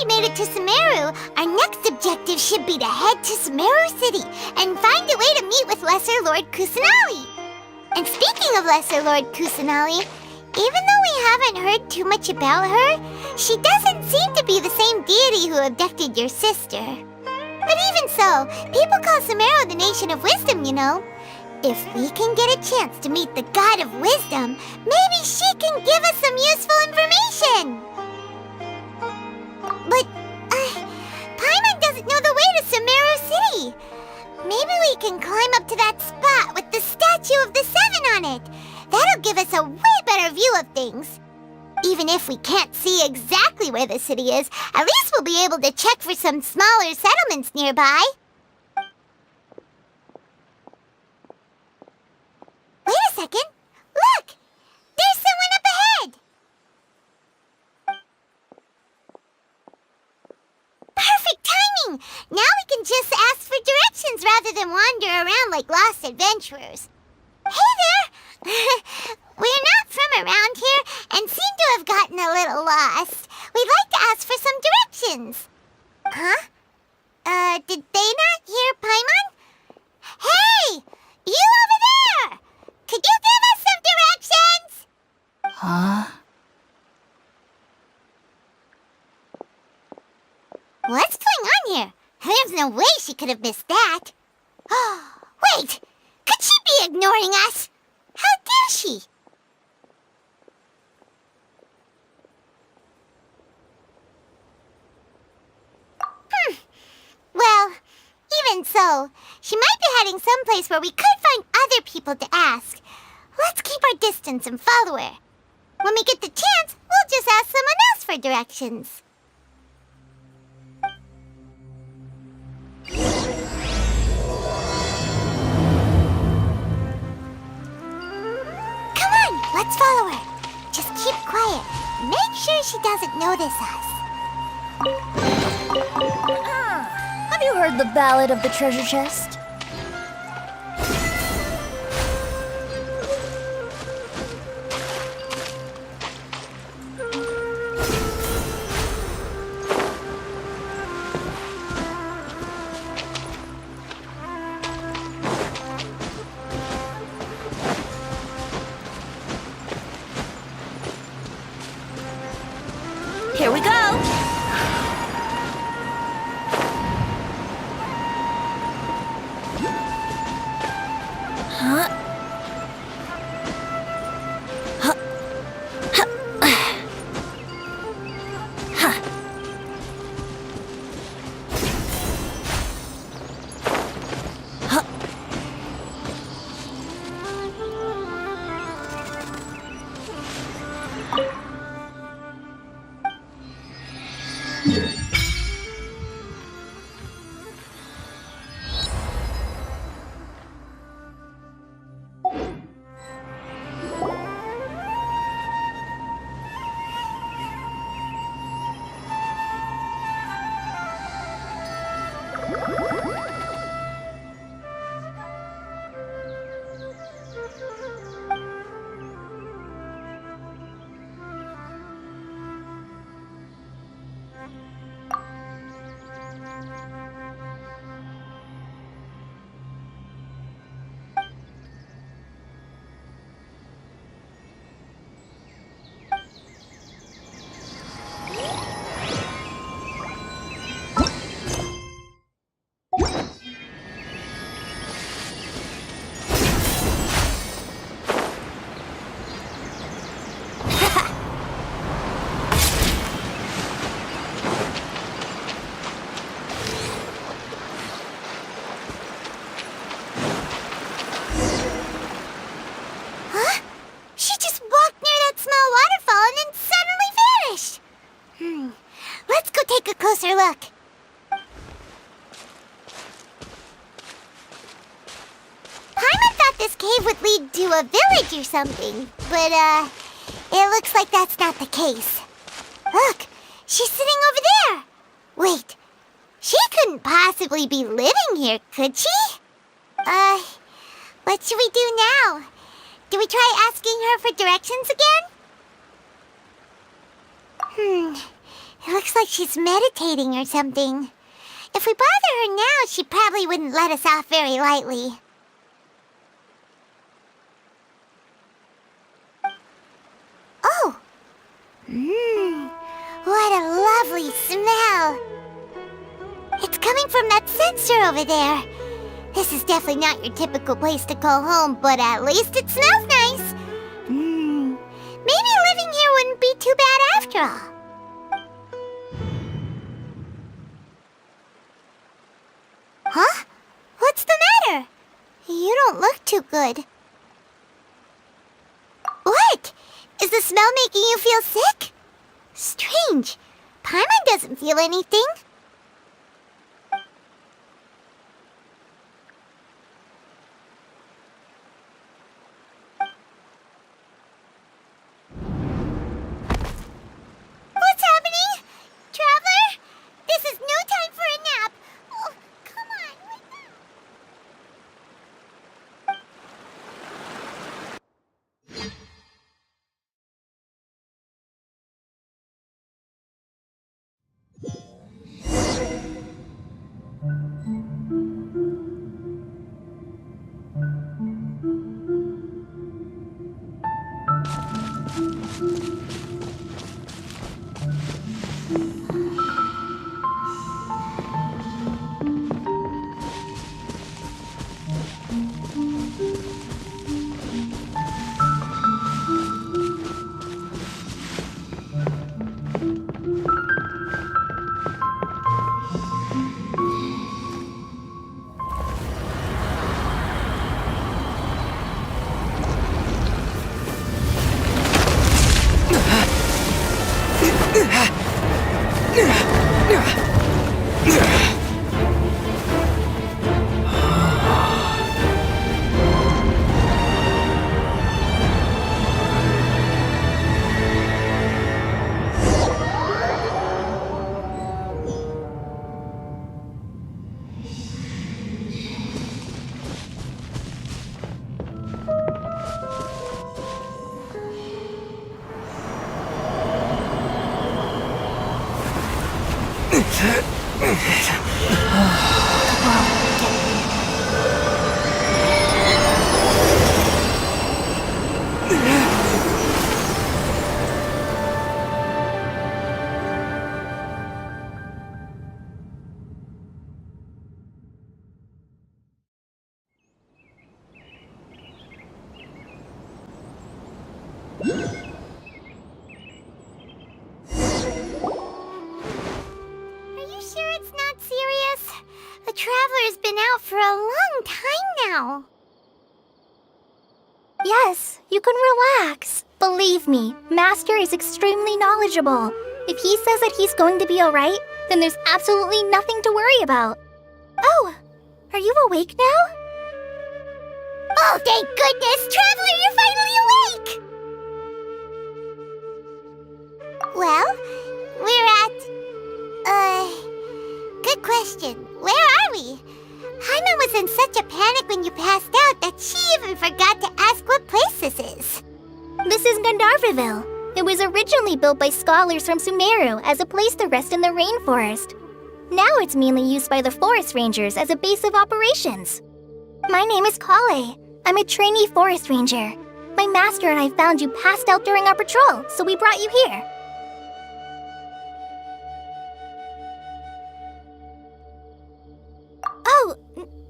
Made it to Sumeru, our next objective should be to head to Sumeru City and find a way to meet with Lesser Lord Kusanali. And speaking of Lesser Lord Kusanali, even though we haven't heard too much about her, she doesn't seem to be the same deity who abducted your sister. But even so, people call Sumeru the Nation of Wisdom, you know. If we can get a chance to meet the God of Wisdom, maybe she can give us some useful information. But, Paimon doesn't know the way to Sumeru City. Maybe we can climb up to that spot with the statue of the Seven on it. That'll give us a way better view of things. Even if we can't see exactly where the city is, at least we'll be able to check for some smaller settlements nearby. Wait a second. Look! There's someone up ahead! Perfect timing! Now we can just ask for directions rather than wander around like lost adventurers. Hey there! We're not from around here and seem to have gotten a little lost. We'd like to ask for some directions. Huh? Did they not hear Paimon? Hey! You over there! Could you give us some directions? Huh? What's going on here? There's no way she could have missed that. Wait! Could she be ignoring us? How dare she? Well, even so, she might be heading someplace where we could find other people to ask. Let's keep our distance and follow her. When we get the chance, we'll just ask someone else for directions. Come on, let's follow her. Just keep quiet. Make sure she doesn't notice us. Have you heard the ballad of the treasure chest? Here we go! cave would lead to a village or something. But, it looks like that's not the case. Look, she's sitting over there. Wait, she couldn't possibly be living here, could she? What should we do now? Do we try asking her for directions again? It looks like she's meditating or something. If we bother her now, she probably wouldn't let us off very lightly. Oh! What a lovely smell! It's coming from that sensor over there. This is definitely not your typical place to call home, but at least it smells nice. Maybe living here wouldn't be too bad after all. Huh? What's the matter? You don't look too good. What? Is the smell making you feel sick? Strange. Paimon doesn't feel anything. What's happening? Traveler? This is no time for a nap. Oh, come on, wake up. Are you sure it's not serious? The Traveler's been out for a long time now. Yes, you can relax. Believe me, Master is extremely knowledgeable. If he says that he's going to be alright, then there's absolutely nothing to worry about. Oh, are you awake now? Oh, thank goodness! Traveler, you're finally awake! Well, we're at... good question. Where are we? Paimon was in such a panic when you passed out that she even forgot to ask what place this is. This is Gandharvaville. It was originally built by scholars from Sumeru as a place to rest in the rainforest. Now it's mainly used by the forest rangers as a base of operations. My name is Kale. I'm a trainee forest ranger. My master and I found you passed out during our patrol, so we brought you here. Oh,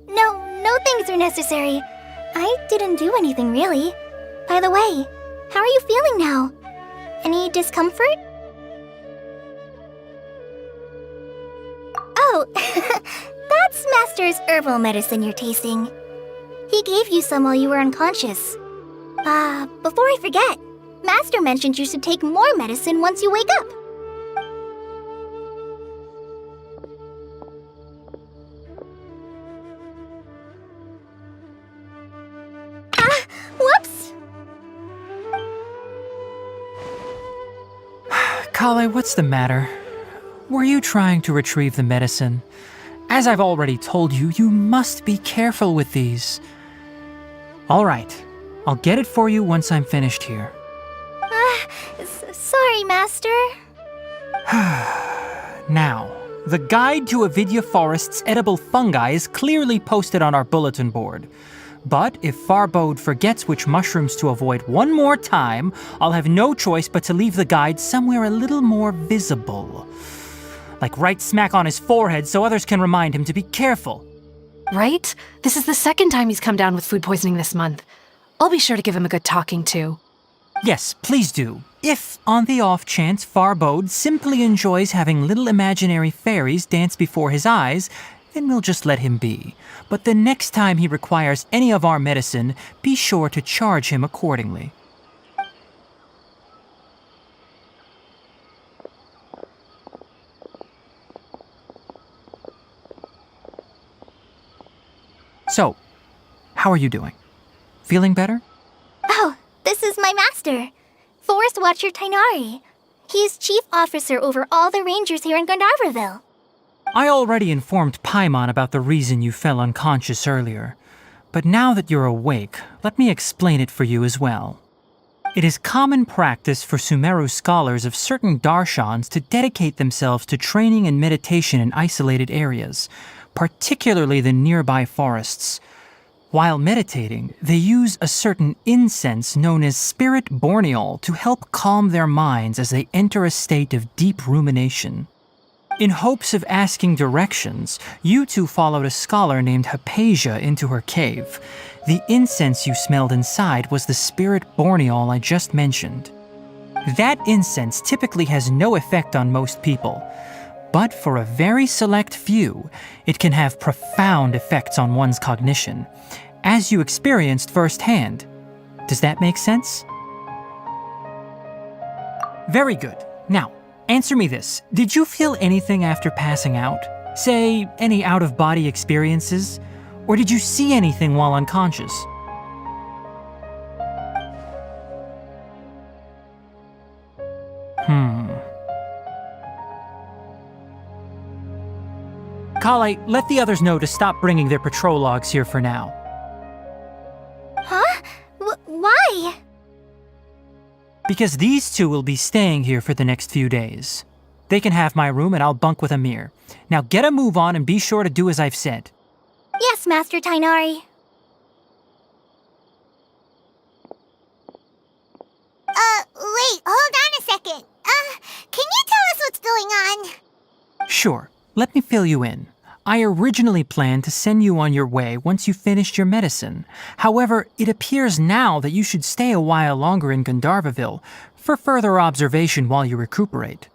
no things are necessary. I didn't do anything really. By the way, how are you feeling now? Any discomfort? Oh, that's Master's herbal medicine you're tasting. He gave you some while you were unconscious. Before I forget, Master mentioned you should take more medicine once you wake up. Kale, what's the matter? Were you trying to retrieve the medicine? As I've already told you, you must be careful with these. All right, I'll get it for you once I'm finished here. Sorry, Master. Now, the guide to Avidya Forest's edible fungi is clearly posted on our bulletin board. But if Farbode forgets which mushrooms to avoid one more time, I'll have no choice but to leave the guide somewhere a little more visible. Like right smack on his forehead so others can remind him to be careful. Right? This is the second time he's come down with food poisoning this month. I'll be sure to give him a good talking to. Yes, please do. If, on the off chance, Farbode simply enjoys having little imaginary fairies dance before his eyes, then we'll just let him be. But the next time he requires any of our medicine, be sure to charge him accordingly. So, how are you doing? Feeling better? Oh, this is my master, Forest Watcher Tainari. He's chief officer over all the rangers here in Gandharvaville. I already informed Paimon about the reason you fell unconscious earlier. But now that you're awake, let me explain it for you as well. It is common practice for Sumeru scholars of certain darshans to dedicate themselves to training and meditation in isolated areas, particularly the nearby forests. While meditating, they use a certain incense known as spirit borneol to help calm their minds as they enter a state of deep rumination. In hopes of asking directions, you two followed a scholar named Hypatia into her cave. The incense you smelled inside was the spirit borneol I just mentioned. That incense typically has no effect on most people, but for a very select few, it can have profound effects on one's cognition, as you experienced firsthand. Does that make sense? Very good. Now, answer me this. Did you feel anything after passing out? Say, any out-of-body experiences? Or did you see anything while unconscious? Kale, let the others know to stop bringing their patrol logs here for now. Huh? Why? Because these two will be staying here for the next few days. They can have my room and I'll bunk with Amir. Now get a move on and be sure to do as I've said. Yes, Master Tainari. Wait, hold on a second. Can you tell us what's going on? Sure, let me fill you in. I originally planned to send you on your way once you finished your medicine. However, it appears now that you should stay a while longer in Gandharvaville for further observation while you recuperate.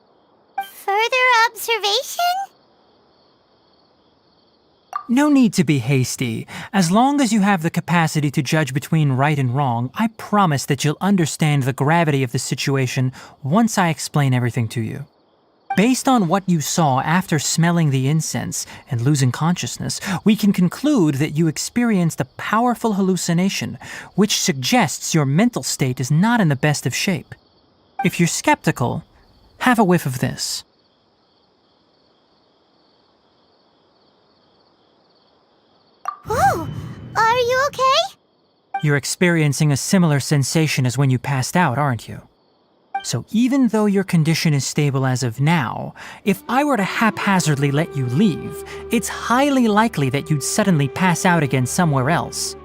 Further observation? No need to be hasty. As long as you have the capacity to judge between right and wrong, I promise that you'll understand the gravity of the situation once I explain everything to you. Based on what you saw after smelling the incense and losing consciousness, we can conclude that you experienced a powerful hallucination, which suggests your mental state is not in the best of shape. If you're skeptical, have a whiff of this. Whoa, are you okay? You're experiencing a similar sensation as when you passed out, aren't you? So even though your condition is stable as of now, if I were to haphazardly let you leave, it's highly likely that you'd suddenly pass out again somewhere else.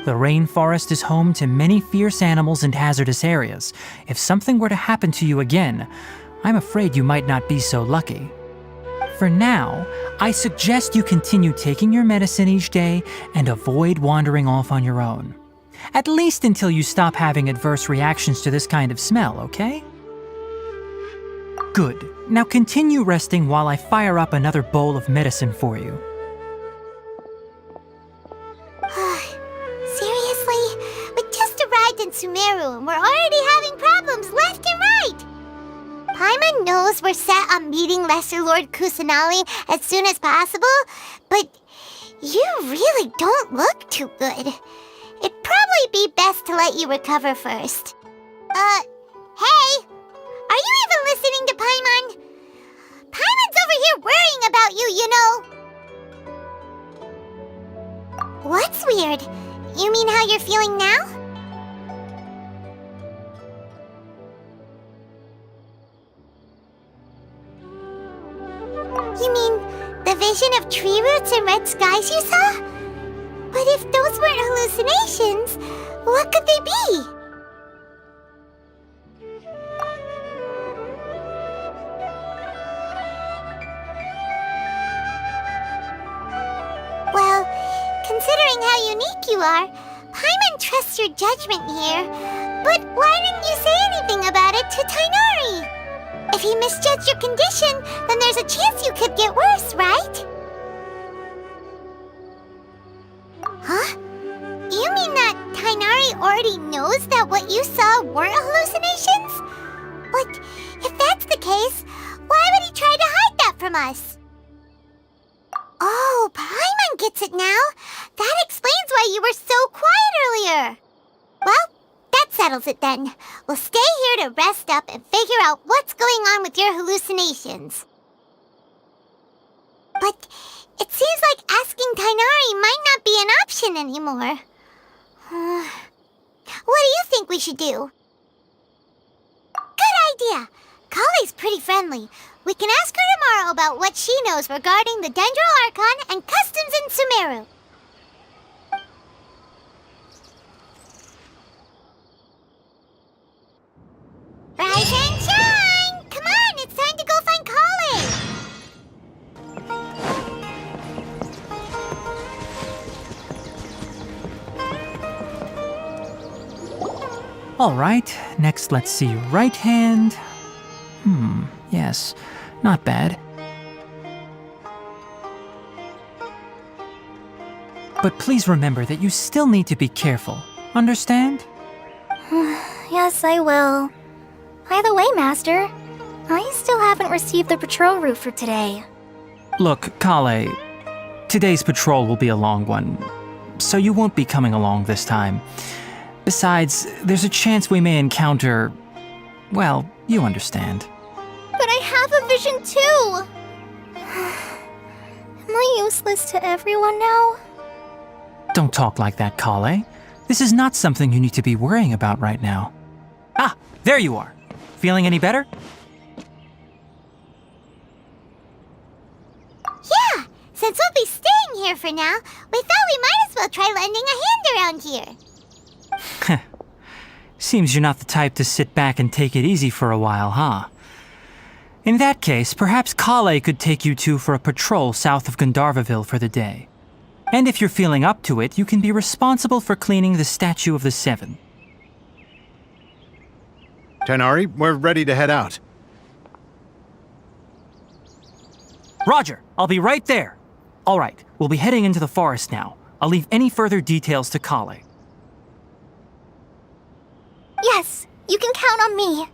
The rainforest is home to many fierce animals and hazardous areas. If something were to happen to you again, I'm afraid you might not be so lucky. For now, I suggest you continue taking your medicine each day and avoid wandering off on your own. At least until you stop having adverse reactions to this kind of smell, okay? Good. Now continue resting while I fire up another bowl of medicine for you. Seriously? We just arrived in Sumeru and we're already having problems left and right! Paimon knows we're set on meeting Lesser Lord Kusanali as soon as possible, but you really don't look too good. It'd probably be best to let you recover first. Hey! Are you even listening to Paimon? Paimon's over here worrying about you, you know. What's weird? You mean how you're feeling now? You mean the vision of tree roots and red skies you saw? But if those weren't hallucinations, what could they be? Well, considering how unique you are, Paimon trusts your judgment here. But why didn't you say anything about it to Tainari? If he misjudged your condition, then there's a chance you could get worse, right? Huh? You mean that Tainari already knows that what you saw weren't hallucinations? But if that's the case, why would he try to hide that from us? Oh, Paimon gets it now. That explains why you were so quiet earlier. Well, that settles it then. We'll stay here to rest up and figure out what's going on with your hallucinations. But it seems like asking Tainari might not be an option anymore. What do you think we should do? Good idea. Kale's pretty friendly. We can ask her tomorrow about what she knows regarding the Dendro Archon and customs in Sumeru. Rise and shine! Come on, it's time to go find Kale. All right, next let's see. Right hand. Yes, not bad. But please remember that you still need to be careful. Understand? Yes, I will. By the way, Master, I still haven't received the patrol route for today. Look, Kale, today's patrol will be a long one, so you won't be coming along this time. Besides, there's a chance we may encounter... well, you understand. But I have a vision too! Am I useless to everyone now? Don't talk like that, Kale. This is not something you need to be worrying about right now. Ah, there you are. Feeling any better? Yeah, since we'll be staying here for now, we thought we might as well try lending a hand around here. Seems you're not the type to sit back and take it easy for a while, huh? In that case, perhaps Kale could take you two for a patrol south of Gandharvaville for the day. And if you're feeling up to it, you can be responsible for cleaning the Statue of the Seven. Tainari, we're ready to head out. Roger, I'll be right there. All right, we'll be heading into the forest now. I'll leave any further details to Kale. Yes, you can count on me.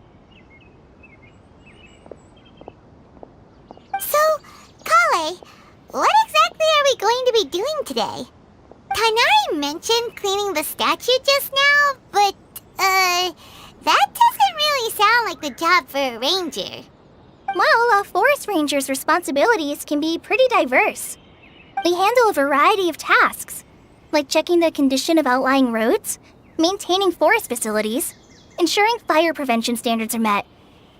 So, Kale, what exactly are we going to be doing today? Tainari mentioned cleaning the statue just now, but, that doesn't really sound like the job for a ranger. Well, a forest ranger's responsibilities can be pretty diverse. They handle a variety of tasks, like checking the condition of outlying roads, maintaining forest facilities, ensuring fire prevention standards are met,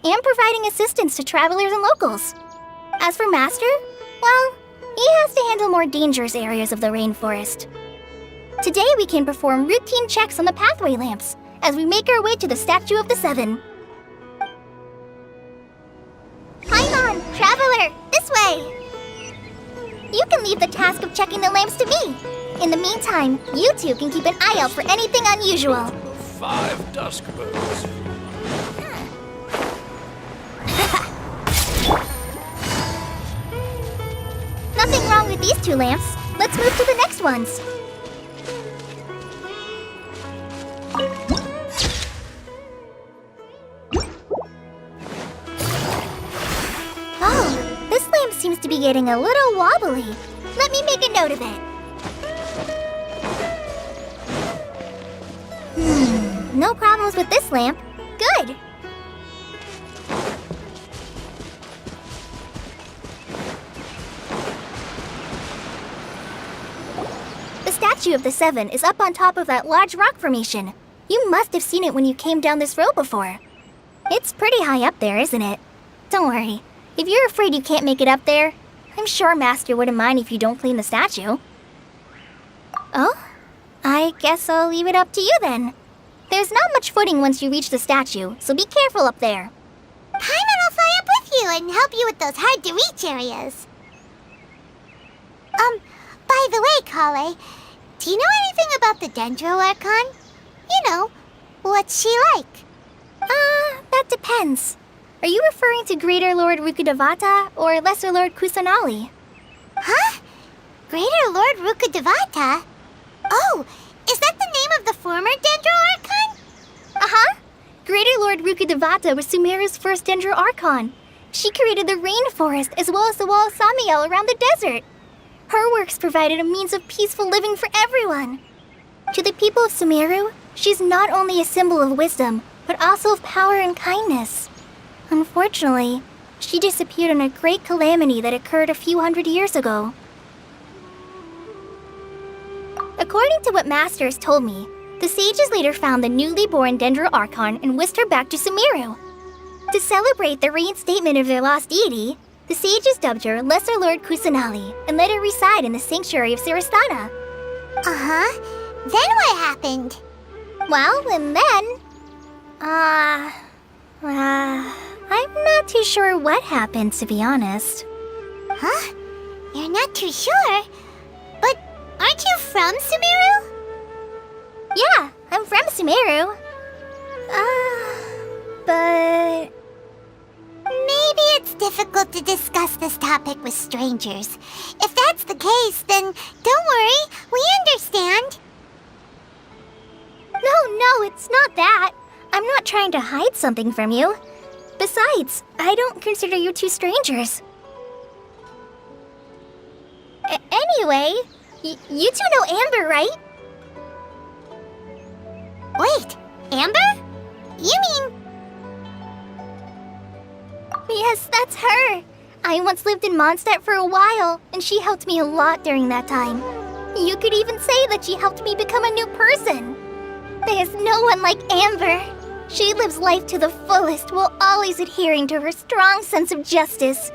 and providing assistance to travelers and locals. As for Master, well, he has to handle more dangerous areas of the rainforest. Today we can perform routine checks on the pathway lamps as we make our way to the Statue of the Seven. Paimon, traveler, this way! You can leave the task of checking the lamps to me. In the meantime, you two can keep an eye out for anything unusual. 5 dusk birds. Nothing wrong with these 2 lamps. Let's move to the next ones. Oh, this lamp seems to be getting a little wobbly. Let me make a note of it. No problems with this lamp. Good. statue of the Seven is up on top of that large rock formation. You must have seen it when you came down this road before. It's pretty high up there, isn't it? Don't worry. If you're afraid you can't make it up there, I'm sure Master wouldn't mind if you don't clean the statue. Oh? I guess I'll leave it up to you then. There's not much footing once you reach the statue, so be careful up there. Paimon will fly up with you and help you with those hard-to-reach areas. By the way, Kale, do you know anything about the Dendro Archon? You know, what's she like? That depends. Are you referring to Greater Lord Rukkhadevata or Lesser Lord Kusanali? Huh? Greater Lord Rukkhadevata? Oh, is that the name of the former Dendro Archon? Uh-huh. Greater Lord Rukkhadevata was Sumeru's first Dendro Archon. She created the rainforest as well as the wall of Samiel around the desert. Her works provided a means of peaceful living for everyone. To the people of Sumeru, she's not only a symbol of wisdom, but also of power and kindness. Unfortunately, she disappeared in a great calamity that occurred a few hundred years ago. According to what Master has told me, the sages later found the newly born Dendro Archon and whisked her back to Sumeru. To celebrate the reinstatement of their lost deity, the sages dubbed her Lesser Lord Kusanali and let her reside in the sanctuary of Siristana. Uh-huh. Then what happened? Well, and then... I'm not too sure what happened, to be honest. Huh? You're not too sure? But aren't you from Sumeru? Yeah, I'm from Sumeru. But... Maybe it's difficult to discuss this topic with strangers. If that's the case, then don't worry, we understand. No, it's not that. I'm not trying to hide something from you. Besides, I don't consider you two strangers. Anyway, you two know Amber, right? Wait, Amber? You mean... Yes, that's her. I once lived in Mondstadt for a while, and she helped me a lot during that time. You could even say that she helped me become a new person. There's no one like Amber. She lives life to the fullest while always adhering to her strong sense of justice.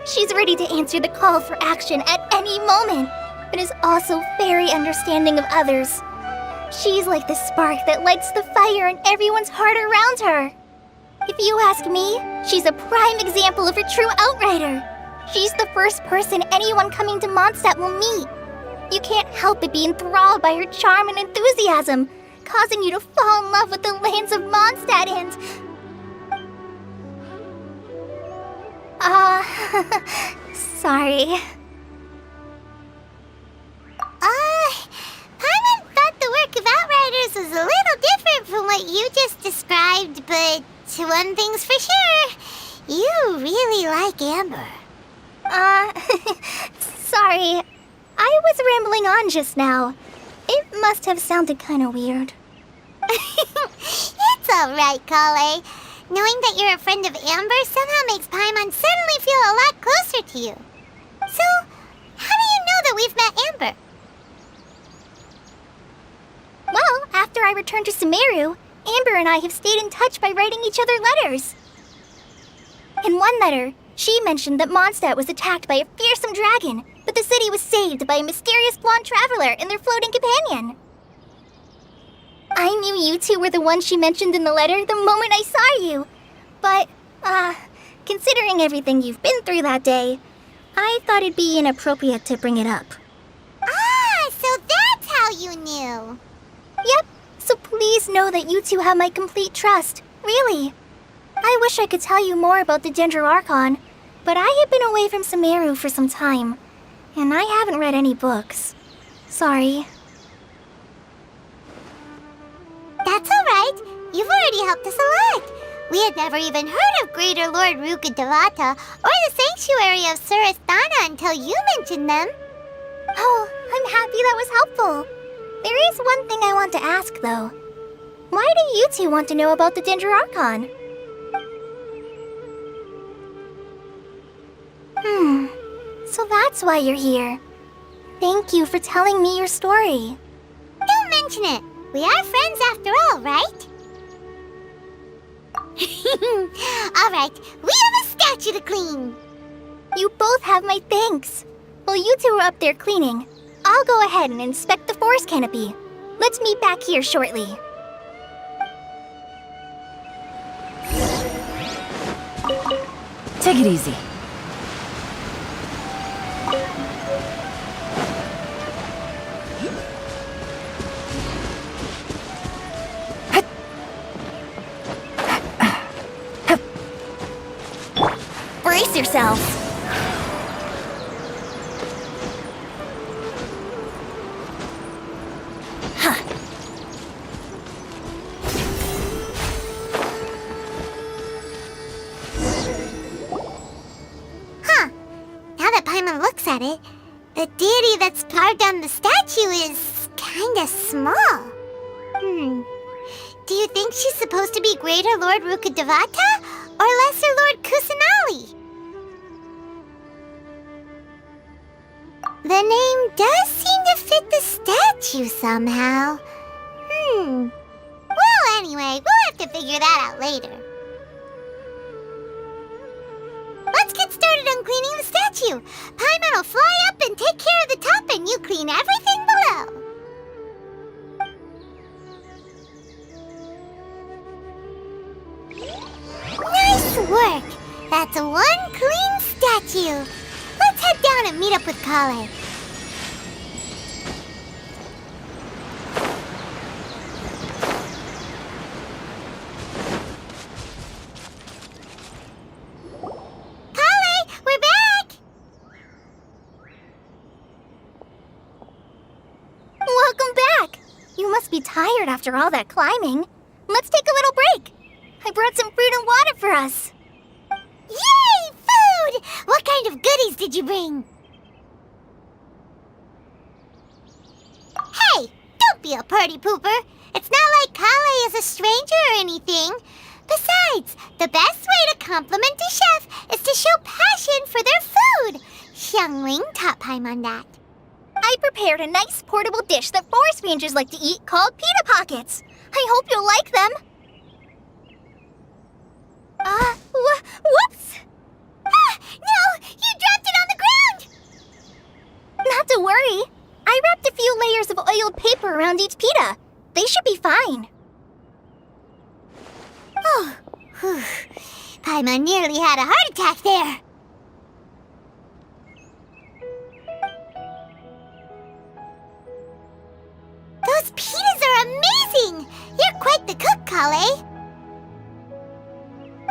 She's ready to answer the call for action at any moment, but is also very understanding of others. She's like the spark that lights the fire in everyone's heart around her. If you ask me, she's a prime example of a true outrider. She's the first person anyone coming to Mondstadt will meet. You can't help but be enthralled by her charm and enthusiasm, causing you to fall in love with the lands of Mondstadt and... sorry. Paimon thought the work of Outriders was a little different from what you just described, but one thing's for sure, you really like Amber. Sorry. I was rambling on just now. It must have sounded kind of weird. It's alright, Kale. Knowing that you're a friend of Amber somehow makes Paimon suddenly feel a lot closer to you. So, how do you know that we've met Amber? Well, after I returned to Sumeru, Amber and I have stayed in touch by writing each other letters. In one letter, she mentioned that Mondstadt was attacked by a fearsome dragon, but the city was saved by a mysterious blonde traveler and their floating companion. I knew you two were the ones she mentioned in the letter the moment I saw you. But, considering everything you've been through that day, I thought it'd be inappropriate to bring it up. So that's how you knew. Yep, so please know that you two have my complete trust, really. I wish I could tell you more about the Dendro Archon, but I have been away from Sumeru for some time, and I haven't read any books. Sorry. That's alright. You've already helped us a lot. We had never even heard of Greater Lord Rukkhadevata or the Sanctuary of Surasthana until you mentioned them. Oh, I'm happy that was helpful. There is one thing I want to ask, though. Why do you two want to know about the Dendro Archon? Hmm. So that's why you're here. Thank you for telling me your story. mention it. We are friends after all, right? Alright, we have a statue to clean. You both have my thanks. While you two are up there cleaning, I'll go ahead and inspect the forest canopy. Let's meet back here shortly. Take it easy. Brace yourselves. Now that Paimon looks at it, the deity that's carved on the statue is kinda small. Do you think she's supposed to be Greater Lord Rukkhadevata or Lesser Lord Kusanali? The name does seem to fit the statue somehow. Well, anyway, we'll have to figure that out later. Let's get started on cleaning the statue. Paimon will fly up and take care of the top, and you clean everything below. Nice work! That's one clean statue. Let's head down and meet up with Kale. Kale, we're back! Welcome back! You must be tired after all that climbing. Let's take a little break. I brought some fruit and water for us. Yay! Food! What kind of goodies did you bring? Hey! Don't be a party pooper! It's not like Kale is a stranger or anything. Besides, the best way to compliment a chef is to show passion for their food. Xiangling taught Paimon that. I prepared a nice portable dish that forest rangers like to eat called pita pockets. I hope you'll like them. Whoops! Ah! No! You dropped it on the ground! Not to worry. I wrapped a few layers of oiled paper around each pita. They should be fine. Oh, whew. Paimon nearly had a heart attack there. Those pitas are amazing! You're quite the cook, Kale.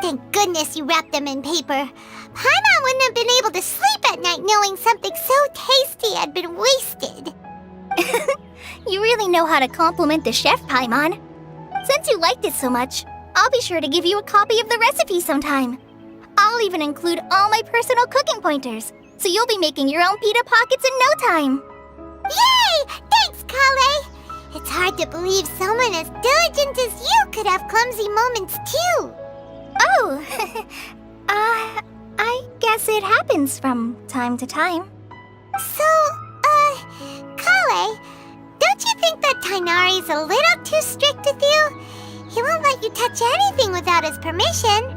Thank goodness you wrapped them in paper. Paimon wouldn't have been able to sleep at night knowing something so tasty had been wasted. You really know how to compliment the chef, Paimon. Since you liked it so much, I'll be sure to give you a copy of the recipe sometime. I'll even include all my personal cooking pointers, so you'll be making your own pita pockets in no time. Yay! Thanks, Kale! It's hard to believe someone as diligent as you could have clumsy moments too. Oh, I guess it happens from time to time. So, Kale, don't you think that Tainari's a little too strict with you? He won't let you touch anything without his permission.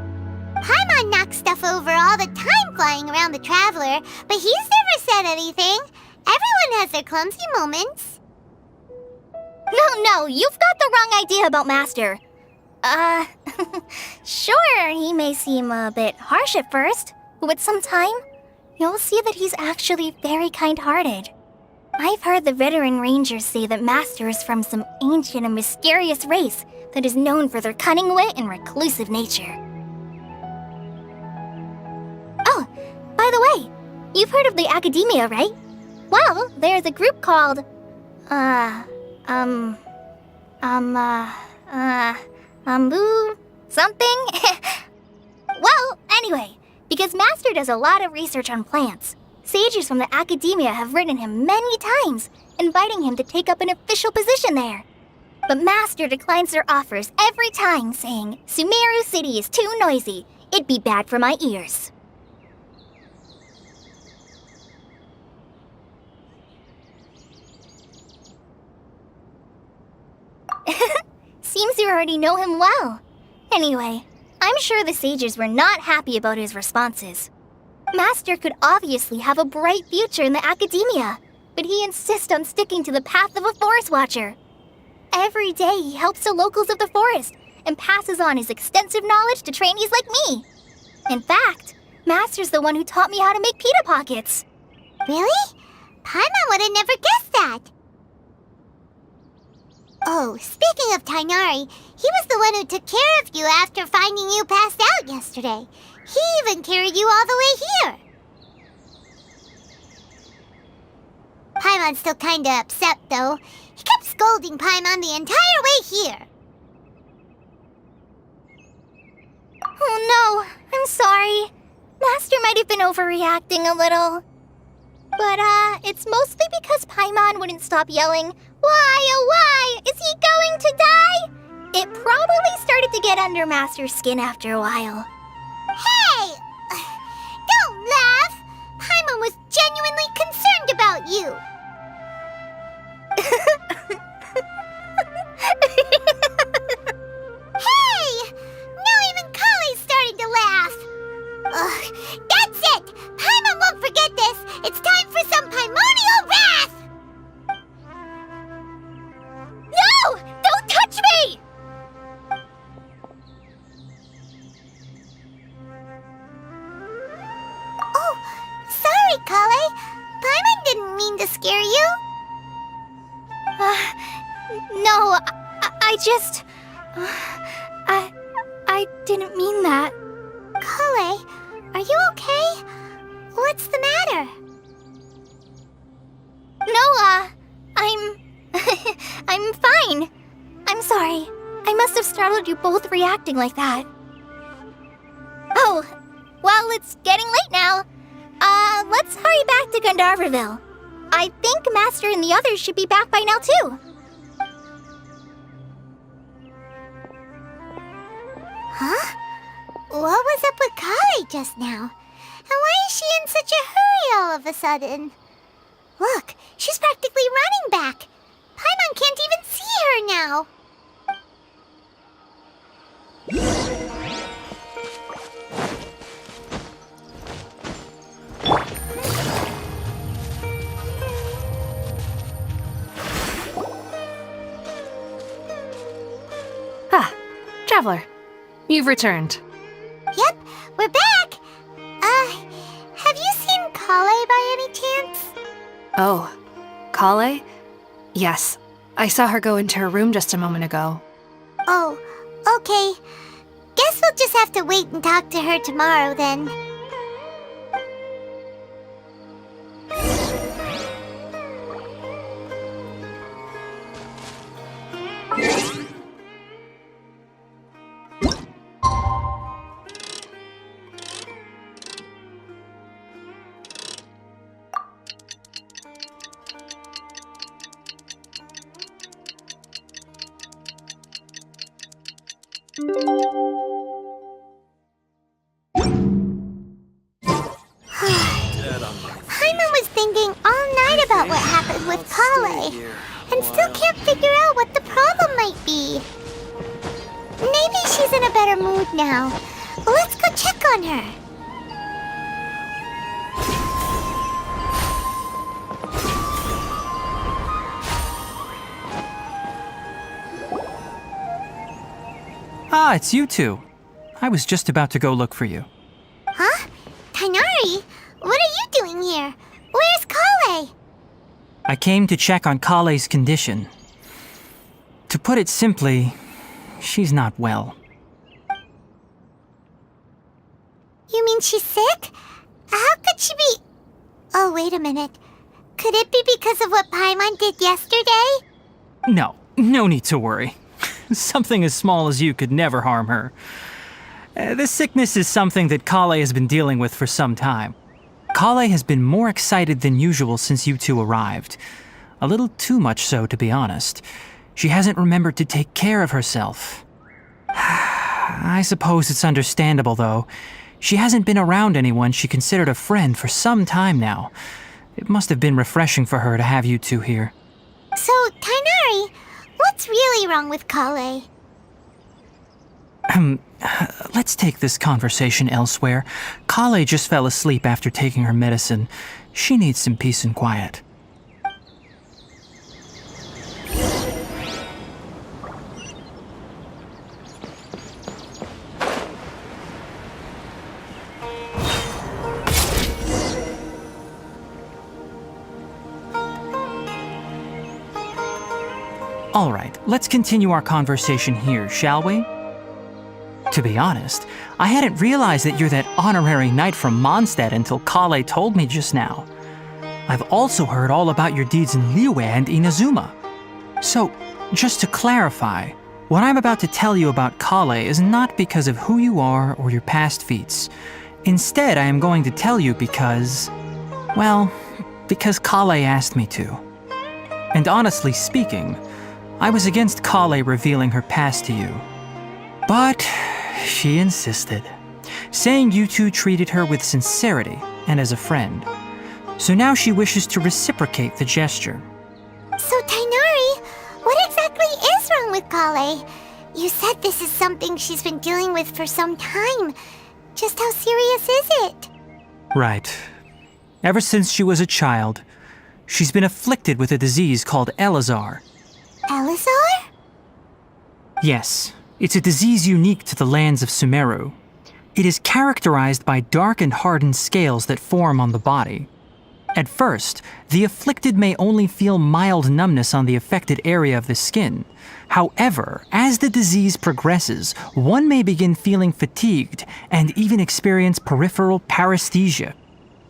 Paimon knocks stuff over all the time flying around the Traveler, but he's never said anything. Everyone has their clumsy moments. No, you've got the wrong idea about Master. Sure, he may seem a bit harsh at first, but with some time, you'll see that he's actually very kind-hearted. I've heard the veteran rangers say that Master is from some ancient and mysterious race that is known for their cunning wit and reclusive nature. Oh, by the way, you've heard of the Academia, right? Well, there's a group called, something? Well, anyway, because Master does a lot of research on plants, sages from the Academia have written him many times, inviting him to take up an official position there. But Master declines their offers every time, saying, Sumeru City is too noisy. It'd be bad for my ears. Seems you already know him well. Anyway, I'm sure the sages were not happy about his responses. Master could obviously have a bright future in the academia, but he insists on sticking to the path of a forest watcher. Every day he helps the locals of the forest and passes on his extensive knowledge to trainees like me. In fact, Master's the one who taught me how to make pita pockets. Really? Paimon would have never guessed that. Oh, speaking of Tainari, he was the one who took care of you after finding you passed out yesterday. He even carried you all the way here. Paimon's still kinda upset, though. He kept scolding Paimon the entire way here. Oh no, I'm sorry. Master might have been overreacting a little. But, it's mostly because Paimon wouldn't stop yelling, "Why, oh why? Is he going to die?" It probably started to get under Master's skin after a while. Hey! Don't laugh! Paimon was genuinely concerned about you. Hey! Now even Kale's starting to laugh. Ugh, that's it! Paimon won't forget this! It's time for some Paimonial wrath! No! Don't touch me! Oh, sorry, Kale. Paimon didn't mean to scare you. No, I just... I didn't mean that. Kale, are you okay? What's the matter? No, I'm... I'm fine. I'm sorry. I must have startled you both reacting like that. Oh, well, it's getting late now. Let's hurry back to Gandharville. I think Master and the others should be back by now, too. Huh? What was up with Kale just now? And why is she in such a hurry all of a sudden? Look, she's practically running back. Paimon can't even see her now. Ah, Traveler, you've returned. Yep, we're back. Have you seen Kale by any chance? Oh, Kale? Yes, I saw her go into her room just a moment ago. Oh, okay. Guess we'll just have to wait and talk to her tomorrow then. Paimon was thinking all night about what happened with Kale, and still can't figure out what the problem might be. Maybe she's in a better mood now. Let's go check on her. Ah, it's you two. I was just about to go look for you. Huh? Tainari? What are you doing here? Where's Kale? I came to check on Kale's condition. To put it simply, she's not well. You mean she's sick? How could she be... Oh, wait a minute. Could it be because of what Paimon did yesterday? No need to worry. Something as small as you could never harm her. This sickness is something that Kale has been dealing with for some time. Kale has been more excited than usual since you two arrived. A little too much so, to be honest. She hasn't remembered to take care of herself. I suppose it's understandable, though. She hasn't been around anyone she considered a friend for some time now. It must have been refreshing for her to have you two here. So, Tainari, what What's really wrong with Kale? Let's take this conversation elsewhere. Kale just fell asleep after taking her medicine. She needs some peace and quiet. All right, let's continue our conversation here, shall we? To be honest, I hadn't realized that you're that honorary knight from Mondstadt until Kale told me just now. I've also heard all about your deeds in Liyue and Inazuma. So, just to clarify, what I'm about to tell you about Kale is not because of who you are or your past feats. Instead, I am going to tell you because Kale asked me to. And honestly speaking, I was against Kale revealing her past to you. But she insisted, saying you two treated her with sincerity and as a friend. So now she wishes to reciprocate the gesture. So, Tainari, what exactly is wrong with Kale? You said this is something she's been dealing with for some time. Just how serious is it? Right. Ever since she was a child, she's been afflicted with a disease called Elazar. Elazar? Yes, it's a disease unique to the lands of Sumeru. It is characterized by dark and hardened scales that form on the body. At first, the afflicted may only feel mild numbness on the affected area of the skin. However, as the disease progresses, one may begin feeling fatigued and even experience peripheral paresthesia.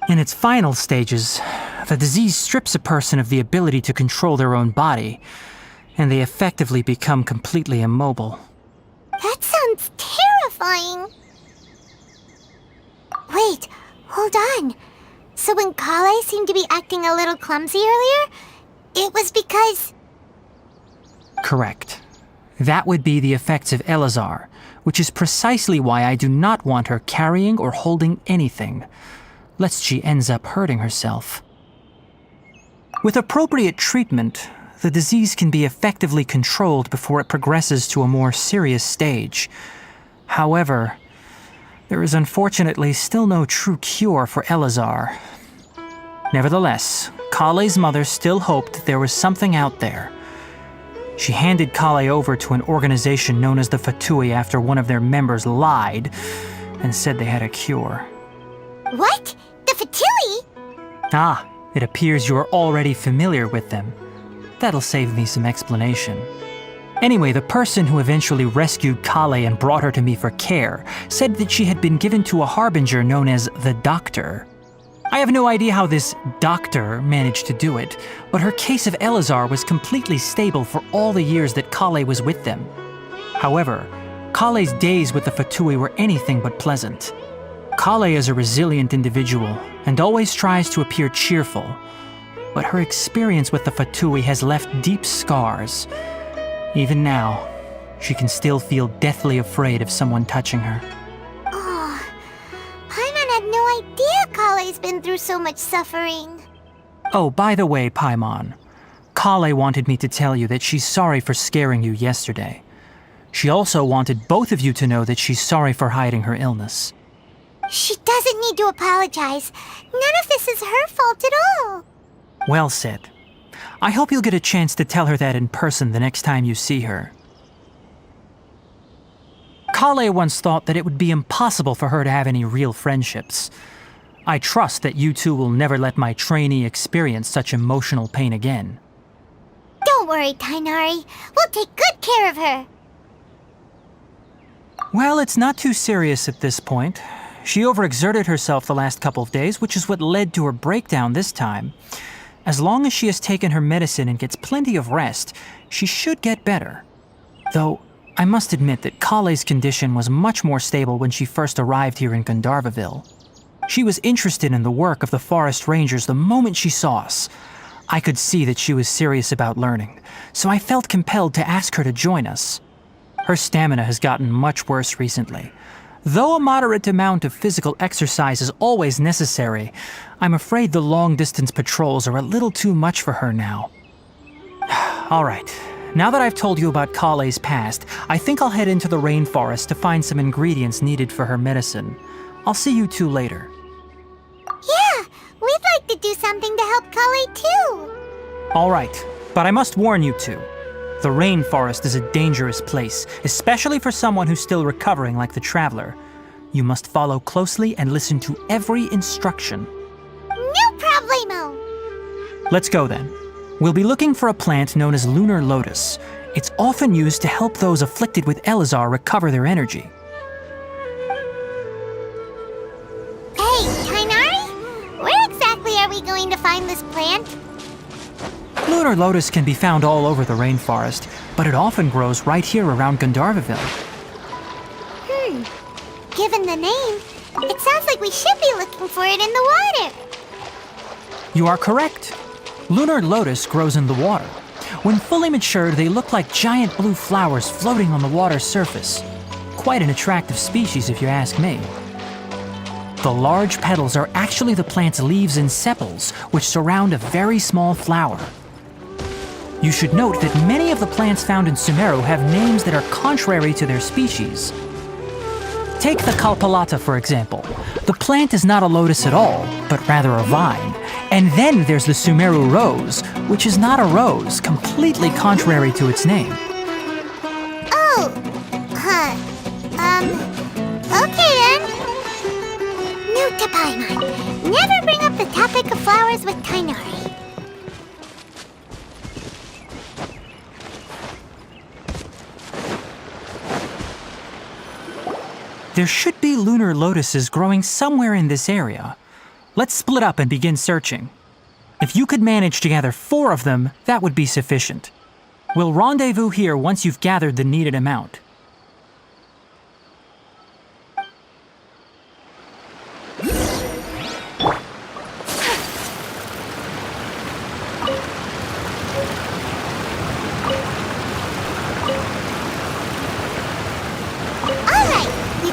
In its final stages, the disease strips a person of the ability to control their own body, and they effectively become completely immobile. That sounds terrifying. Wait, hold on. So when Kale seemed to be acting a little clumsy earlier, it was because... Correct. That would be the effects of Elazar, which is precisely why I do not want her carrying or holding anything, lest she ends up hurting herself. With appropriate treatment, the disease can be effectively controlled before it progresses to a more serious stage. However, there is unfortunately still no true cure for Elazar. Nevertheless, Kale's mother still hoped there was something out there. She handed Kale over to an organization known as the Fatui after one of their members lied and said they had a cure. What? The Fatui? Ah, it appears you are already familiar with them. That'll save me some explanation. Anyway, the person who eventually rescued Kale and brought her to me for care said that she had been given to a harbinger known as the Doctor. I have no idea how this doctor managed to do it, but her case of Elazar was completely stable for all the years that Kale was with them. However, Kale's days with the Fatui were anything but pleasant. Kale is a resilient individual and always tries to appear cheerful, but her experience with the Fatui has left deep scars. Even now, she can still feel deathly afraid of someone touching her. Oh, Paimon had no idea Kale's been through so much suffering. Oh, by the way, Paimon, Kale wanted me to tell you that she's sorry for scaring you yesterday. She also wanted both of you to know that she's sorry for hiding her illness. She doesn't need to apologize. None of this is her fault at all. Well said. I hope you'll get a chance to tell her that in person the next time you see her. Kale once thought that it would be impossible for her to have any real friendships. I trust that you two will never let my trainee experience such emotional pain again. Don't worry, Tainari. We'll take good care of her. Well, it's not too serious at this point. She overexerted herself the last couple of days, which is what led to her breakdown this time. As long as she has taken her medicine and gets plenty of rest, she should get better. Though, I must admit that Kale's condition was much more stable when she first arrived here in Gandharvaville. She was interested in the work of the forest rangers the moment she saw us. I could see that she was serious about learning, so I felt compelled to ask her to join us. Her stamina has gotten much worse recently. Though a moderate amount of physical exercise is always necessary, I'm afraid the long-distance patrols are a little too much for her now. All right, Now that I've told you about Kale's past, I think I'll head into the rainforest to find some ingredients needed for her medicine. I'll see you two later. Yeah, we'd like to do something to help Kale too. All right, but I must warn you two. The rainforest is a dangerous place, especially for someone who's still recovering like the Traveler. You must follow closely and listen to every instruction. No problemo. Let's go then. We'll be looking for a plant known as lunar lotus. It's often used to help those afflicted with Elazar recover their energy. Hey, Tainari, where exactly are we going to find this plant? Lunar lotus can be found all over the rainforest, but it often grows right here around Gandharvaville. Given the name, it sounds like we should be looking for it in the water. You are correct. Lunar lotus grows in the water. When fully matured, they look like giant blue flowers floating on the water's surface. Quite an attractive species, if you ask me. The large petals are actually the plant's leaves and sepals, which surround a very small flower. You should note that many of the plants found in Sumeru have names that are contrary to their species. Take the Kalpalata, for example. The plant is not a lotus at all, but rather a vine. And then there's the Sumeru rose, which is not a rose, completely contrary to its name. Oh, okay then. Note to Paimon, never bring up the topic of flowers with Tainari. There should be lunar lotuses growing somewhere in this area. Let's split up and begin searching. If you could manage to gather 4 of them, that would be sufficient. We'll rendezvous here once you've gathered the needed amount.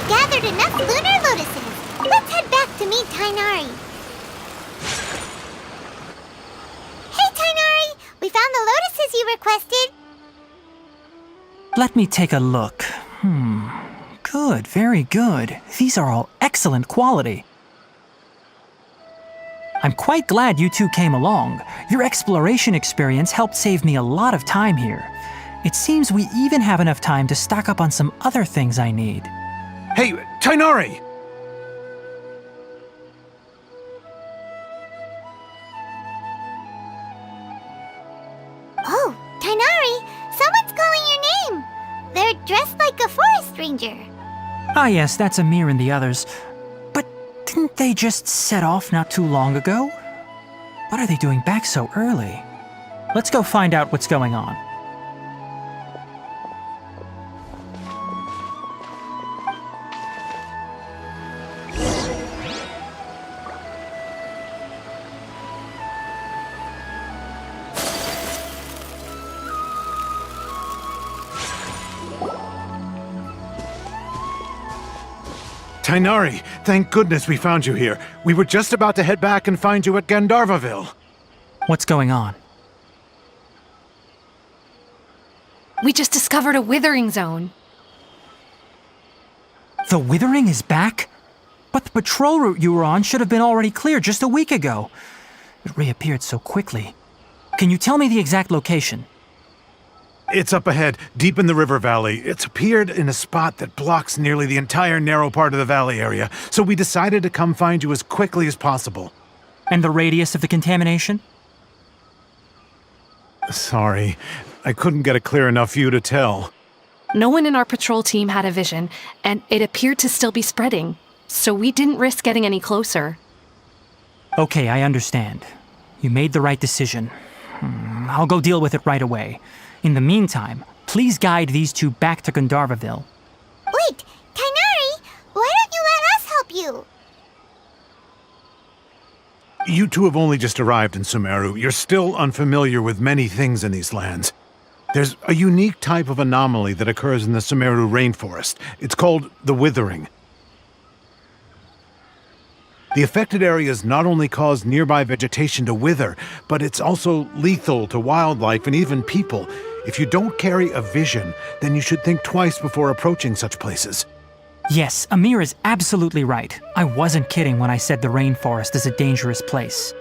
Gathered enough lunar lotuses. Let's head back to meet Tainari. Hey, Tainari! We found the lotuses you requested. Let me take a look. Good, very good. These are all excellent quality. I'm quite glad you two came along. Your exploration experience helped save me a lot of time here. It seems we even have enough time to stock up on some other things I need. Hey, Tainari! Oh, Tainari! Someone's calling your name! They're dressed like a forest ranger. Ah yes, that's Amir and the others. But didn't they just set off not too long ago? What are they doing back so early? Let's go find out what's going on. Tainari, thank goodness we found you here. We were just about to head back and find you at Gandharvaville. What's going on? We just discovered a withering zone. The withering is back? But the patrol route you were on should have been already clear just a week ago. It reappeared so quickly. Can you tell me the exact location? It's up ahead, deep in the river valley. It's appeared in a spot that blocks nearly the entire narrow part of the valley area, so we decided to come find you as quickly as possible. And the radius of the contamination? Sorry, I couldn't get a clear enough view to tell. No one in our patrol team had a vision, and it appeared to still be spreading, so we didn't risk getting any closer. Okay, I understand. You made the right decision. I'll go deal with it right away. In the meantime, please guide these two back to Gandharvaville. Wait, Tainari! Why don't you let us help you? You two have only just arrived in Sumeru. You're still unfamiliar with many things in these lands. There's a unique type of anomaly that occurs in the Sumeru rainforest. It's called the withering. The affected areas not only cause nearby vegetation to wither, but it's also lethal to wildlife and even people. If you don't carry a vision, then you should think twice before approaching such places. Yes, Amir is absolutely right. I wasn't kidding when I said the rainforest is a dangerous place.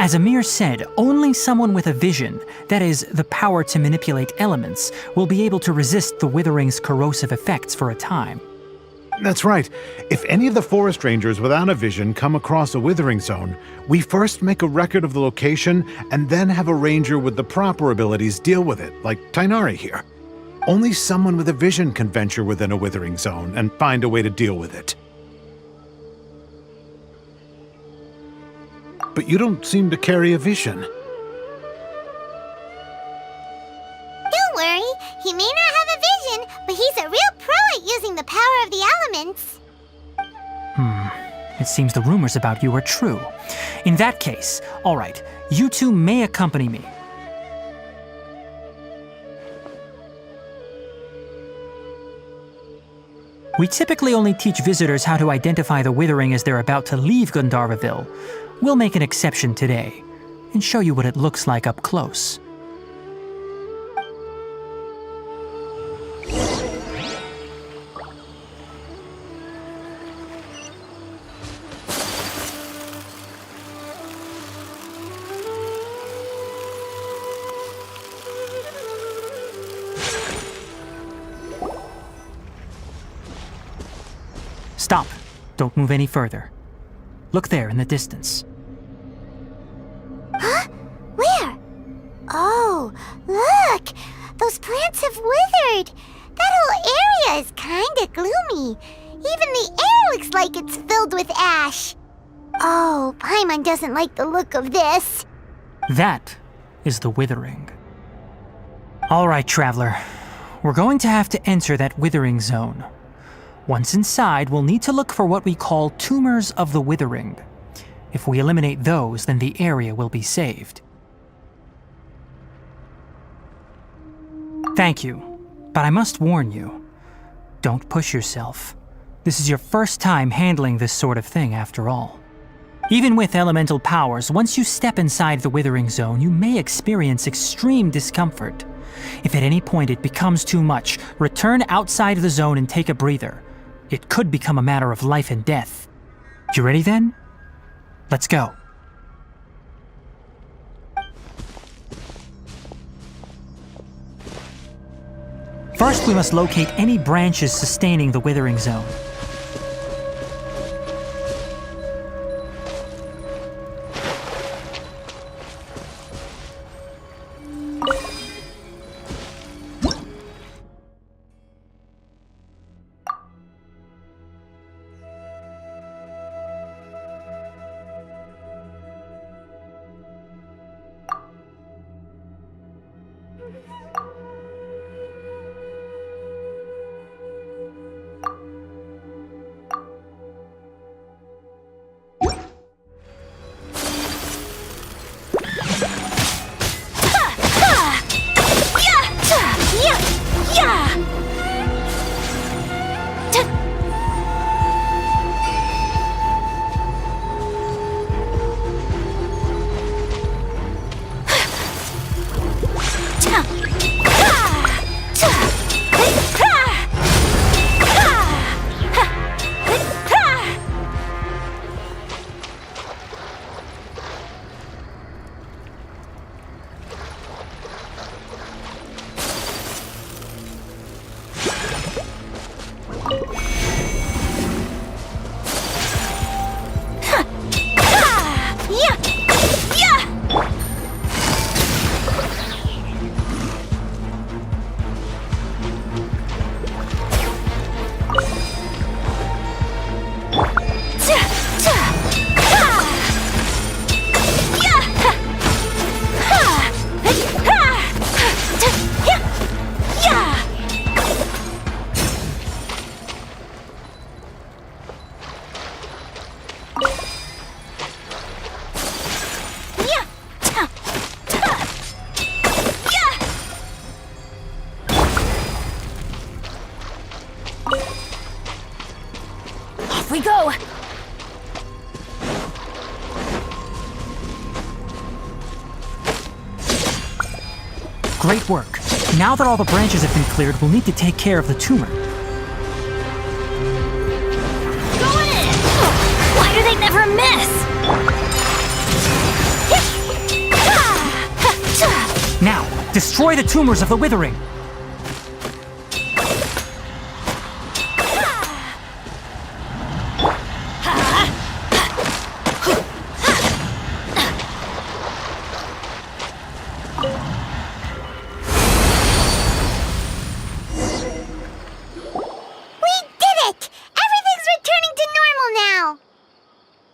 As Amir said, only someone with a vision, that is, the power to manipulate elements, will be able to resist the withering's corrosive effects for a time. That's right. If any of the forest rangers without a vision come across a withering zone, we first make a record of the location and then have a ranger with the proper abilities deal with it, like Tainari here. Only someone with a vision can venture within a withering zone and find a way to deal with it. But you don't seem to carry a vision. Don't worry, he may not have a vision, but he's a real pro at using the power of the elements. It seems the rumors about you are true. In that case, all right, you two may accompany me. We typically only teach visitors how to identify the withering as they're about to leave Gandharvaville. We'll make an exception today and show you what it looks like up close. Stop. Don't move any further. Look there in the distance. Huh? Where? Oh, look! Those plants have withered! That whole area is kinda gloomy. Even the air looks like it's filled with ash. Oh, Paimon doesn't like the look of this. That is the withering. All right, traveler. We're going to have to enter that withering zone. Once inside, we'll need to look for what we call tumors of the withering. If we eliminate those, then the area will be saved. Thank you, but I must warn you. Don't push yourself. This is your first time handling this sort of thing, after all. Even with elemental powers, once you step inside the withering zone, you may experience extreme discomfort. If at any point it becomes too much, return outside of the zone and take a breather. It could become a matter of life and death. You ready then? Let's go. First, we must locate any branches sustaining the withering zone. We go! Great work. Now that all the branches have been cleared, we'll need to take care of the tumor. Going in! Why do they never miss? Now, destroy the tumors of the withering.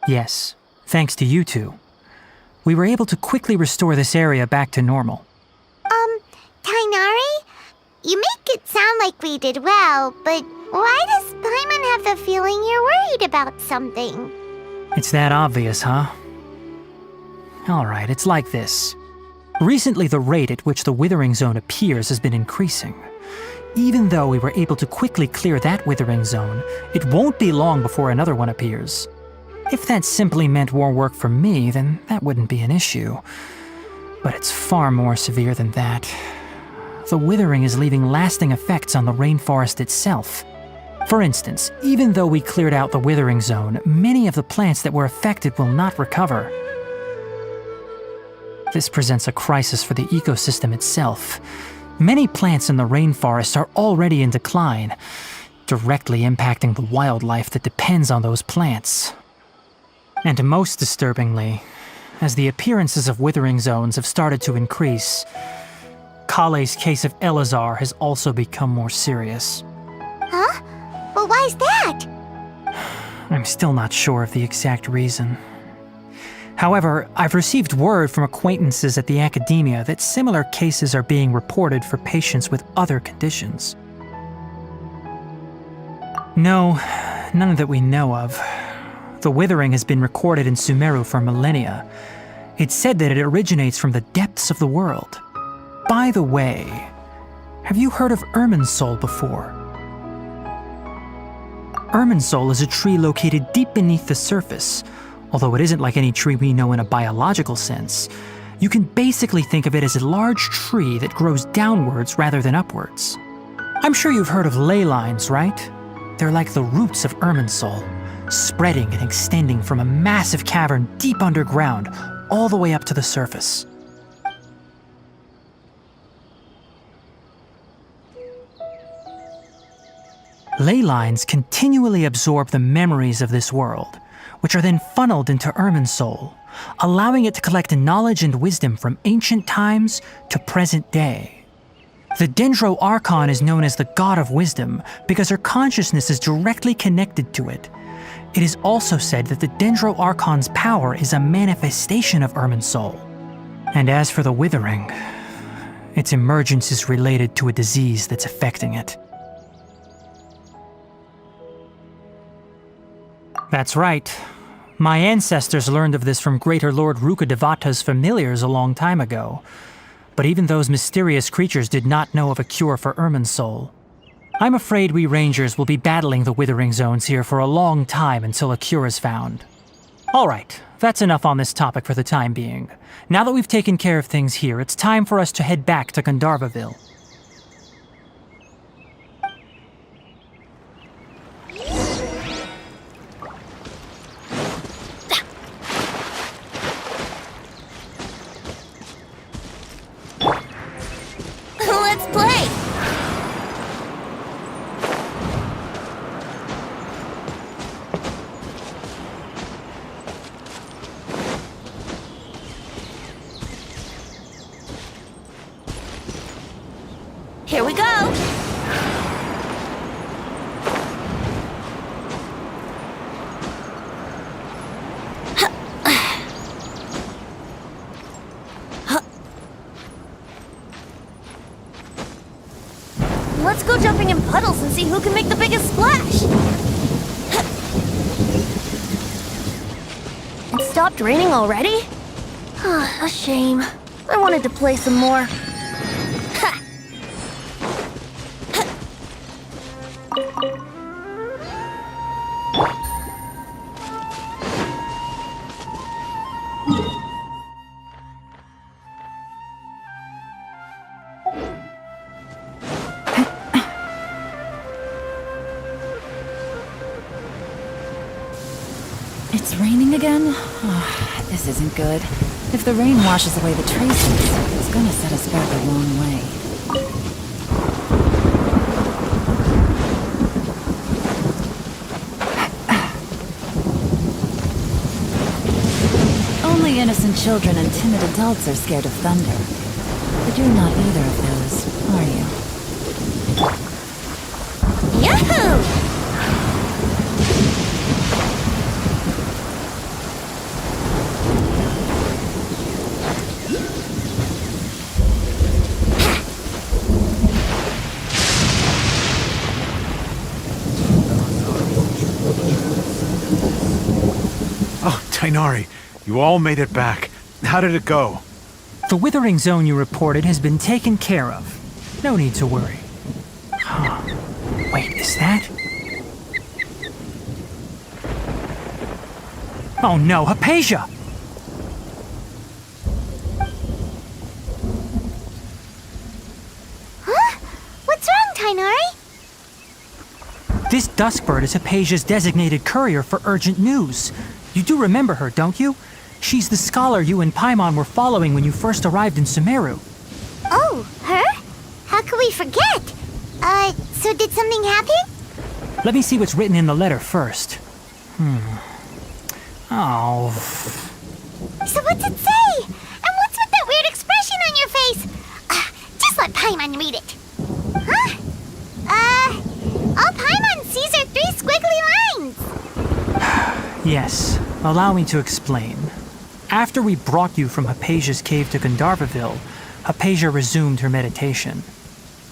Yes, thanks to you two. We were able to quickly restore this area back to normal. Tainari? You make it sound like we did well, but why does Paimon have the feeling you're worried about something? It's that obvious, huh? Alright, it's like this. Recently, the rate at which the withering zone appears has been increasing. Even though we were able to quickly clear that withering zone, it won't be long before another one appears. If that simply meant more work for me, then that wouldn't be an issue. But it's far more severe than that. The withering is leaving lasting effects on the rainforest itself. For instance, even though we cleared out the withering zone, many of the plants that were affected will not recover. This presents a crisis for the ecosystem itself. Many plants in the rainforest are already in decline, directly impacting the wildlife that depends on those plants. And most disturbingly, as the appearances of withering zones have started to increase, Kale's case of Elazar has also become more serious. Huh? Well, why's that? I'm still not sure of the exact reason. However, I've received word from acquaintances at the academia that similar cases are being reported for patients with other conditions. No, none that we know of. The withering has been recorded in Sumeru for millennia. It's said that it originates from the depths of the world. By the way, have you heard of Irminsul before? Irminsul is a tree located deep beneath the surface. Although it isn't like any tree we know in a biological sense, you can basically think of it as a large tree that grows downwards rather than upwards. I'm sure you've heard of ley lines, right? They're like the roots of Irminsul, spreading and extending from a massive cavern deep underground all the way up to the surface. Ley lines continually absorb the memories of this world, which are then funneled into Irminsul, allowing it to collect knowledge and wisdom from ancient times to present day. The Dendro Archon is known as the God of Wisdom because her consciousness is directly connected to it. It is also said that the Dendro Archon's power is a manifestation of Irminsul. And as for the withering, its emergence is related to a disease that's affecting it. That's right. My ancestors learned of this from Greater Lord Rukadevata's familiars a long time ago. But even those mysterious creatures did not know of a cure for Irminsul. I'm afraid we rangers will be battling the withering zones here for a long time until a cure is found. Alright, that's enough on this topic for the time being. Now that we've taken care of things here, it's time for us to head back to Gandharvaville. Let's play! Here we go! Let's go jumping in puddles and see who can make the biggest splash! It stopped raining already? A shame. I wanted to play some more. It's raining again? Oh, this isn't good. If the rain washes away the traces, it's gonna set us back a long way. Only innocent children and timid adults are scared of thunder. But you're not either of those, are you? Yahoo! Oh, Tainari, you all made it back. How did it go? The withering zone you reported has been taken care of. No need to worry. Huh. Wait, is that? Oh no, Hypatia! Huh? What's wrong, Tainari? This Duskbird is Hypatia's designated courier for urgent news. You do remember her, don't you? She's the scholar you and Paimon were following when you first arrived in Sumeru. Oh, her? How could we forget? So did something happen? Let me see what's written in the letter first. Oh. So what's it say? And what's with that weird expression on your face? Just let Paimon read it. Huh? All Paimon sees are 3 squiggly lines. Yes, allow me to explain. After we brought you from Hypatia's cave to Gandharvaville, Hypatia resumed her meditation.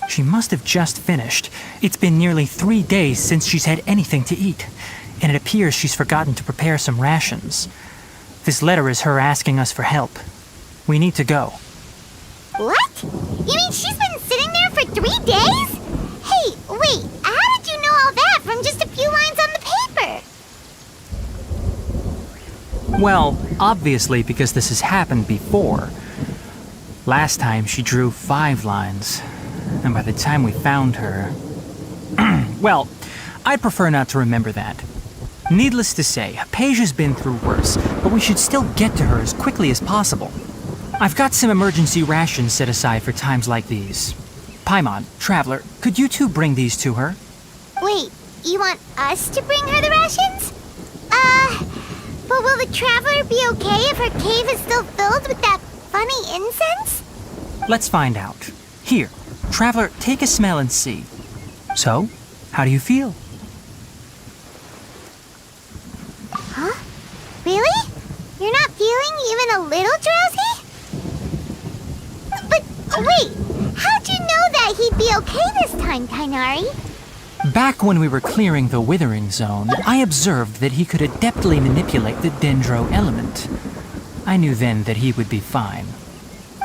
She must have just finished. It's been nearly 3 days since she's had anything to eat, and it appears she's forgotten to prepare some rations. This letter is her asking us for help. We need to go. What? You mean she's been sitting there for 3 days? Hey, wait, how did you know all that from just a few lines on the paper? Well, obviously because this has happened before. Last time she drew 5 lines, and by the time we found her... Well, I'd prefer not to remember that. Needless to say, Hypatia's been through worse, but we should still get to her as quickly as possible. I've got some emergency rations set aside for times like these. Paimon, Traveler, could you two bring these to her? Wait, you want us to bring her the rations? But will the Traveler be okay if her cave is still filled with that funny incense? Let's find out. Here, Traveler, take a smell and see. So, how do you feel? Huh? Really? You're not feeling even a little drowsy? But wait, how'd you know that he'd be okay this time, Tainari? Back when we were clearing the Withering Zone, I observed that he could adeptly manipulate the Dendro element. I knew then that he would be fine.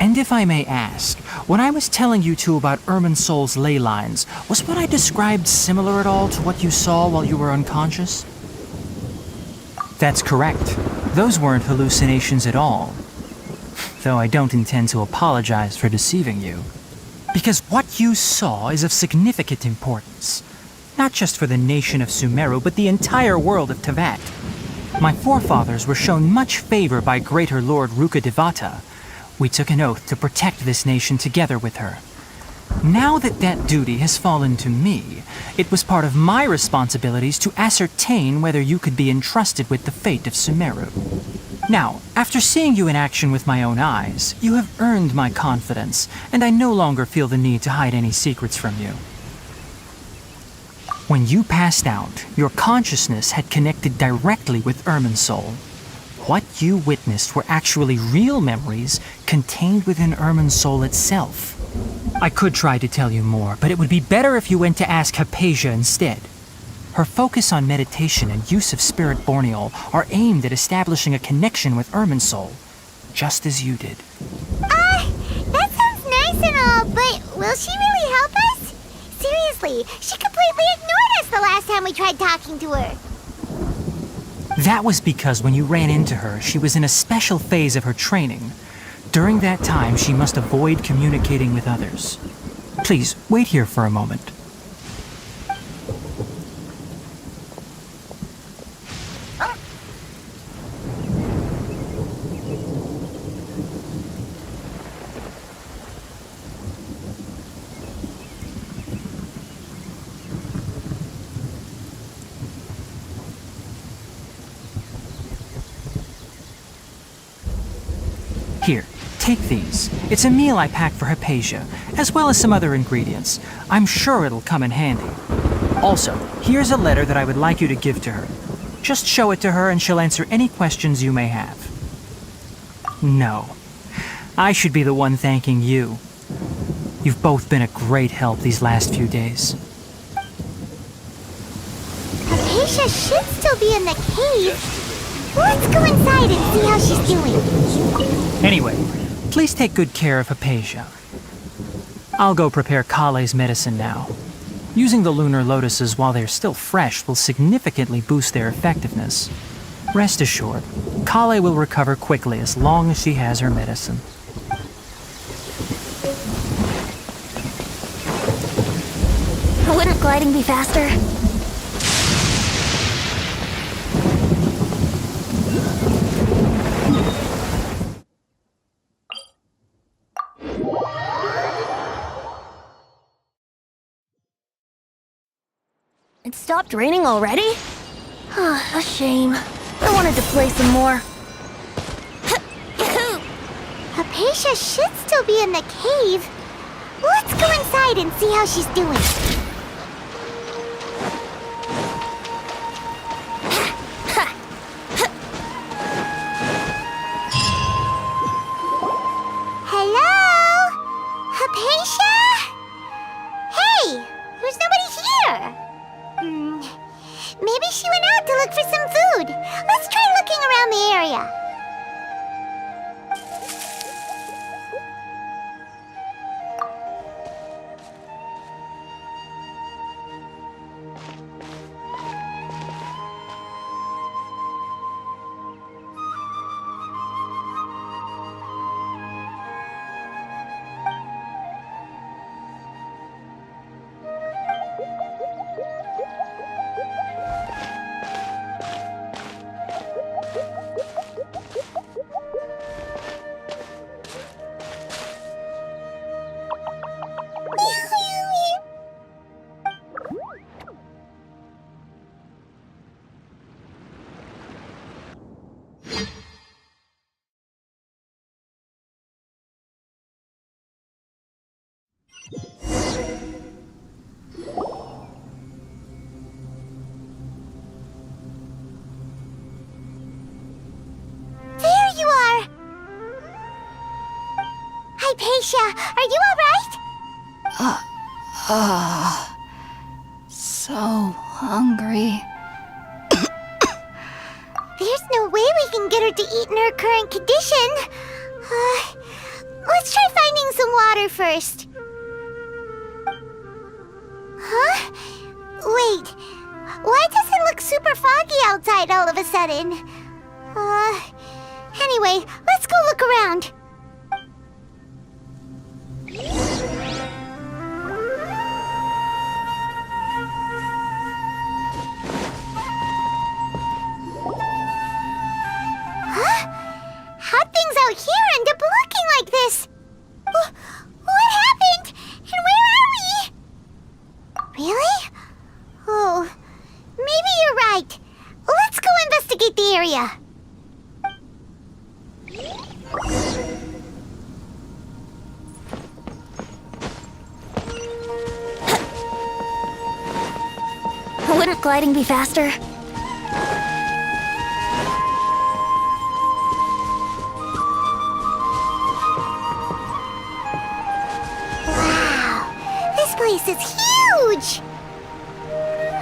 And if I may ask, when I was telling you two about Irminsol's ley lines, was what I described similar at all to what you saw while you were unconscious? That's correct. Those weren't hallucinations at all. Though I don't intend to apologize for deceiving you. Because what you saw is of significant importance. Not just for the nation of Sumeru, but the entire world of Tevat. My forefathers were shown much favor by Greater Lord Rukkhadevata. We took an oath to protect this nation together with her. Now that that duty has fallen to me, it was part of my responsibilities to ascertain whether you could be entrusted with the fate of Sumeru. Now, after seeing you in action with my own eyes, you have earned my confidence, and I no longer feel the need to hide any secrets from you. When you passed out, your consciousness had connected directly with Irminsul. What you witnessed were actually real memories contained within Irminsul itself. I could try to tell you more, but it would be better if you went to ask Hypatia instead. Her focus on meditation and use of Spirit Borneol are aimed at establishing a connection with Irminsul, just as you did. That sounds nice and all, but will she really help us? Seriously, she completely ignored us the last time we tried talking to her. That was because when you ran into her, she was in a special phase of her training. During that time, she must avoid communicating with others. Please, wait here for a moment. Here, take these. It's a meal I packed for Hypatia, as well as some other ingredients. I'm sure it'll come in handy. Also, here's a letter that I would like you to give to her. Just show it to her and she'll answer any questions you may have. No. I should be the one thanking you. You've both been a great help these last few days. Hypatia should still be in the cave. Let's go inside and see how she's doing. Anyway, please take good care of Hypatia. I'll go prepare Kale's medicine now. Using the lunar lotuses while they're still fresh will significantly boost their effectiveness. Rest assured, Kale will recover quickly as long as she has her medicine. Wouldn't gliding be faster? It stopped raining already? A shame. I wanted to play some more. Hypatia should still be in the cave. Let's go inside and see how she's doing. Hello? Hypatia? Hey, there's nobody here. Maybe she went out to look for some food. Let's try looking around the area. Hypatia, are you alright? So hungry. There's no way we can get her to eat in her current condition. Let's try finding some water first. Huh? Wait, why does it look super foggy outside all of a sudden? Anyway, let's go look around. How'd things out here end up looking like this? What happened? And where are we? Really? Oh, maybe you're right. Let's go investigate the area. Wouldn't gliding be faster? This place is huge!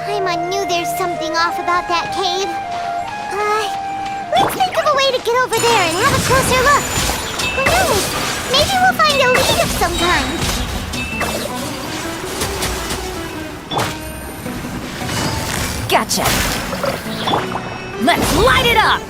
Paimon knew there's something off about that cave. Let's think of a way to get over there and have a closer look. Who knows? Maybe we'll find a lead of some kind. Gotcha! Let's light it up!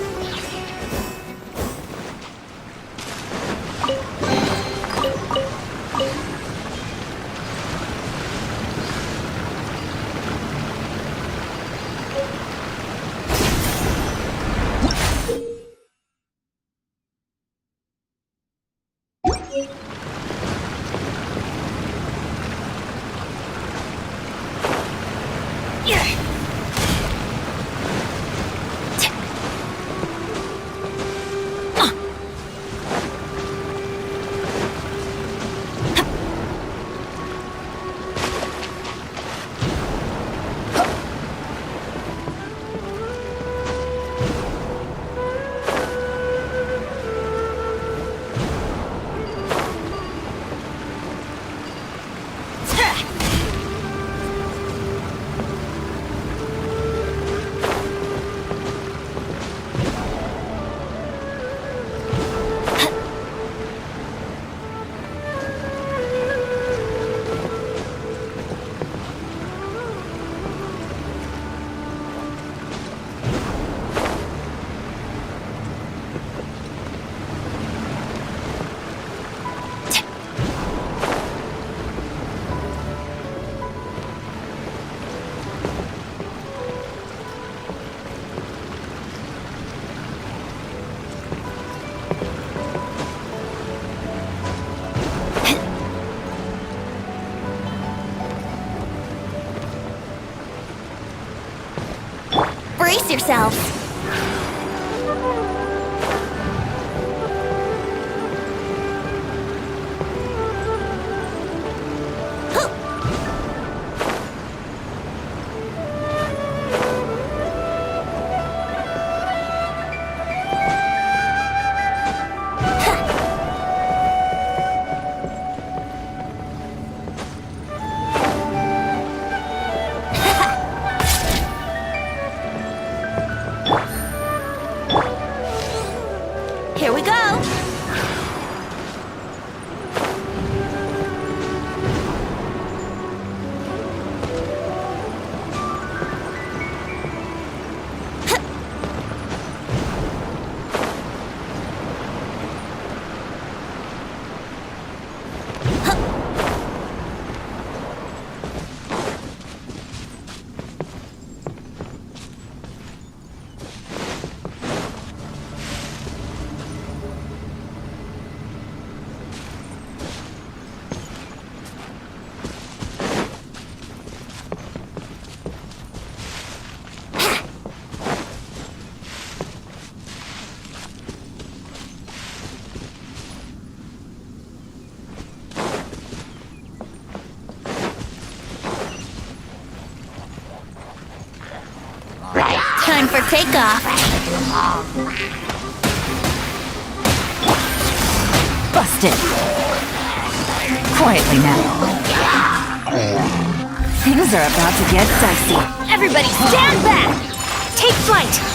Brace yourselves. Here we go! Time for takeoff. Busted. Quietly now. Things are about to get dicey. Everybody stand back! Take flight!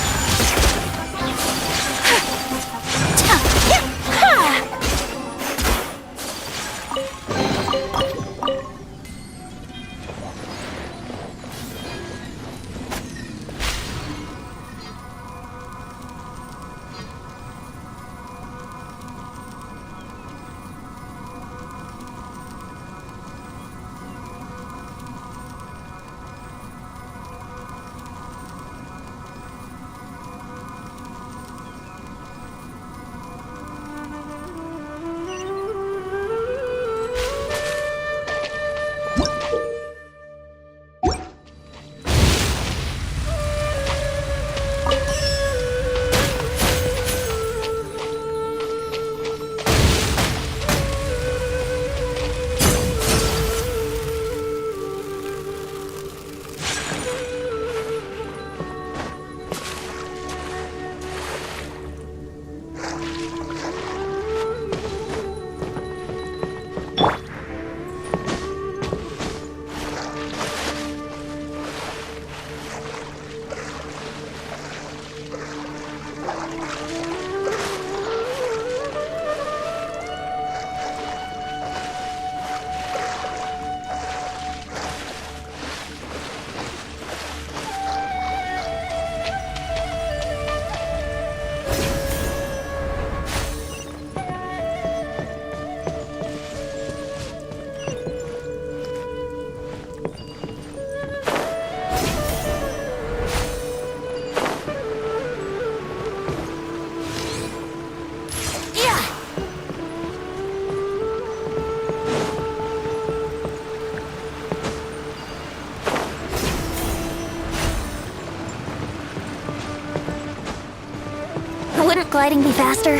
Wouldn't gliding be faster?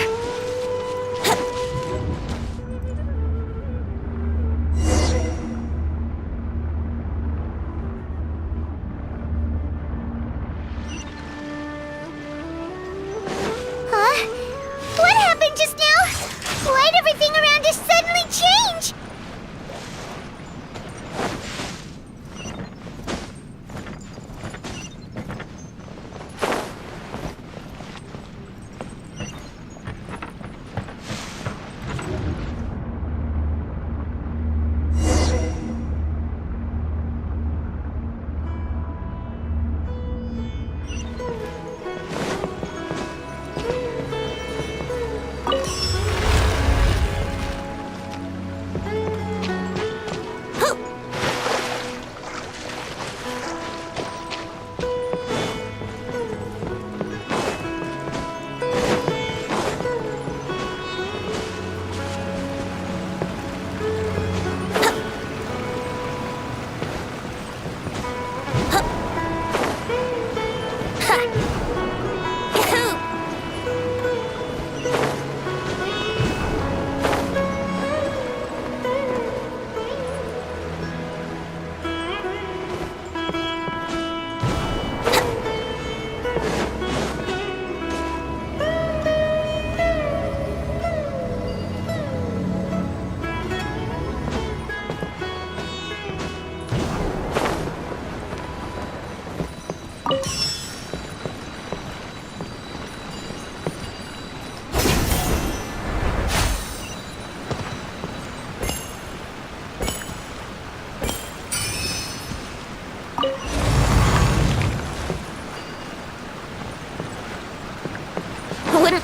Huh? What happened just now? Why'd everything around us suddenly change?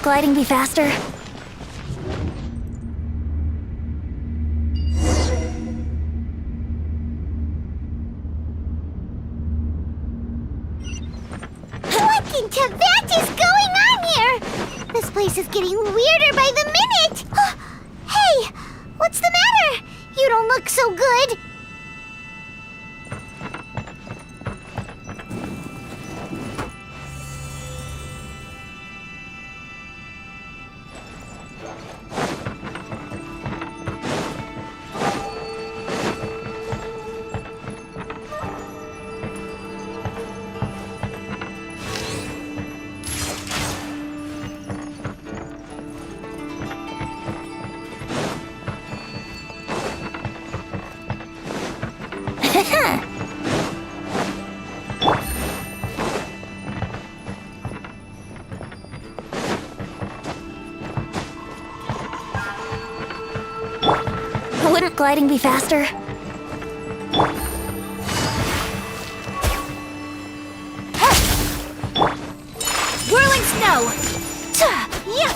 gliding be faster? What in Tibet is going on here? This place is getting weirder by the minute! Hey! What's the matter? You don't look so good! Wouldn't gliding be faster? Whirling snow! Yeah!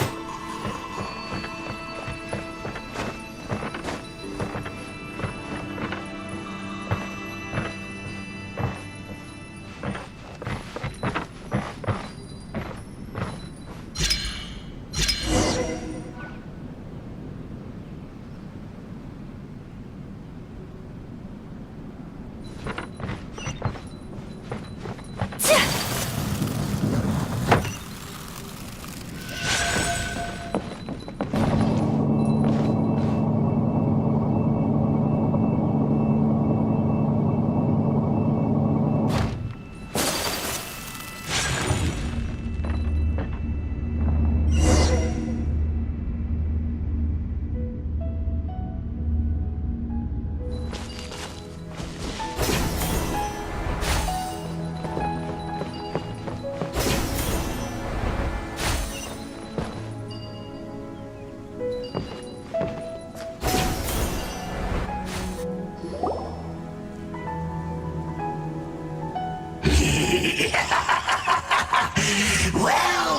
Well.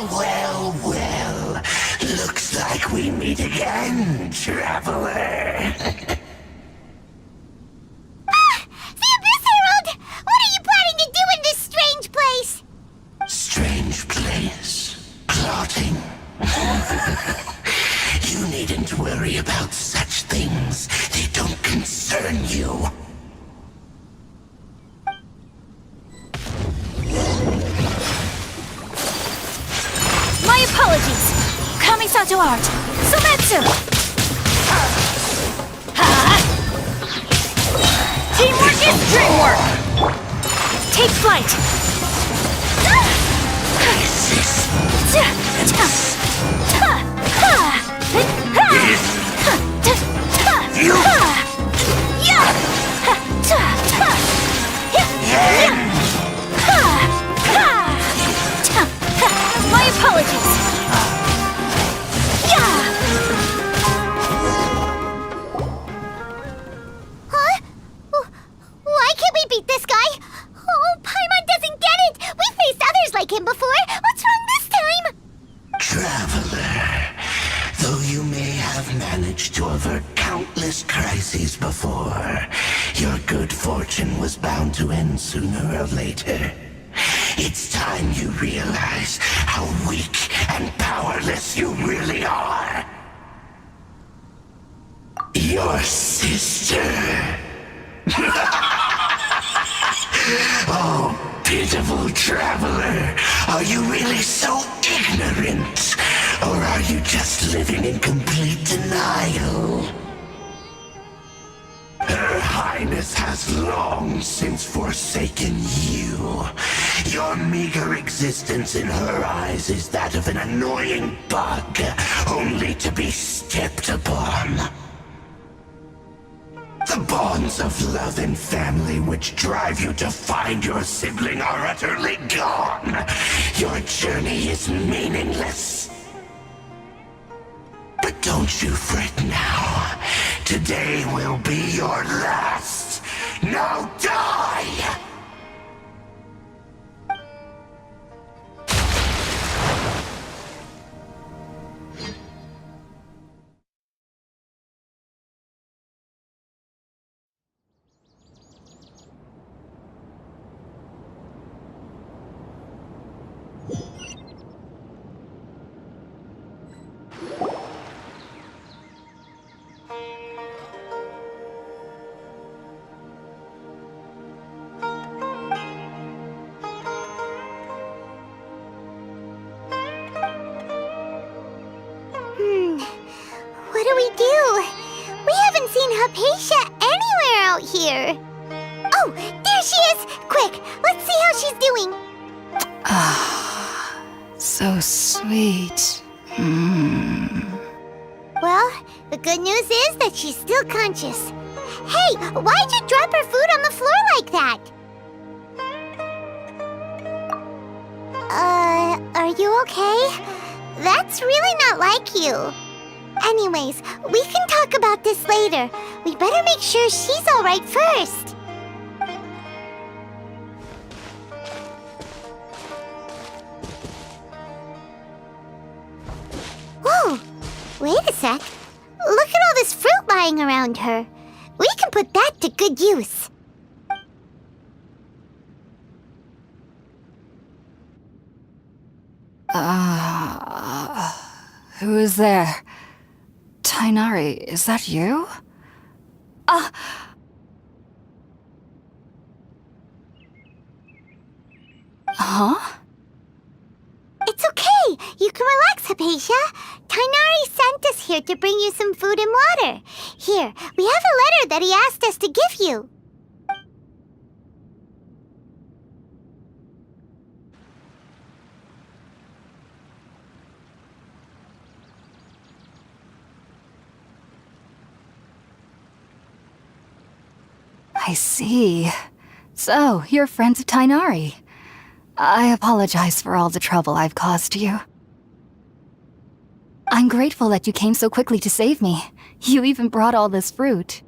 Looks like we meet again, traveler. The Abyss Herald! What are you planning to do in this strange place? Strange place. Plotting. You needn't worry about such things. They don't concern you. My apologies! Kamisato art! Sometsu! Teamwork is dreamwork! Take flight! My apologies! Huh? Why can't we beat this guy? Oh, Paimon doesn't get it! We faced others like him before! What's wrong this time? Traveler, though you may have managed to avert countless crises before, your good fortune was bound to end sooner or later. It's time you realize how weak and powerless you really are. Your sister. Oh, pitiful traveler. Are you really so ignorant? Or are you just living in complete denial? Her Highness has long since forsaken you. Your meager existence in her eyes is that of an annoying bug, only to be stepped upon. The bonds of love and family which drive you to find your sibling are utterly gone. Your journey is meaningless. But don't you fret now. Today will be your last. Now die! Hypatia anywhere out here. Oh, there she is! Quick, let's see how she's doing. So sweet. Well, the good news is that she's still conscious. Hey, why'd you drop her food on the floor like that? Are you okay? That's really not like you. Anyways, we can talk about this later. We better make sure she's alright first. Whoa! Wait a sec. Look at all this fruit lying around her. We can put that to good use. Who is there? Tainari, is that you? Huh? It's okay. You can relax, Hypatia. Tainari sent us here to bring you some food and water. Here, we have a letter that he asked us to give you. I see. So, you're friends of Tainari. I apologize for all the trouble I've caused you. I'm grateful that you came so quickly to save me. You even brought all this fruit.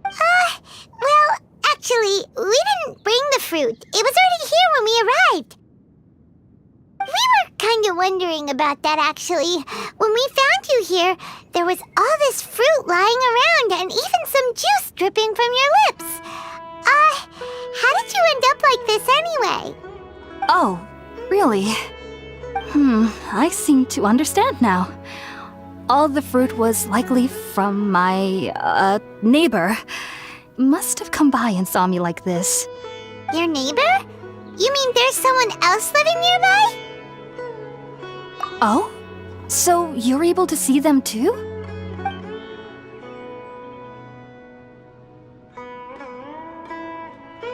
Well, actually, we didn't bring the fruit. It was already here when we arrived. We were kind of wondering about that, actually. When we found you here, there was all this fruit lying around and even some juice dripping from your lips. How did you end up like this anyway? Oh, really? I seem to understand now. All the fruit was likely from my, neighbor. Must have come by and saw me like this. Your neighbor? You mean there's someone else living nearby? Oh? So you're able to see them too?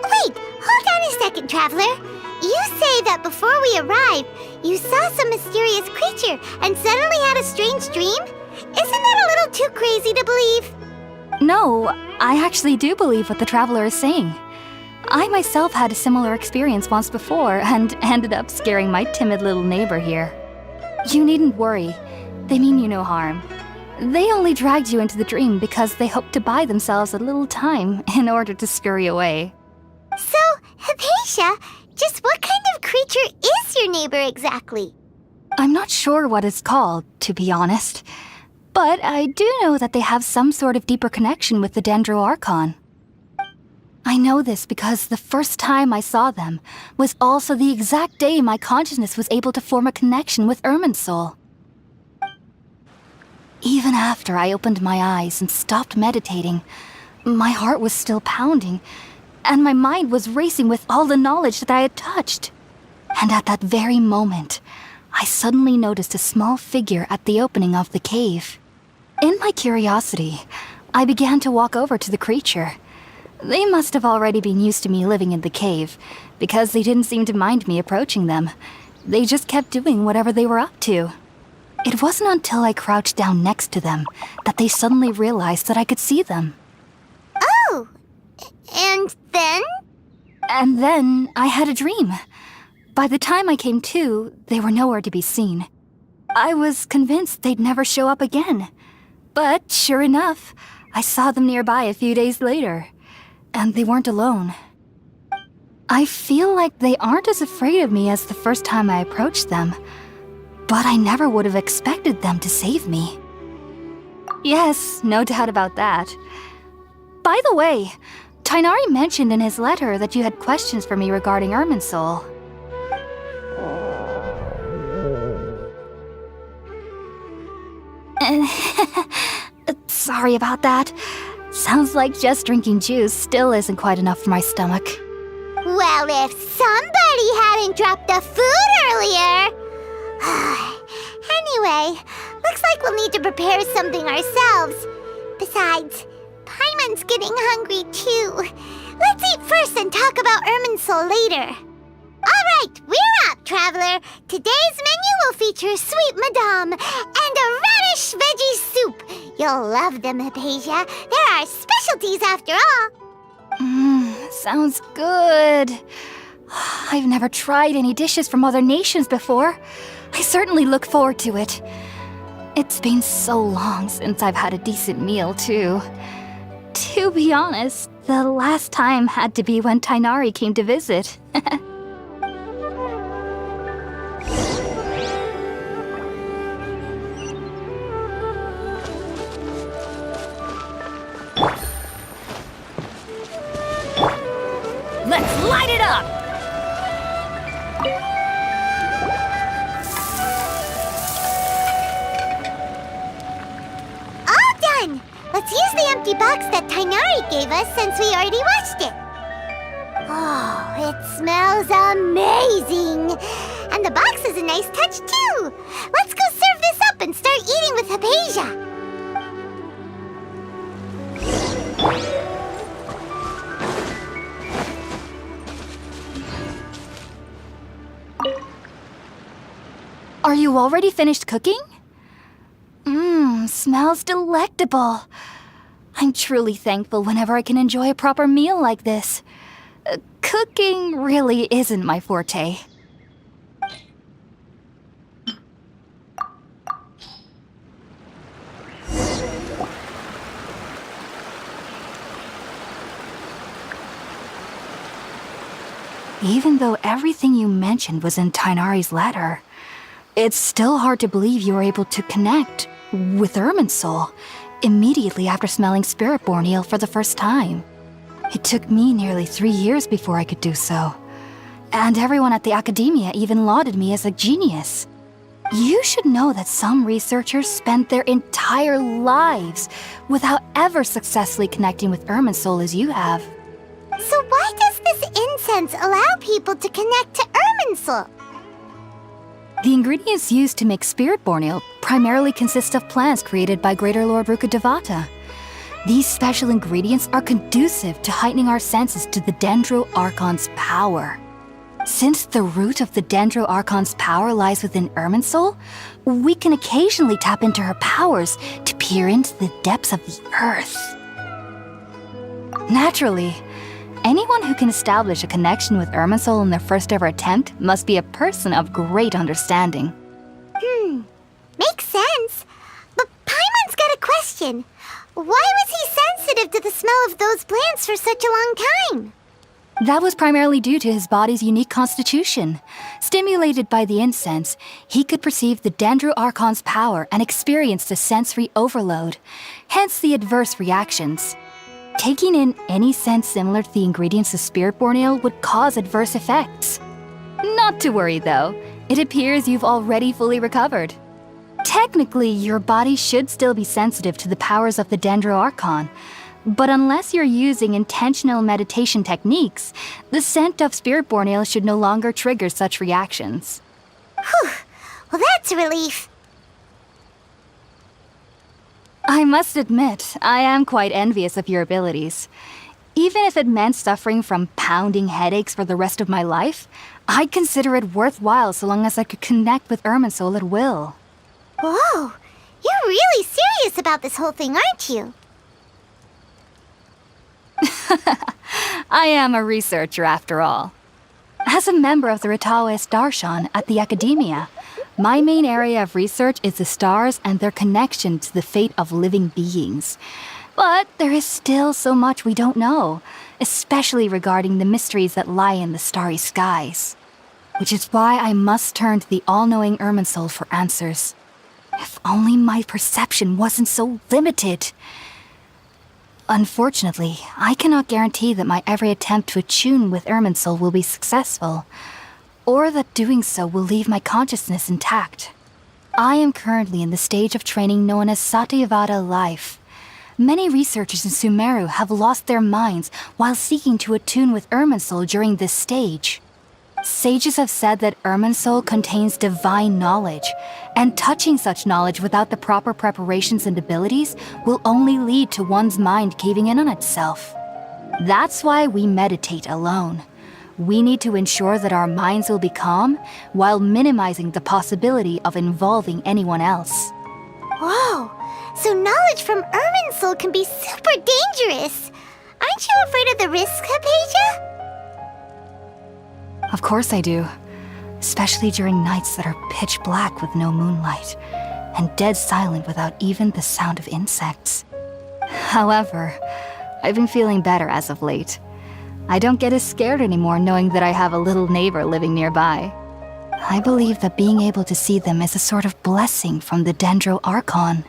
Wait, hold on a second, Traveler. You say that before we arrived, you saw some mysterious creature and suddenly had a strange dream? Isn't that a little too crazy to believe? No, I actually do believe what the traveler is saying. I myself had a similar experience once before and ended up scaring my timid little neighbor here. You needn't worry. They mean you no harm. They only dragged you into the dream because they hoped to buy themselves a little time in order to scurry away. So, Hypatia, just what kind of creature is your neighbor exactly? I'm not sure what it's called, to be honest. But I do know that they have some sort of deeper connection with the Dendro Archon. I know this because the first time I saw them was also the exact day my consciousness was able to form a connection with Irminsul. Even after I opened my eyes and stopped meditating, my heart was still pounding, and my mind was racing with all the knowledge that I had touched. And at that very moment, I suddenly noticed a small figure at the opening of the cave. In my curiosity, I began to walk over to the creature. They must have already been used to me living in the cave, because they didn't seem to mind me approaching them. They just kept doing whatever they were up to. It wasn't until I crouched down next to them that they suddenly realized that I could see them. Oh, and then? And then I had a dream. By the time I came to, they were nowhere to be seen. I was convinced they'd never show up again. But sure enough, I saw them nearby a few days later. And they weren't alone. I feel like they aren't as afraid of me as the first time I approached them. But I never would have expected them to save me. Yes, no doubt about that. By the way, Tainari mentioned in his letter that you had questions for me regarding Irminsul. Sorry about that. Sounds like just drinking juice still isn't quite enough for my stomach. Well, if somebody hadn't dropped the food earlier... Anyway, looks like we'll need to prepare something ourselves. Besides, Paimon Paimon's getting hungry too. Let's eat first and talk about Irminsul later. Alright, we're up, traveler. Today's menu will feature sweet madame and a radish veggie soup. You'll love them, Hypatia. They're our specialties after all. Sounds good. I've never tried any dishes from other nations before. I certainly look forward to it. It's been so long since I've had a decent meal, too. To be honest, the last time had to be when Tainari came to visit. Let's light it up! All done! Let's use the empty box that Tainari gave us since we already washed it. Oh, it smells amazing! And the box is a nice touch too! Let's go serve this up and start eating with Hypatia! Are you already finished cooking? Smells delectable. I'm truly thankful whenever I can enjoy a proper meal like this. Cooking really isn't my forte. Even though everything you mentioned was in Tainari's letter, it's still hard to believe you were able to connect with Irminsul immediately after smelling Spiritborn eel for the first time. It took me nearly 3 years before I could do so. And everyone at the Academia even lauded me as a genius. You should know that some researchers spent their entire lives without ever successfully connecting with Irminsul as you have. So why does this incense allow people to connect to Irminsul? The ingredients used to make Spiritborn ale primarily consist of plants created by Greater Lord Rukkhadevata. These special ingredients are conducive to heightening our senses to the Dendro Archon's power. Since the root of the Dendro Archon's power lies within Irminsul, we can occasionally tap into her powers to peer into the depths of the earth. Naturally, anyone who can establish a connection with Irminsul in their first ever attempt must be a person of great understanding. Makes sense. But Paimon's got a question. Why was he sensitive to the smell of those plants for such a long time? That was primarily due to his body's unique constitution. Stimulated by the incense, he could perceive the Dendro Archon's power and experienced a sensory overload, hence the adverse reactions. Taking in any scent similar to the ingredients of Spiritborn ale would cause adverse effects. Not to worry though, it appears you've already fully recovered. Technically, your body should still be sensitive to the powers of the Dendro Archon, but unless you're using intentional meditation techniques, the scent of Spiritborn ale should no longer trigger such reactions. Whew. Well, that's a relief. I must admit, I am quite envious of your abilities. Even if it meant suffering from pounding headaches for the rest of my life, I'd consider it worthwhile so long as I could connect with Irminsul at will. Whoa, you're really serious about this whole thing, aren't you? I am a researcher after all. As a member of the Ritaoist Archon at the Academia, my main area of research is the stars and their connection to the fate of living beings. But there is still so much we don't know, especially regarding the mysteries that lie in the starry skies. Which is why I must turn to the all-knowing Irminsul for answers. If only my perception wasn't so limited. Unfortunately, I cannot guarantee that my every attempt to attune with Irminsul will be successful, or that doing so will leave my consciousness intact. I am currently in the stage of training known as Satyavada life. Many researchers in Sumeru have lost their minds while seeking to attune with Irminsul during this stage. Sages have said that Irminsul contains divine knowledge, and touching such knowledge without the proper preparations and abilities will only lead to one's mind caving in on itself. That's why we meditate alone. We need to ensure that our minds will be calm while minimizing the possibility of involving anyone else. Whoa, so knowledge from Irminsul can be super dangerous. Aren't you afraid of the risks, Hypatia? Of course I do. Especially during nights that are pitch black with no moonlight, and dead silent without even the sound of insects. However, I've been feeling better as of late. I don't get as scared anymore knowing that I have a little neighbor living nearby. I believe that being able to see them is a sort of blessing from the Dendro Archon.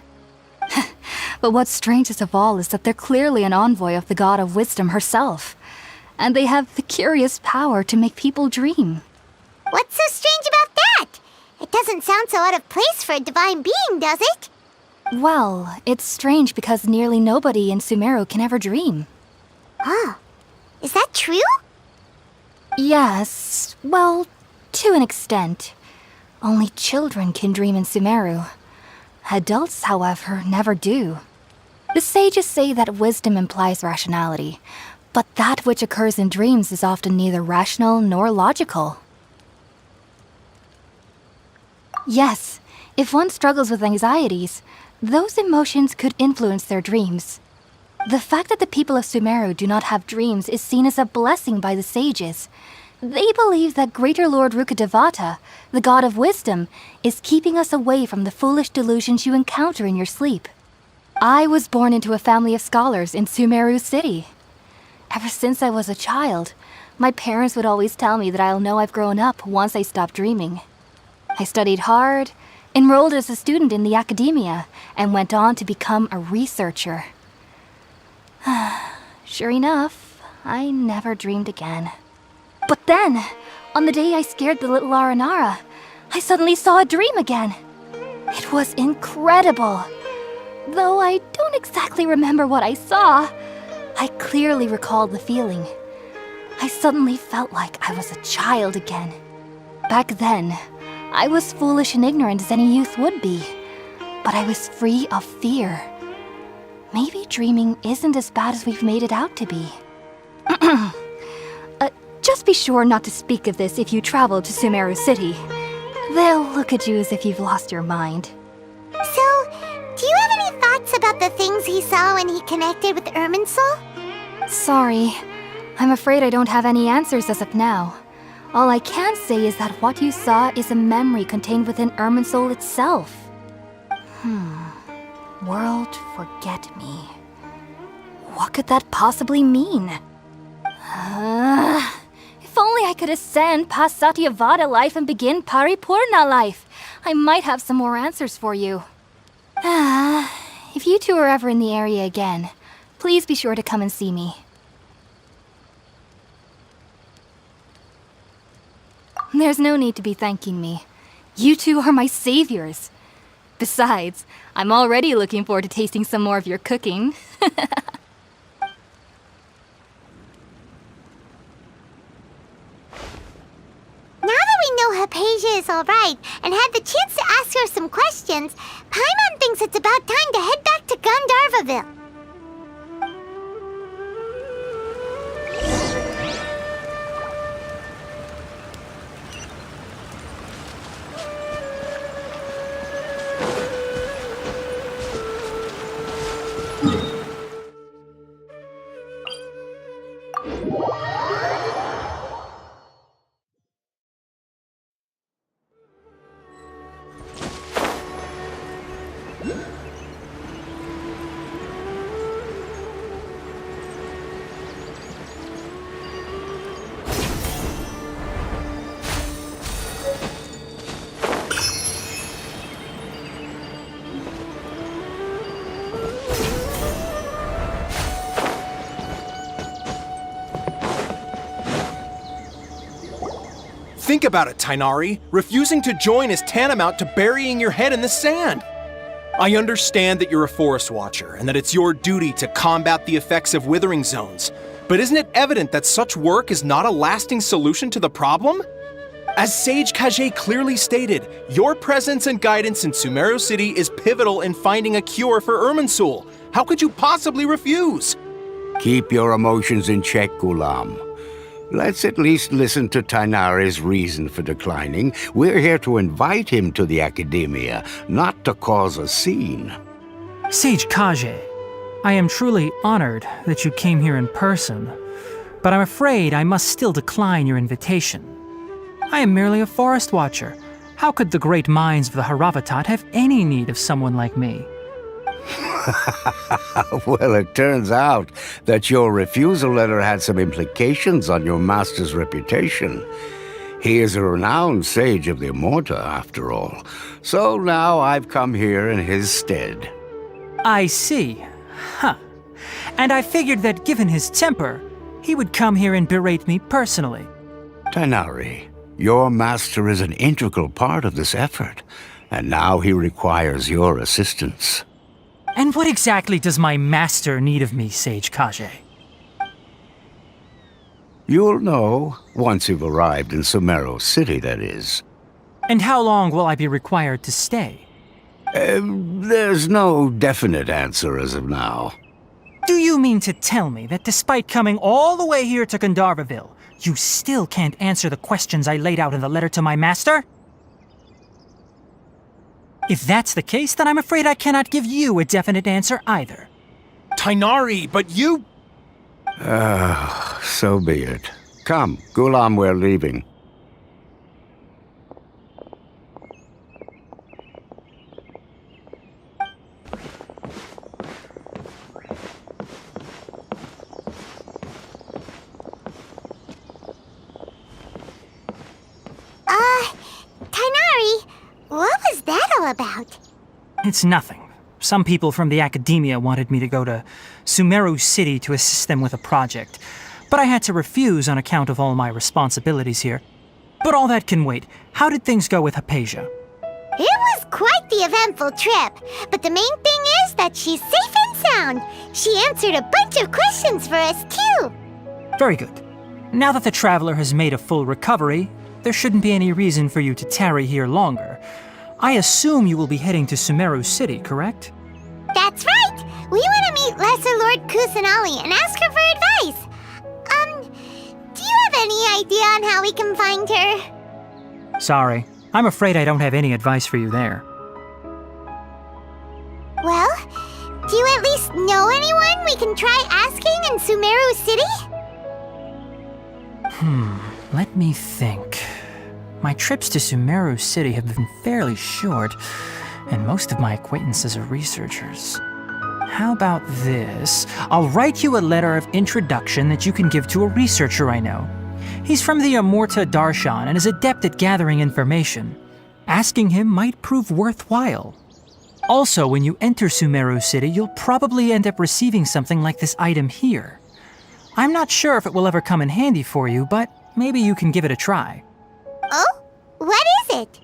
But what's strangest of all is that they're clearly an envoy of the God of Wisdom herself, and they have the curious power to make people dream. What's so strange about that? It doesn't sound so out of place for a divine being, does it? Well, it's strange because nearly nobody in Sumeru can ever dream. Huh. Is that true? Yes, well, to an extent. Only children can dream in Sumeru. Adults, however, never do. The sages say that wisdom implies rationality, but that which occurs in dreams is often neither rational nor logical. Yes, if one struggles with anxieties, those emotions could influence their dreams. The fact that the people of Sumeru do not have dreams is seen as a blessing by the sages. They believe that Greater Lord Rukkhadevata, the god of wisdom, is keeping us away from the foolish delusions you encounter in your sleep. I was born into a family of scholars in Sumeru City. Ever since I was a child, my parents would always tell me that I'll know I've grown up once I stop dreaming. I studied hard, enrolled as a student in the academia, and went on to become a researcher. Sure enough, I never dreamed again. But then, on the day I scared the little Aranara, I suddenly saw a dream again. It was incredible. Though I don't exactly remember what I saw, I clearly recalled the feeling. I suddenly felt like I was a child again. Back then, I was foolish and ignorant as any youth would be, but I was free of fear. Maybe dreaming isn't as bad as we've made it out to be. Just be sure not to speak of this if you travel to Sumeru City. They'll look at you as if you've lost your mind. So, do you have any thoughts about the things he saw when he connected with Irminsul? Sorry. I'm afraid I don't have any answers as of now. All I can say is that what you saw is a memory contained within Irminsul itself. World forget me. What could that possibly mean? If only I could ascend past Satyavada life and begin Paripurna life, I might have some more answers for you. If you two are ever in the area again, please be sure to come and see me. There's no need to be thanking me. You two are my saviors. Besides, I'm already looking forward to tasting some more of your cooking. Now that we know Hypatia is alright and had the chance to ask her some questions, Paimon thinks it's about time to head back to Gandharvaville. Think about it, Tainari. Refusing to join is tantamount to burying your head in the sand. I understand that you're a forest watcher and that it's your duty to combat the effects of withering zones, But isn't it evident that such work is not a lasting solution to the problem? As Sage Kage clearly stated, your presence and guidance in Sumeru City is pivotal in finding a cure for Irminsul. How could you possibly refuse? Keep your emotions in check, Ghulam. Let's at least listen to Tainari's reason for declining. We're here to invite him to the Academia, not to cause a scene. Sage Kage, I am truly honored that you came here in person, but I'm afraid I must still decline your invitation. I am merely a forest watcher. How could the great minds of the Haravatat have any need of someone like me? Well, it turns out that your refusal letter had some implications on your master's reputation. He is a renowned sage of the Immorta, after all. So now I've come here in his stead. I see. Huh. And I figured that given his temper, he would come here and berate me personally. Tainari, your master is an integral part of this effort, and now he requires your assistance. And what exactly does my master need of me, Sage Kage? You'll know, once you've arrived in Sumeru City, that is. And how long will I be required to stay? There's no definite answer as of now. Do you mean to tell me that despite coming all the way here to Gandharvaville, you still can't answer the questions I laid out in the letter to my master? If that's the case, then I'm afraid I cannot give you a definite answer either. Tainari, but you... So be it. Come, Ghulam, we're leaving. Tainari, what was that all about? It's nothing. Some people from the Academia wanted me to go to Sumeru City to assist them with a project, but I had to refuse on account of all my responsibilities here. But all that can wait. How did things go with Hypatia? It was quite the eventful trip, but the main thing is that she's safe and sound. She answered a bunch of questions for us, too. Very good. Now that the traveler has made a full recovery, there shouldn't be any reason for you to tarry here longer. I assume you will be heading to Sumeru City, correct? That's right! We want to meet Lesser Lord Kusanali and ask her for advice. Do you have any idea on how we can find her? Sorry. I'm afraid I don't have any advice for you there. Well, do you at least know anyone we can try asking in Sumeru City? Let me think. My trips to Sumeru City have been fairly short, and most of my acquaintances are researchers. How about this? I'll write you a letter of introduction that you can give to a researcher I know. He's from the Immorta Darshan and is adept at gathering information. Asking him might prove worthwhile. Also, when you enter Sumeru City, you'll probably end up receiving something like this item here. I'm not sure if it will ever come in handy for you, but maybe you can give it a try. Oh? What is it?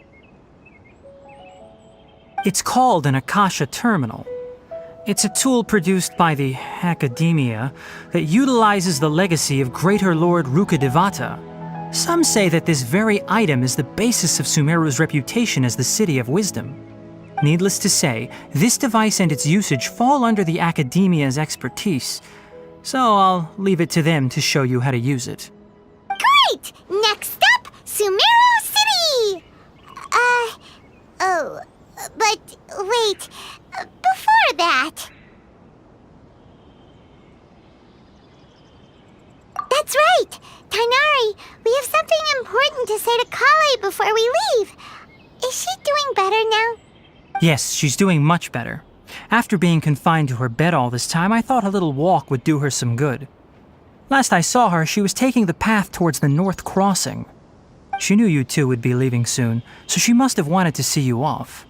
It's called an Akasha Terminal. It's a tool produced by the Academia that utilizes the legacy of Greater Lord Rukkhadevata. Some say that this very item is the basis of Sumeru's reputation as the City of Wisdom. Needless to say, this device and its usage fall under the Academia's expertise, so I'll leave it to them to show you how to use it. Great! Next up, Sumeru City! But wait, before that... That's right! Tainari, we have something important to say to Kale before we leave. Is she doing better now? Yes, she's doing much better. After being confined to her bed all this time, I thought a little walk would do her some good. Last I saw her, she was taking the path towards the North Crossing. She knew you two would be leaving soon, so she must have wanted to see you off.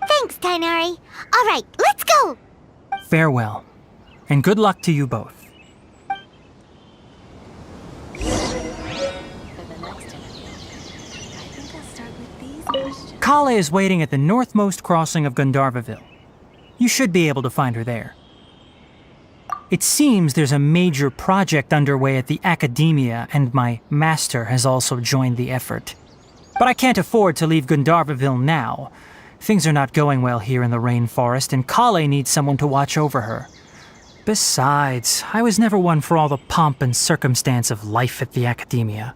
Thanks, Tainari. All right, let's go! Farewell, and good luck to you both. Kale is waiting at the northmost crossing of Gandharvaville. You should be able to find her there. It seems there's a major project underway at the Academia, and my master has also joined the effort. But I can't afford to leave Gandharvaville now. Things are not going well here in the rainforest, and Kale needs someone to watch over her. Besides, I was never one for all the pomp and circumstance of life at the Academia.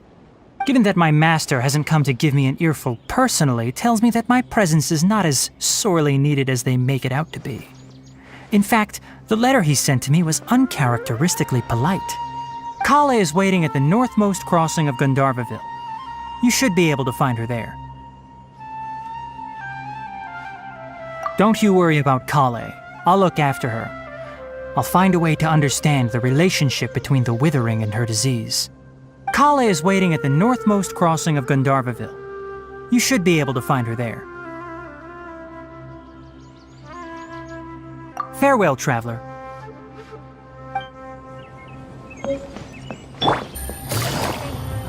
Given that my master hasn't come to give me an earful personally, tells me that my presence is not as sorely needed as they make it out to be. In fact, the letter he sent to me was uncharacteristically polite. Kale is waiting at the northmost crossing of Gandharvaville. You should be able to find her there. Don't you worry about Kale. I'll look after her. I'll find a way to understand the relationship between the withering and her disease. Kale is waiting at the northmost crossing of Gandharvaville. You should be able to find her there. Farewell, traveler. I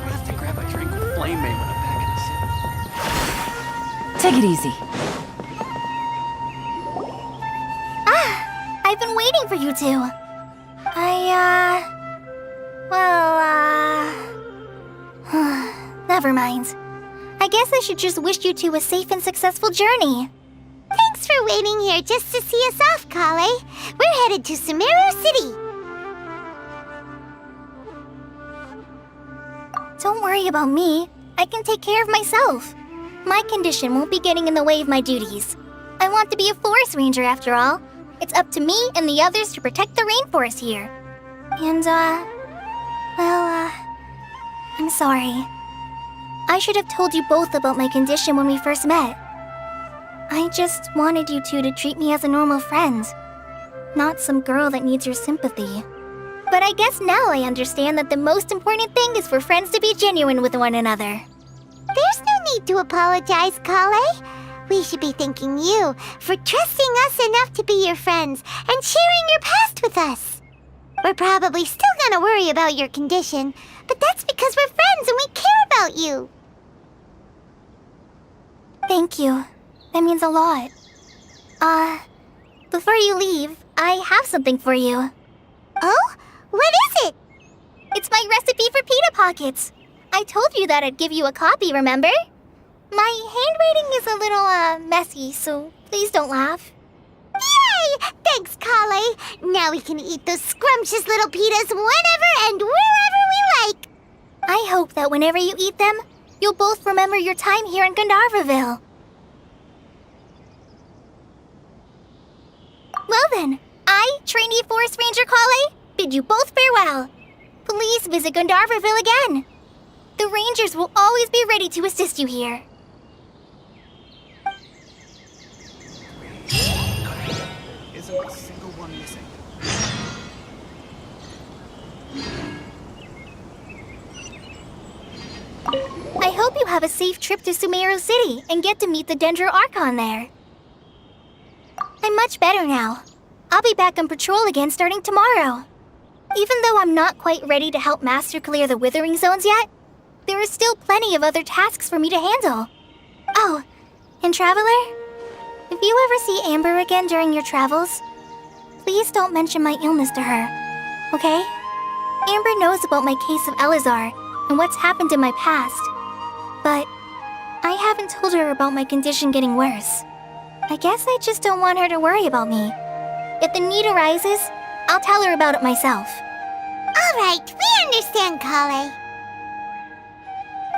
have to grab a drink with Flame Maid when I'm back in the city. Take it easy. I've been waiting for you two. Never mind. I guess I should just wish you two a safe and successful journey. Thanks for waiting here just to see us off, Kale. We're headed to Sumeru City. Don't worry about me. I can take care of myself. My condition won't be getting in the way of my duties. I want to be a forest ranger after all. It's up to me and the others to protect the rainforest here. And, I'm sorry. I should have told you both about my condition when we first met. I just wanted you two to treat me as a normal friend, not some girl that needs your sympathy. But I guess now I understand that the most important thing is for friends to be genuine with one another. There's no need to apologize, Kale. We should be thanking you for trusting us enough to be your friends and sharing your past with us. We're probably still gonna worry about your condition, but that's because we're friends and we care about you. Thank you. That means a lot. Before you leave, I have something for you. Oh? What is it? It's my recipe for pita pockets. I told you that I'd give you a copy, remember? My handwriting is a little, messy, so please don't laugh. Yay! Thanks, Kale. Now we can eat those scrumptious little pitas whenever and wherever we like. I hope that whenever you eat them, you'll both remember your time here in Gandharvaville. Well then, I, trainee Forest Ranger Kale, bid you both farewell. Please visit Gandharvaville again. The Rangers will always be ready to assist you here. Isn't a single one missing. I hope you have a safe trip to Sumeru City and get to meet the Dendro Archon there. I'm much better now. I'll be back on patrol again starting tomorrow. Even though I'm not quite ready to help Master clear the withering zones yet, there are still plenty of other tasks for me to handle. Oh, and Traveler, if you ever see Amber again during your travels, please don't mention my illness to her, okay? Amber knows about my case of Elazar and what's happened in my past, but I haven't told her about my condition getting worse. I guess I just don't want her to worry about me. If the need arises, I'll tell her about it myself. All right, we understand, Kale.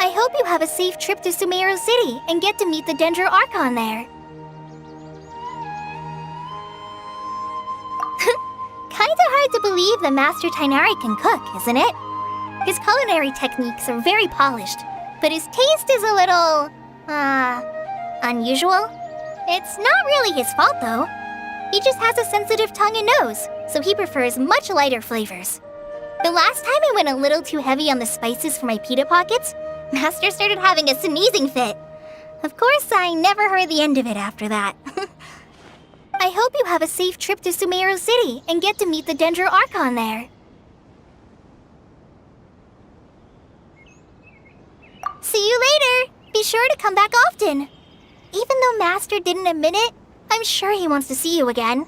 I hope you have a safe trip to Sumeru City and get to meet the Dendro Archon there. Kinda hard to believe that Master Tainari can cook, isn't it? His culinary techniques are very polished, but his taste is a little, unusual. It's not really his fault, though. He just has a sensitive tongue and nose, so he prefers much lighter flavors. The last time I went a little too heavy on the spices for my pita pockets, Master started having a sneezing fit. Of course, I never heard the end of it after that. I hope you have a safe trip to Sumeru City and get to meet the Dendro Archon there. See you later! Be sure to come back often. Even though Master didn't admit it, I'm sure he wants to see you again.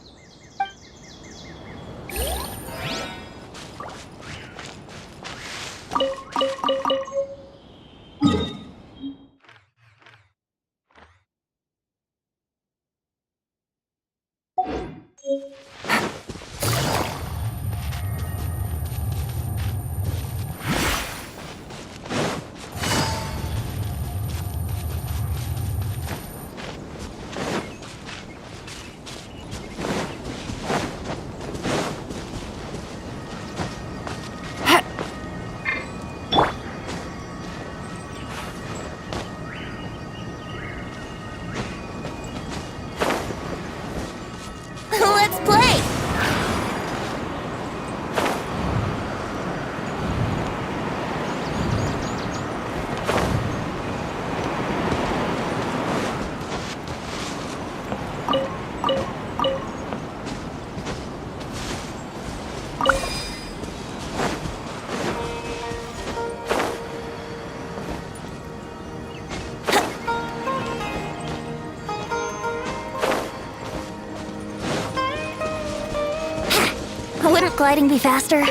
gliding be faster?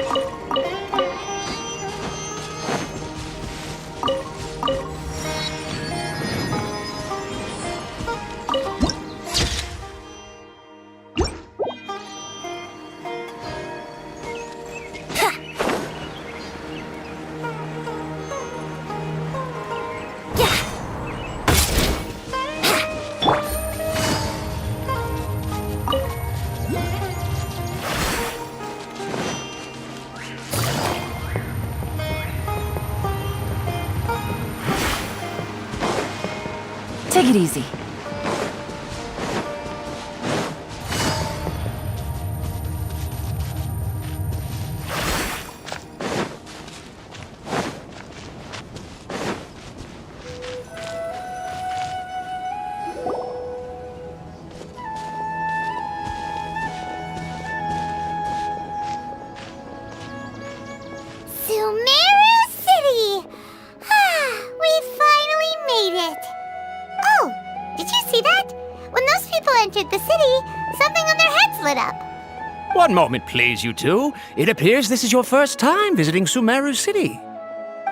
Take it easy. Sumeru City! We finally made it! Oh, did you see that? When those people entered the city, something on their heads lit up. One moment, please, you two. It appears this is your first time visiting Sumeru City.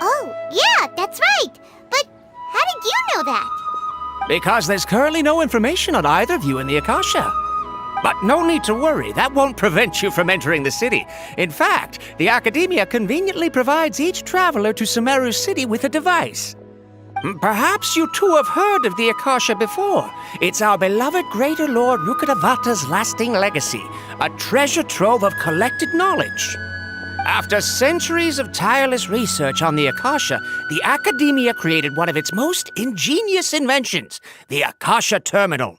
Oh, yeah, that's right. But how did you know that? Because there's currently no information on either of you in the Akasha. But no need to worry, that won't prevent you from entering the city. In fact, the Academia conveniently provides each traveler to Sumeru City with a device. Perhaps you two have heard of the Akasha before. It's our beloved Greater Lord Rukkhadevata's lasting legacy, a treasure trove of collected knowledge. After centuries of tireless research on the Akasha, the Academia created one of its most ingenious inventions, the Akasha Terminal.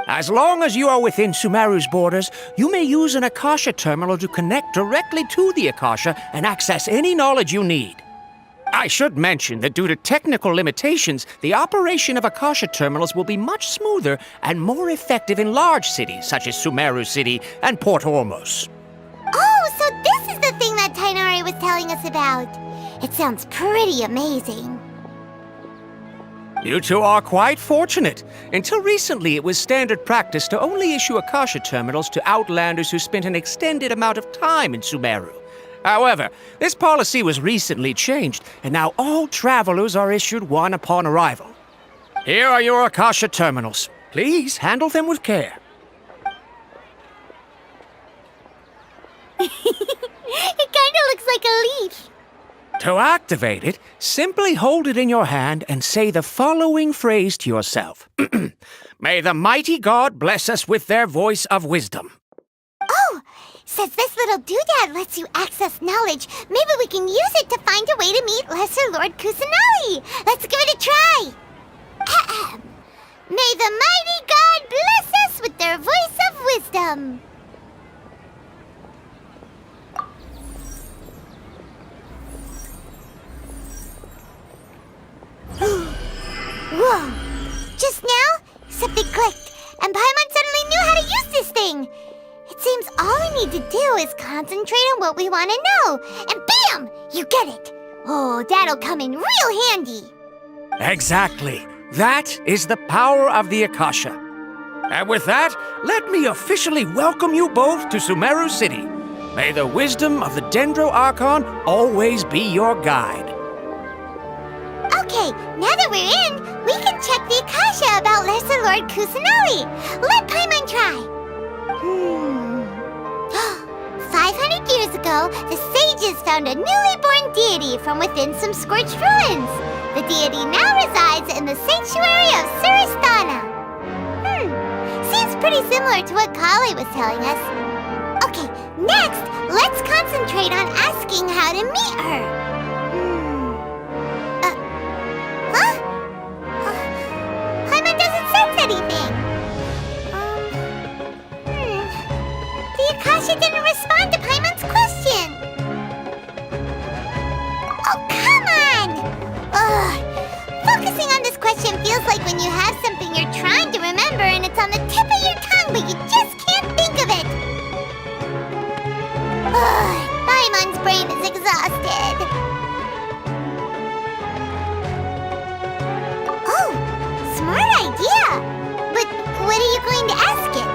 As long as you are within Sumeru's borders, you may use an Akasha Terminal to connect directly to the Akasha and access any knowledge you need. I should mention that due to technical limitations, the operation of Akasha Terminals will be much smoother and more effective in large cities such as Sumeru City and Port Ormos. Oh, so this is the thing that Tainari was telling us about. It sounds pretty amazing. You two are quite fortunate. Until recently, it was standard practice to only issue Akasha Terminals to outlanders who spent an extended amount of time in Sumeru. However, this policy was recently changed, and now all travelers are issued one upon arrival. Here are your Akasha Terminals. Please handle them with care. It kinda looks like a leaf. To activate it, simply hold it in your hand and say the following phrase to yourself. May the mighty God bless us with their voice of wisdom. Oh, since this little doodad lets you access knowledge, maybe we can use it to find a way to meet Lesser Lord Kusanali. Let's give it a try. Ahem. May the mighty God bless us with their voice of wisdom. Whoa! Just now, something clicked, and Paimon suddenly knew how to use this thing. It seems all we need to do is concentrate on what we want to know, and bam! You get it. Oh, that'll come in real handy. Exactly. That is the power of the Akasha. And with that, let me officially welcome you both to Sumeru City. May the wisdom of the Dendro Archon always be your guide. Okay, now that we're in, we can check the Akasha about Lesser Lord Kusanali. Let Paimon try. 500 years ago, the sages found a newly born deity from within some scorched ruins. The deity now resides in the sanctuary of Suristana. Seems pretty similar to what Kali was telling us. Okay, next, let's concentrate on asking how to meet her. Paimon doesn't sense anything. The Akasha didn't respond to Paimon's question. Oh, come on! Ugh. Focusing on this question feels like when you have something you're trying to remember and it's on the tip of your tongue, but you just can't think of it. Ugh. Paimon's brain is exhausted. Oh, smart idea. But what are you going to ask it?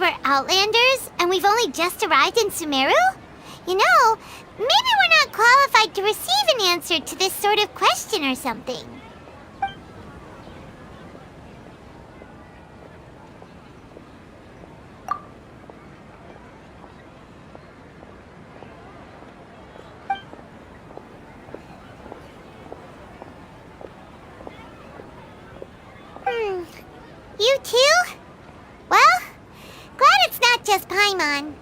we're Outlanders and we've only just arrived in Sumeru? You know, maybe we're not qualified to receive an answer to this sort of question or something. You too? Well, glad it's not just Paimon.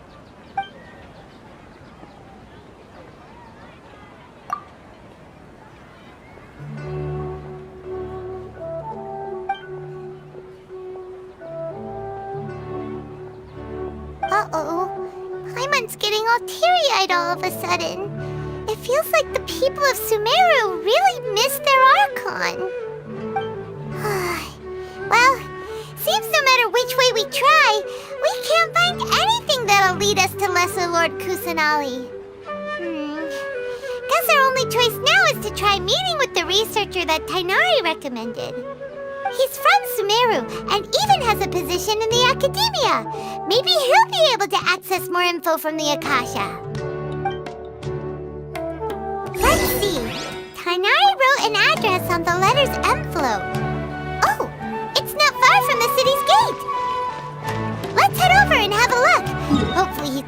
Uh-oh. Paimon's getting all teary-eyed all of a sudden. It feels like the people of Sumeru really miss their Archon. Well, seems no matter which way we try, we can't find anything that'll lead us to Lesser Lord Kusanali. Guess our only choice now is to try meeting with the researcher that Tainari recommended. He's from Sumeru and even has a position in the Academia. Maybe he'll be able to access more info from the Akasha. Let's see. Tainari wrote an address on the letter's envelope. Oh! It's not far from the city's gate! Let's head over and have a look! Hopefully he...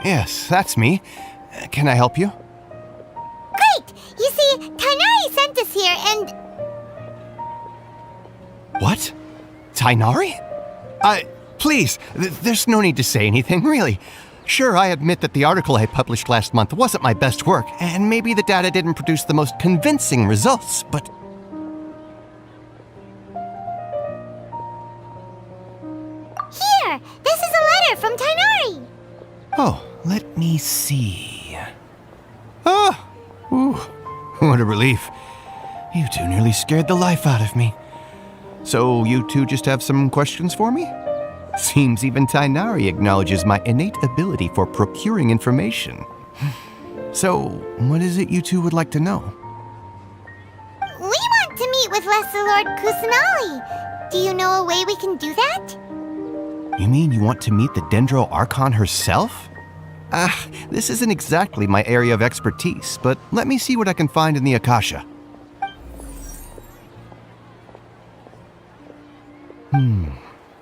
Yes, that's me. Can I help you? Great! You see, Tainari sent us here and... What? Tainari? Please, there's no need to say anything, really. Sure, I admit that the article I published last month wasn't my best work, and maybe the data didn't produce the most convincing results, but... Here! This is a letter from Tainari! Oh, let me see. Ah! Ooh, what a relief. You two nearly scared the life out of me. So you two just have some questions for me? Seems even Tainari acknowledges my innate ability for procuring information. So, what is it you two would like to know? We want to meet with Lesser Lord Kusanali. Do you know a way we can do that? You mean you want to meet the Dendro Archon herself? This isn't exactly my area of expertise, but let me see what I can find in the Akasha.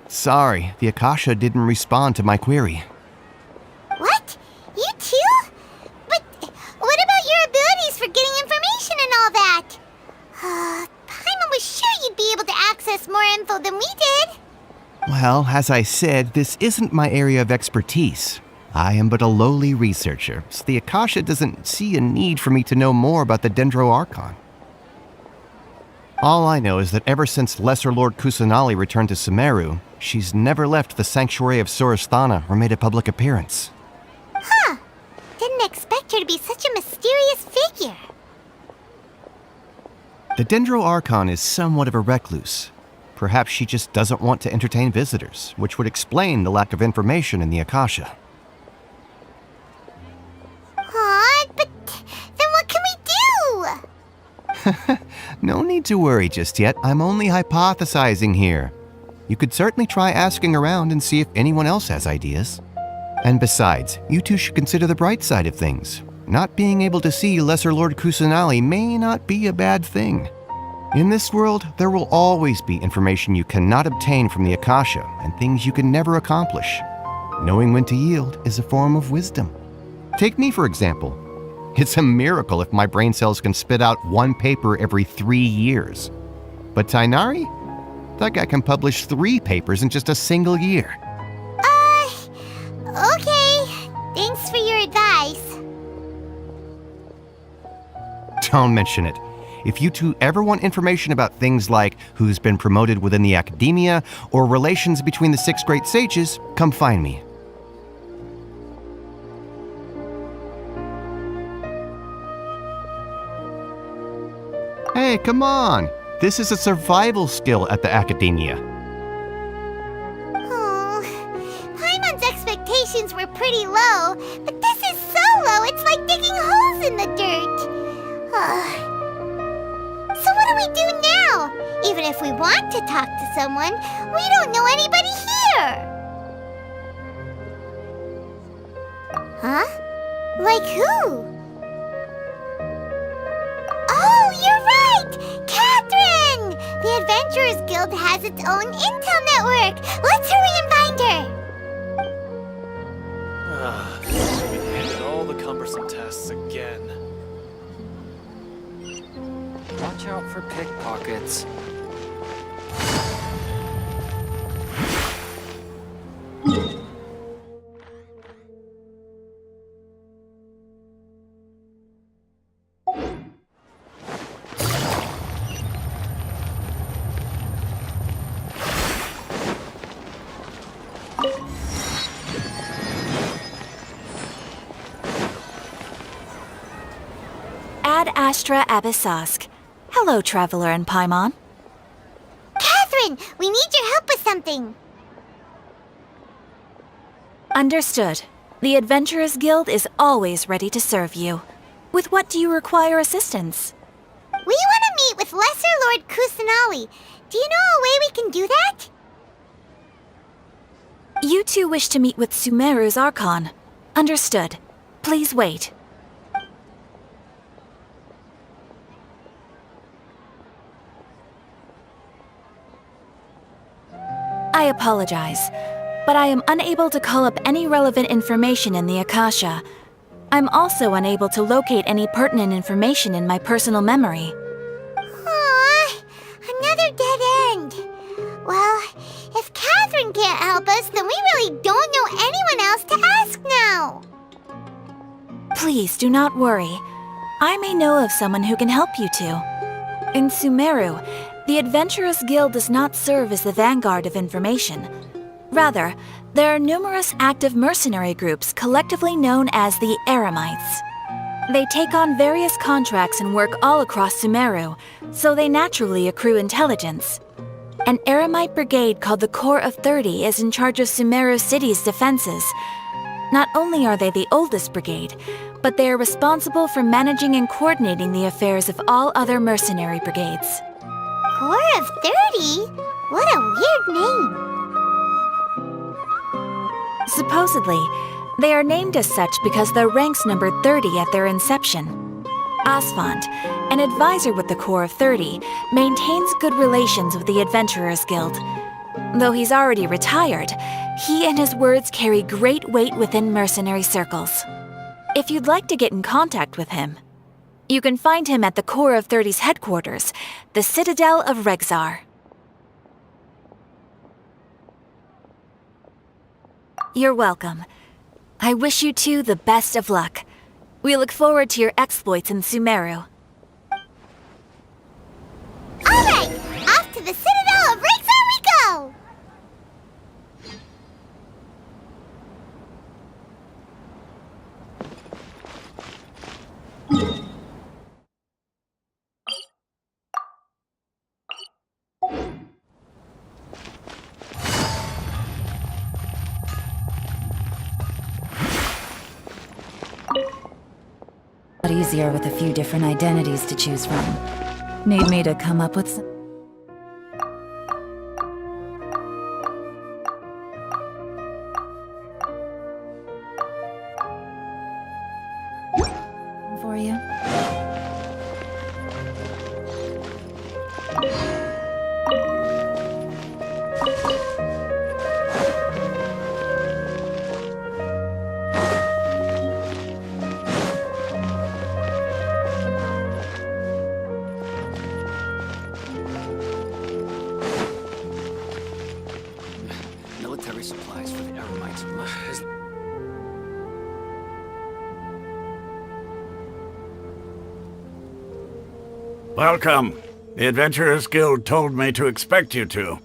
Sorry, the Akasha didn't respond to my query. What? You too? But what about your abilities for getting information and all that? Paimon was sure you'd be able to access more info than we did. Well, as I said, this isn't my area of expertise. I am but a lowly researcher, so the Akasha doesn't see a need for me to know more about the Dendro Archon. All I know is that ever since Lesser Lord Kusanali returned to Sumeru, she's never left the Sanctuary of Sorasthana or made a public appearance. Huh. Didn't expect her to be such a mysterious figure. The Dendro Archon is somewhat of a recluse. Perhaps she just doesn't want to entertain visitors, which would explain the lack of information in the Akasha. Aw, but then what can we do? No need to worry just yet. I'm only hypothesizing here. You could certainly try asking around and see if anyone else has ideas. And besides, you two should consider the bright side of things. Not being able to see Lesser Lord Kusanali may not be a bad thing. In this world, there will always be information you cannot obtain from the Akasha and things you can never accomplish. Knowing when to yield is a form of wisdom. Take me, for example. It's a miracle if my brain cells can spit out one paper every 3 years. But Tainari? That guy can publish 3 papers in just a single year. Okay. Thanks for your advice. don't mention it. If you two ever want information about things like who's been promoted within the academia or relations between the 6 great sages, come find me. Hey, come on! This is a survival skill at the academia. Oh, Paimon's expectations were pretty low, but this is so low it's like digging holes in the dirt. So what do we do now? Even if we want to talk to someone, we don't know anybody here. Huh? Like who? Oh, you're right! Catherine! The Adventurers Guild has its own intel network. Let's hurry and find her. We handed all the cumbersome tasks again. Watch out for pickpockets. Ad Astra Abyssosk. Hello, Traveler and Paimon. Catherine, we need your help with something. Understood. The Adventurers Guild is always ready to serve you. With what do you require assistance? We want to meet with Lesser Lord Kusanali. Do you know a way we can do that? You two wish to meet with Sumeru's Archon. Understood. Please wait. I apologize, but I am unable to call up any relevant information in the Akasha. I'm also unable to locate any pertinent information in my personal memory. Aww, another dead end. Well, if Catherine can't help us, then we really don't know anyone else to ask now. Please do not worry. I may know of someone who can help you two. In Sumeru, the Adventurers Guild does not serve as the vanguard of information. Rather, there are numerous active mercenary groups collectively known as the Eremites. They take on various contracts and work all across Sumeru, so they naturally accrue intelligence. An Eremite brigade called the Corps of 30 is in charge of Sumeru City's defenses. Not only are they the oldest brigade, but they are responsible for managing and coordinating the affairs of all other mercenary brigades. Corps of 30? What a weird name. Supposedly, they are named as such because their ranks numbered 30 at their inception. Asfand, an advisor with the Corps of 30, maintains good relations with the Adventurers Guild. Though he's already retired, he and his words carry great weight within mercenary circles. If you'd like to get in contact with him, you can find him at the Corps of 30's headquarters, the Citadel of Rexar. You're welcome. I wish you two the best of luck. We look forward to your exploits in Sumeru. All right, off to the Citadel of Rexar we go! Easier with a few different identities to choose from. Need me to come up with some... for you? Military supplies for the Eremites. Welcome. The Adventurers Guild told me to expect you to.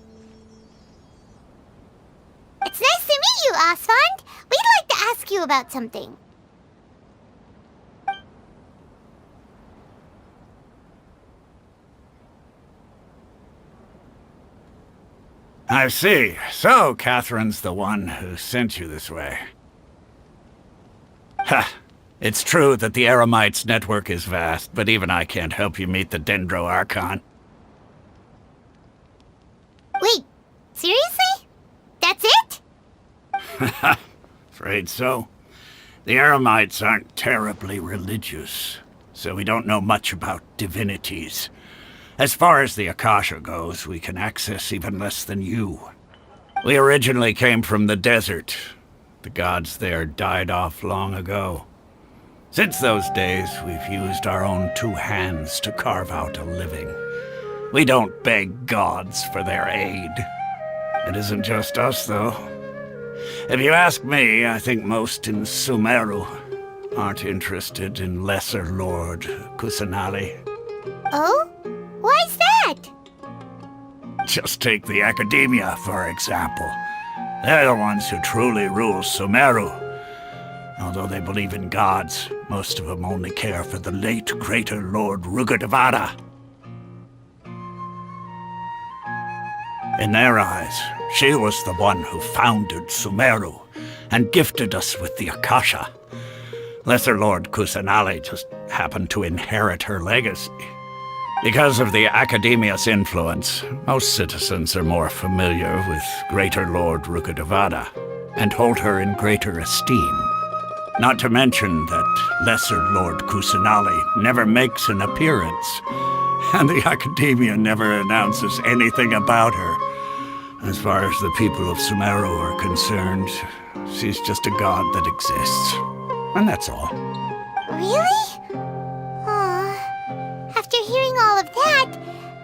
It's nice to meet you, Osfond. We'd like to ask you about something. I see. So, Catherine's the one who sent you this way. Ha! It's true that the Eremites' network is vast, but even I can't help you meet the Dendro Archon. Wait, seriously? That's it? Afraid so. The Eremites aren't terribly religious, so we don't know much about divinities. As far as the Akasha goes, we can access even less than you. We originally came from the desert. The gods there died off long ago. Since those days, we've used our own two hands to carve out a living. We don't beg gods for their aid. It isn't just us, though. If you ask me, I think most in Sumeru aren't interested in Lesser Lord Kusanali. Oh? Why's that? Just take the Academia, for example. They're the ones who truly rule Sumeru. Although they believe in gods, most of them only care for the late Greater Lord Rugurdevada. In their eyes, she was the one who founded Sumeru and gifted us with the Akasha. Lesser Lord Kusanali just happened to inherit her legacy. Because of the Academia's influence, most citizens are more familiar with Greater Lord Rugurdevada and hold her in greater esteem. Not to mention that Lesser Lord Kusanali never makes an appearance, and the Academia never announces anything about her. As far as the people of Sumeru are concerned, she's just a god that exists. And that's all. Really? Aw. After hearing all of that,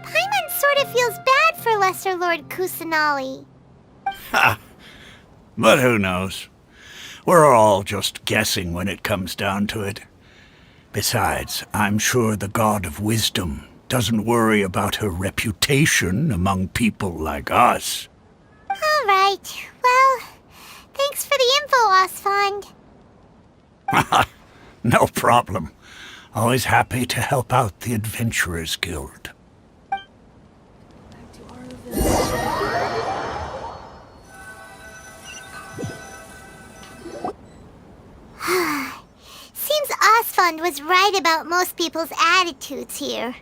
Paimon sort of feels bad for Lesser Lord Kusanali. Ha! But who knows? We're all just guessing when it comes down to it. Besides, I'm sure the God of Wisdom doesn't worry about her reputation among people like us. All right. Well, thanks for the info, Osfond. No problem. Always happy to help out the Adventurers Guild. Seems Osfond was right about most people's attitudes here.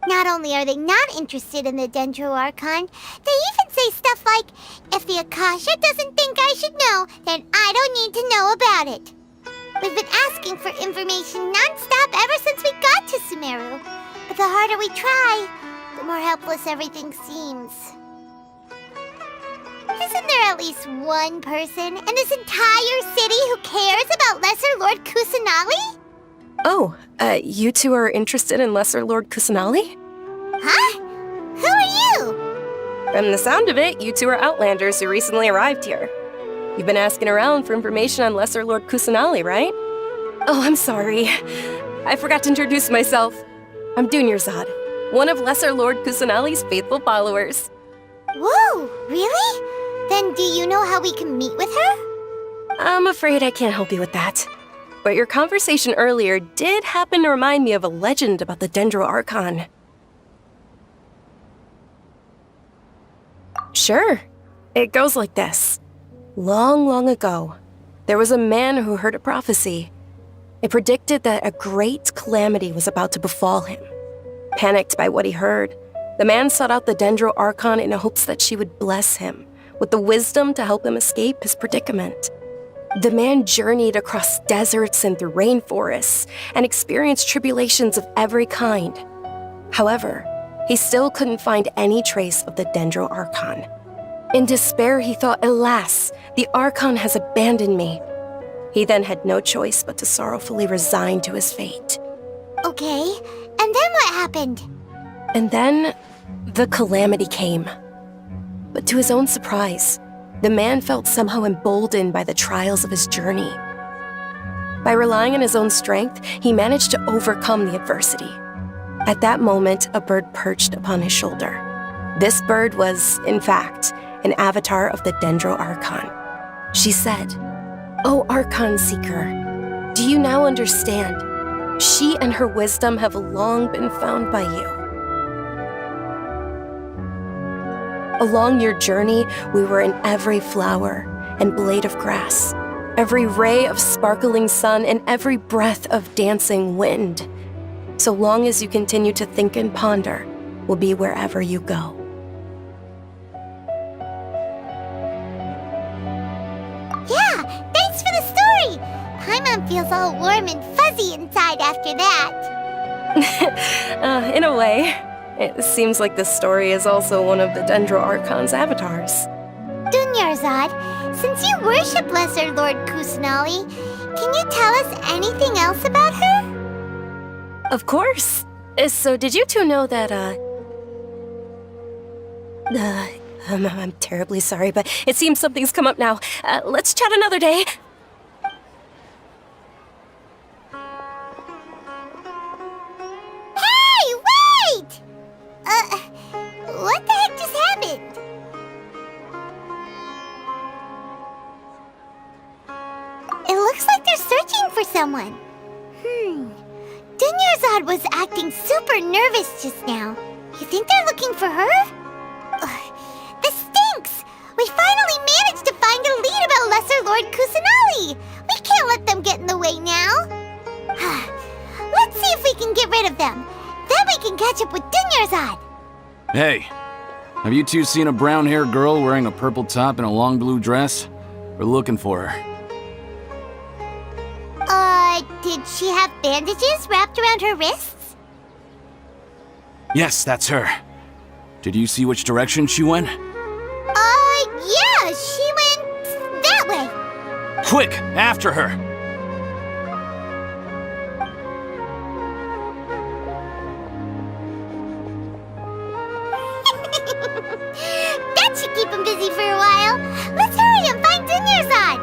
Not only are they not interested in the Dendro Archon, they even say stuff like, if the Akasha doesn't think I should know, then I don't need to know about it. We've been asking for information non-stop ever since we got to Sumeru. But the harder we try, the more helpless everything seems. Isn't there at least one person in this entire city who cares about Lesser Lord Kusanali? Oh, you two are interested in Lesser Lord Kusanali? Huh? Who are you? From the sound of it, you two are Outlanders who recently arrived here. You've been asking around for information on Lesser Lord Kusanali, right? Oh, I'm sorry. I forgot to introduce myself. I'm Dunyarzad, one of Lesser Lord Kusanali's faithful followers. Whoa, really? Then do you know how we can meet with her? I'm afraid I can't help you with that. But your conversation earlier did happen to remind me of a legend about the Dendro Archon. Sure. It goes like this. Long, long ago, there was a man who heard a prophecy. It predicted that a great calamity was about to befall him. Panicked by what he heard, the man sought out the Dendro Archon in hopes that she would bless him with the wisdom to help him escape his predicament. The man journeyed across deserts and through rainforests and experienced tribulations of every kind. However, he still couldn't find any trace of the Dendro Archon. In despair, he thought, alas, the Archon has abandoned me. He then had no choice but to sorrowfully resign to his fate. Okay, and then what happened? And then, the calamity came. But to his own surprise, the man felt somehow emboldened by the trials of his journey. By relying on his own strength, he managed to overcome the adversity. At that moment, a bird perched upon his shoulder. This bird was, in fact, an avatar of the Dendro Archon. She said, "O Archon Seeker, do you now understand? She and her wisdom have long been found by you. Along your journey, we were in every flower and blade of grass, every ray of sparkling sun, and every breath of dancing wind. So long as you continue to think and ponder, we'll be wherever you go." Yeah, thanks for the story! Paimon feels all warm and fuzzy inside after that. In a way. It seems like this story is also one of the Dendro Archon's avatars. Dunyarzad, since you worship Lesser Lord Kusanali, can you tell us anything else about her? Of course. So did you two know that, I'm terribly sorry, but it seems something's come up now. Let's chat another day. Hey, wait! What the heck just happened? It looks like they're searching for someone. Dunyarzad was acting super nervous just now. You think they're looking for her? This stinks! We finally managed to find a lead about Lesser Lord Kusanali! We can't let them get in the way now! Let's see if we can get rid of them. Then we can catch up with Dunyarzad! Hey, have you two seen a brown-haired girl wearing a purple top and a long blue dress? We're looking for her. Did she have bandages wrapped around her wrists? Yes, that's her. Did you see which direction she went? Yeah, she went that way. Quick, after her! That should keep him busy for a while. Let's hurry and find Dunyarzad.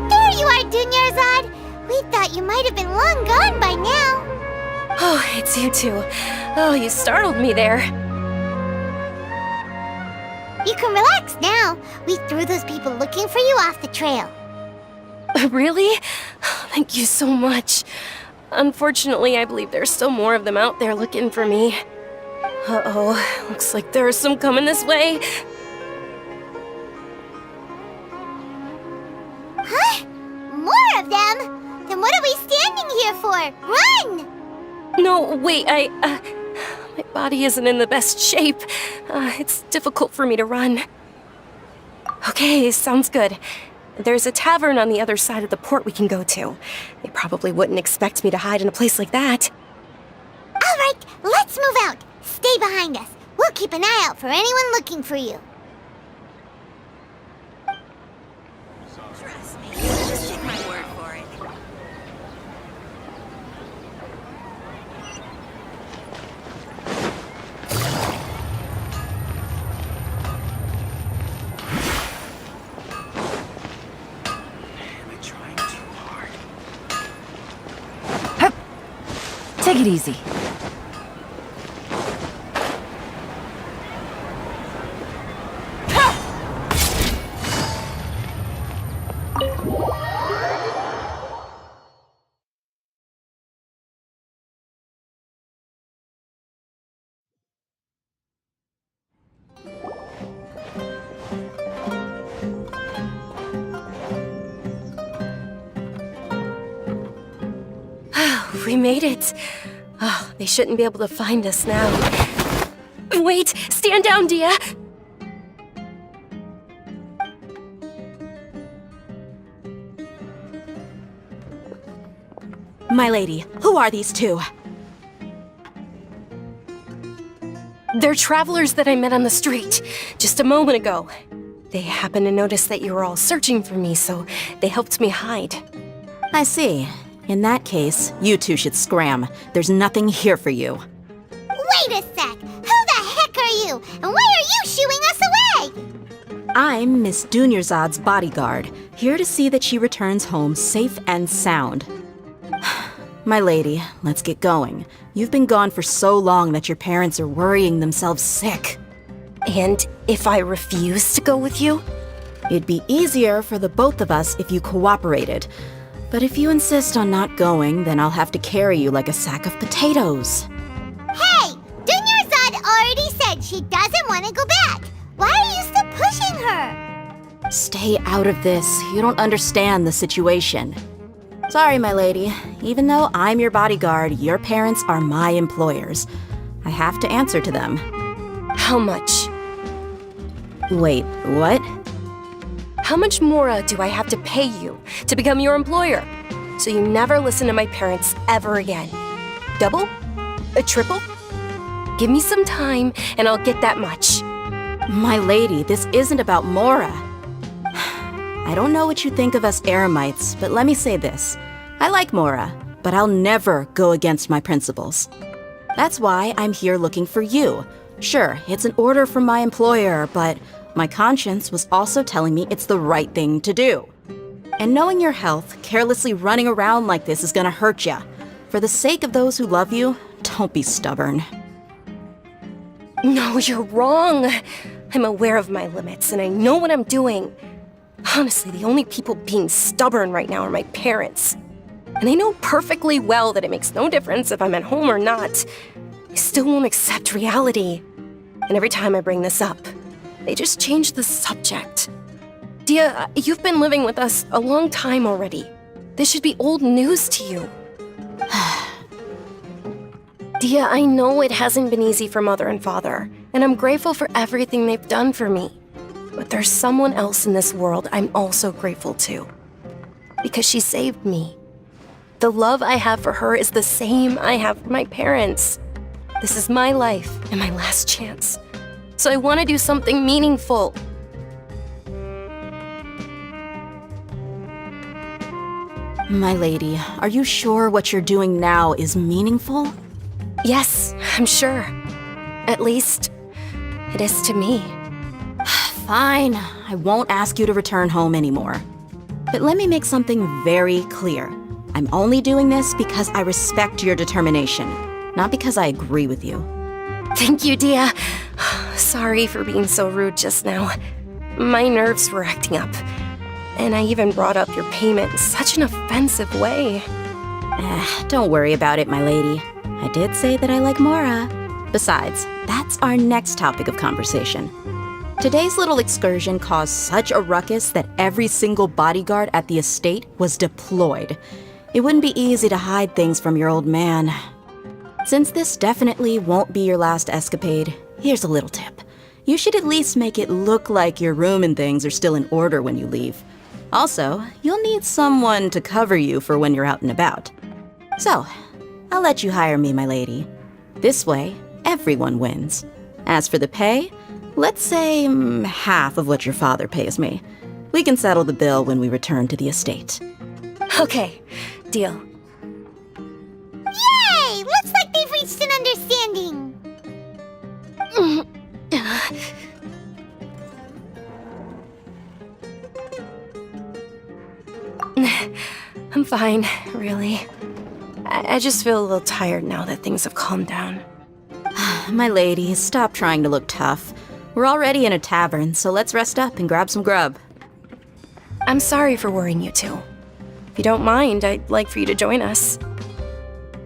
There you are, Dunyarzad. We thought you might have been long gone by now. Oh, it's you two. Oh, you startled me there. You can relax now. We threw those people looking for you off the trail. Really? Thank you so much. Unfortunately, I believe there's still more of them out there looking for me. Uh-oh, looks like there are some coming this way. Huh? More of them? Then what are we standing here for? Run! No, wait, my body isn't in the best shape. It's difficult for me to run. Okay, sounds good. There's a tavern on the other side of the port we can go to. They probably wouldn't expect me to hide in a place like that. All right, let's move out. Stay behind us. We'll keep an eye out for anyone looking for you. Trust me, just take my word for it. Take it easy. We made it. Oh, they shouldn't be able to find us now. Wait! Stand down, Dia! My lady, who are these two? They're travelers that I met on the street just a moment ago. They happened to notice that you were all searching for me, so they helped me hide. I see. In that case, you two should scram. There's nothing here for you. Wait a sec! Who the heck are you? And why are you shooing us away? I'm Miss Dunyarzad's bodyguard, here to see that she returns home safe and sound. My lady, let's get going. You've been gone for so long that your parents are worrying themselves sick. And if I refuse to go with you? It'd be easier for the both of us if you cooperated. But if you insist on not going, then I'll have to carry you like a sack of potatoes. Hey! Dunyarzad already said she doesn't want to go back. Why are you still pushing her? Stay out of this. You don't understand the situation. Sorry, my lady. Even though I'm your bodyguard, your parents are my employers. I have to answer to them. How much? Wait, what? How much more do I have to pay you to become your employer? So you never listen to my parents ever again. Double? A triple? Give me some time and I'll get that much. My lady, this isn't about Mora. I don't know what you think of us Eremites, but let me say this. I like Mora, but I'll never go against my principles. That's why I'm here looking for you. Sure, it's an order from my employer, but my conscience was also telling me it's the right thing to do. And knowing your health, carelessly running around like this is gonna hurt ya. For the sake of those who love you, don't be stubborn. No, you're wrong. I'm aware of my limits and I know what I'm doing. Honestly, the only people being stubborn right now are my parents. And I know perfectly well that it makes no difference if I'm at home or not. They still won't accept reality. And every time I bring this up, they just change the subject. Dia, you've been living with us a long time already. This should be old news to you. Dia, I know it hasn't been easy for Mother and Father, and I'm grateful for everything they've done for me. But there's someone else in this world I'm also grateful to. Because she saved me. The love I have for her is the same I have for my parents. This is my life and my last chance. So I want to do something meaningful. My lady, are you sure what you're doing now is meaningful? Yes, I'm sure. At least, it is to me. Fine, I won't ask you to return home anymore. But let me make something very clear. I'm only doing this because I respect your determination, not because I agree with you. Thank you, Dia. Sorry for being so rude just now. My nerves were acting up. And I even brought up your payment in such an offensive way. Don't worry about it, my lady. I did say that I like Mora. Besides, that's our next topic of conversation. Today's little excursion caused such a ruckus that every single bodyguard at the estate was deployed. It wouldn't be easy to hide things from your old man. Since this definitely won't be your last escapade, here's a little tip. You should at least make it look like your room and things are still in order when you leave. Also, you'll need someone to cover you for when you're out and about. So, I'll let you hire me, my lady. This way, everyone wins. As for the pay, let's say half of what your father pays me. We can settle the bill when we return to the estate. Okay, deal. Yay! Looks like they've reached an understanding. I'm fine, really. I just feel a little tired now that things have calmed down. My lady, stop trying to look tough. We're already in a tavern, so let's rest up and grab some grub. I'm sorry for worrying you two. If you don't mind, I'd like for you to join us.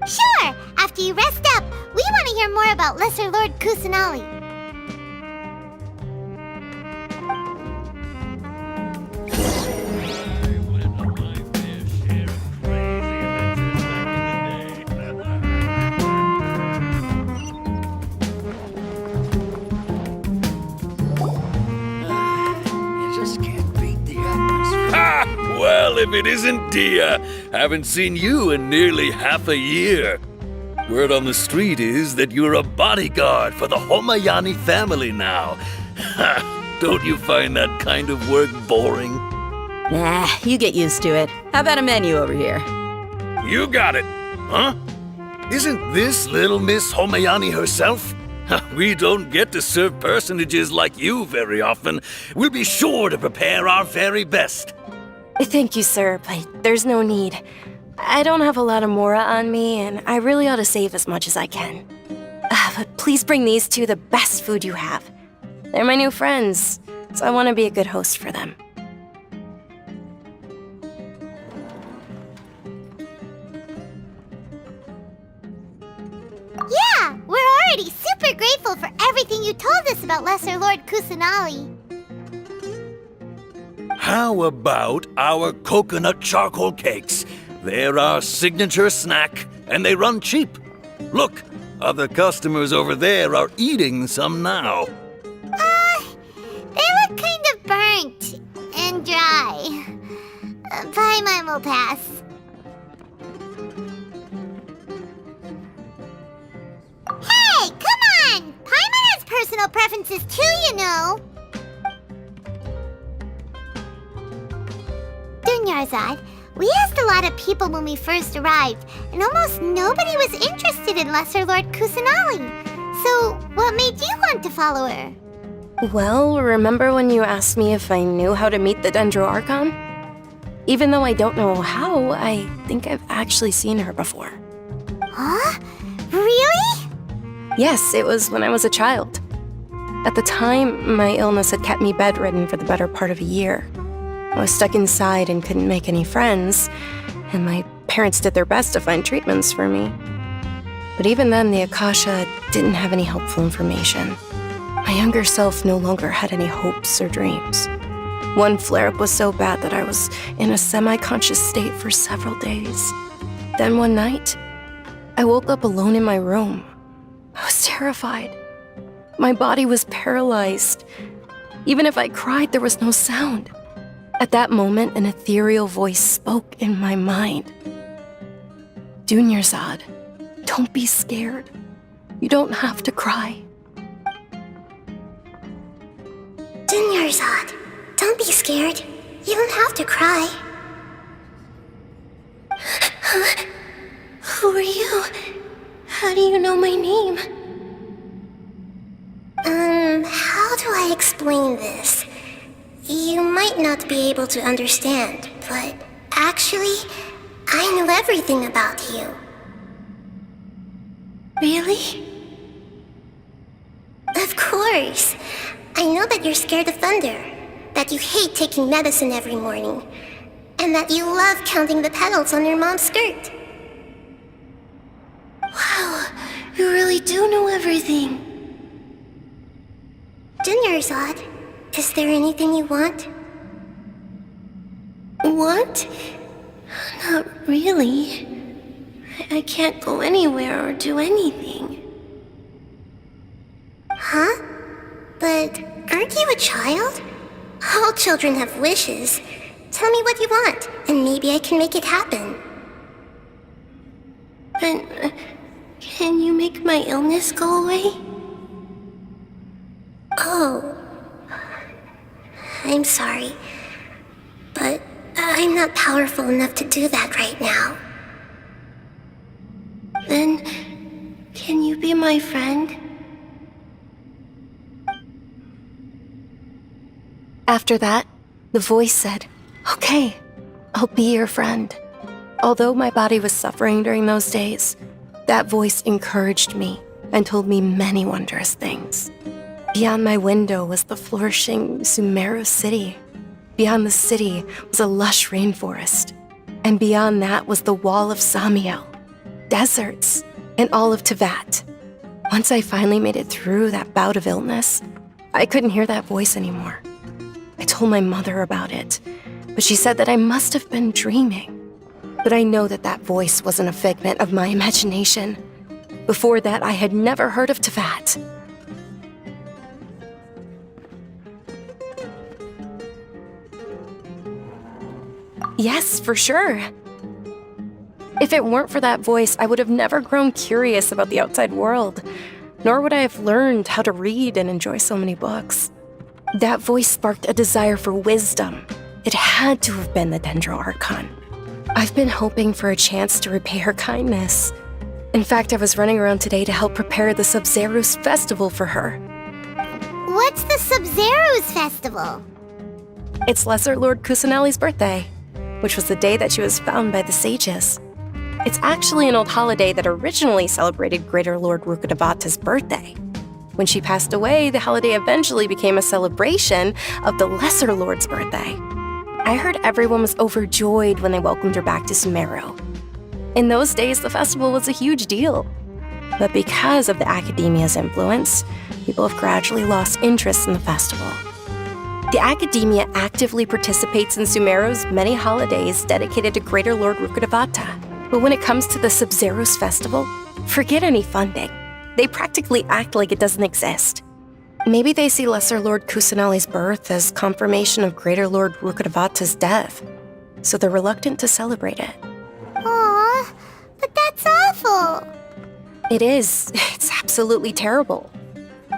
Sure! After you rest up, we want to hear more about Lesser Lord Kusanali. Well, if it isn't Dia, haven't seen you in nearly half a year. Word on the street is that you're a bodyguard for the Homayani family now. Don't you find that kind of work boring? Nah, you get used to it. How about a menu over here? You got it. Huh? Isn't this little Miss Homayani herself? We don't get to serve personages like you very often. We'll be sure to prepare our very best. Thank you, sir, but there's no need. I don't have a lot of Mora on me, and I really ought to save as much as I can. But please bring these two the best food you have. They're my new friends, so I want to be a good host for them. Yeah, we're already super grateful for everything you told us about Lesser Lord Kusanali. How about our coconut charcoal cakes? They're our signature snack, and they run cheap. Look, other customers over there are eating some now. They look kind of burnt and dry. Paimon will pass. Hey, come on! Paimon has personal preferences too, you know. Dunyarzad, we asked a lot of people when we first arrived, and almost nobody was interested in Lesser Lord Kusanali. So, what made you want to follow her? Well, remember when you asked me if I knew how to meet the Dendro Archon? Even though I don't know how, I think I've actually seen her before. Huh? Really? Yes, it was when I was a child. At the time, my illness had kept me bedridden for the better part of a year. I was stuck inside and couldn't make any friends, and my parents did their best to find treatments for me. But even then, the Akasha didn't have any helpful information. My younger self no longer had any hopes or dreams. One flare-up was so bad that I was in a semi-conscious state for several days. Then one night, I woke up alone in my room. I was terrified. My body was paralyzed. Even if I cried, there was no sound. At that moment, an ethereal voice spoke in my mind. Dunyarzad, don't be scared. You don't have to cry. Dunyarzad, don't be scared. You don't have to cry. Who are you? How do you know my name? How do I explain this? You might not be able to understand, but actually, I know everything about you. Really? Of course. I know that you're scared of thunder, that you hate taking medicine every morning, and that you love counting the petals on your mom's skirt. Wow, you really do know everything. Dunyarzad, is there anything you want? Want? Not really. I can't go anywhere or do anything. Huh? But aren't you a child? All children have wishes. Tell me what you want, and maybe I can make it happen. But can you make my illness go away? Oh. I'm sorry, but I'm not powerful enough to do that right now. Then, can you be my friend? After that, the voice said, "Okay, I'll be your friend." Although my body was suffering during those days, that voice encouraged me and told me many wondrous things. Beyond my window was the flourishing Sumeru city. Beyond the city was a lush rainforest. And beyond that was the wall of Samiel, deserts, and all of Tevat. Once I finally made it through that bout of illness, I couldn't hear that voice anymore. I told my mother about it, but she said that I must have been dreaming. But I know that that voice wasn't a figment of my imagination. Before that, I had never heard of Tevat. Yes, for sure. If it weren't for that voice, I would have never grown curious about the outside world, nor would I have learned how to read and enjoy so many books. That voice sparked a desire for wisdom. It had to have been the Dendro Archon. I've been hoping for a chance to repay her kindness. In fact, I was running around today to help prepare the Sub-Zero's festival for her. What's the Sub-Zero's festival? It's Lesser Lord Kusanali's birthday, which was the day that she was found by the sages. It's actually an old holiday that originally celebrated Greater Lord Rukkhadevata's birthday. When she passed away, the holiday eventually became a celebration of the Lesser Lord's birthday. I heard everyone was overjoyed when they welcomed her back to Sumeru. In those days, the festival was a huge deal. But because of the Academia's influence, people have gradually lost interest in the festival. The Academia actively participates in Sumeru's many holidays dedicated to Greater Lord Rukkhadevata. But when it comes to the Sub-Zero's festival, forget any funding. They practically act like it doesn't exist. Maybe they see Lesser Lord Kusanali's birth as confirmation of Greater Lord Rukkhadevata's death, so they're reluctant to celebrate it. Aww, but that's awful. It is. It's absolutely terrible.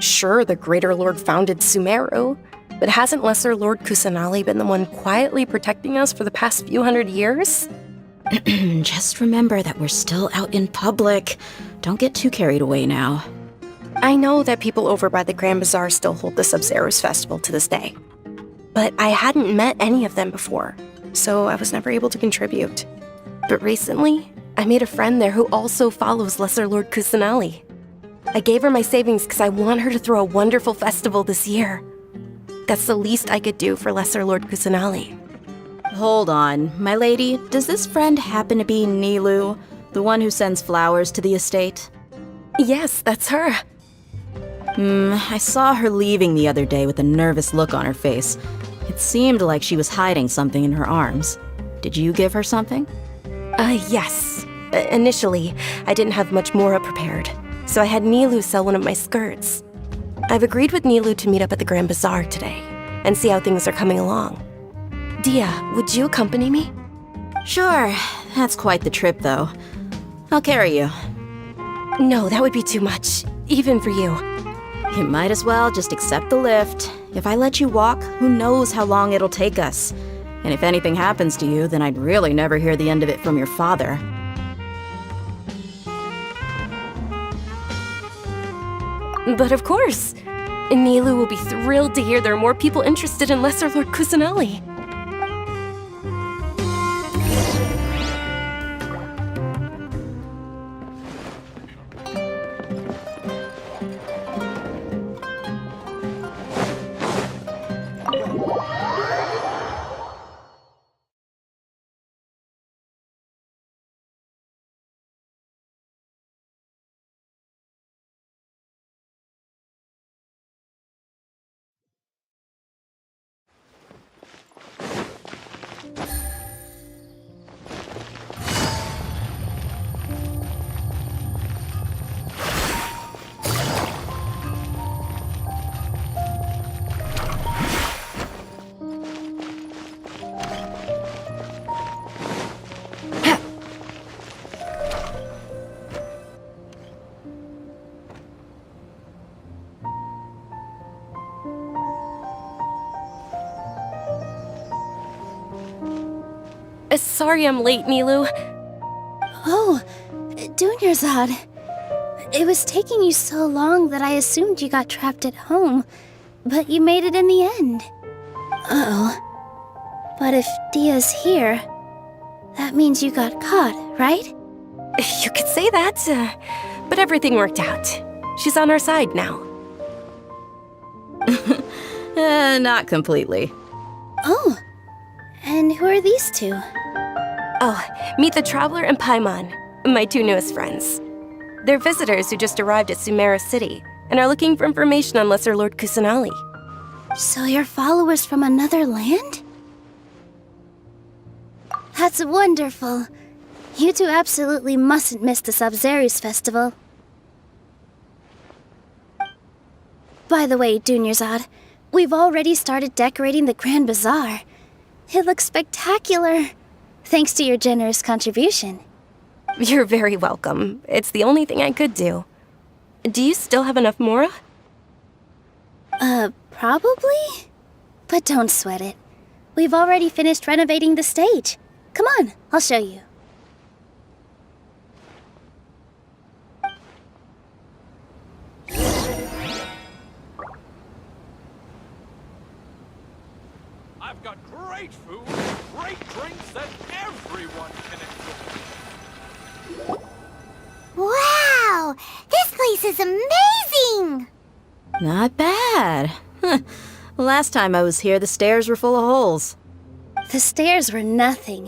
Sure, the Greater Lord founded Sumeru, but hasn't Lesser Lord Kusanali been the one quietly protecting us for the past few hundred years? Just remember that we're still out in public. Don't get too carried away now. I know that people over by the Grand Bazaar still hold the Sub-Zero's festival to this day. But I hadn't met any of them before, so I was never able to contribute. But recently, I made a friend there who also follows Lesser Lord Kusanali. I gave her my savings because I want her to throw a wonderful festival this year. That's the least I could do for Lesser Lord Kusanali. Hold on, my lady. Does this friend happen to be Nilu, the one who sends flowers to the estate? Yes, that's her. I saw her leaving the other day with a nervous look on her face. It seemed like she was hiding something in her arms. Did you give her something? Yes. Initially, I didn't have much Mora prepared, so I had Nilu sell one of my skirts. I've agreed with Nilu to meet up at the Grand Bazaar today and see how things are coming along. Dia, would you accompany me? Sure. That's quite the trip, though. I'll carry you. No, that would be too much, even for you. You might as well just accept the lift. If I let you walk, who knows how long it'll take us. And if anything happens to you, then I'd really never hear the end of it from your father. But of course! Nilu will be thrilled to hear there are more people interested in Lesser Lord Kusanali. Sorry I'm late, Nilu. Oh, Dunyarzad. It was taking you so long that I assumed you got trapped at home, but you made it in the end. Uh-oh. But if Dia's here, that means you got caught, right? You could say that, but everything worked out. She's on our side now. Not completely. Oh, and who are these two? Oh, meet the Traveler and Paimon, my two newest friends. They're visitors who just arrived at Sumeru City and are looking for information on Lesser Lord Kusanali. So you're followers from another land? That's wonderful. You two absolutely mustn't miss the Sub-Zero's festival. By the way, Dunyarzad, we've already started decorating the Grand Bazaar. It looks spectacular. Thanks to your generous contribution. You're very welcome. It's the only thing I could do. Do you still have enough Mora? Probably? But don't sweat it. We've already finished renovating the stage. Come on, I'll show you. I've got great food, great drinks that everyone can enjoy. Wow! This place is amazing! Not bad. Last time I was here, the stairs were full of holes. The stairs were nothing.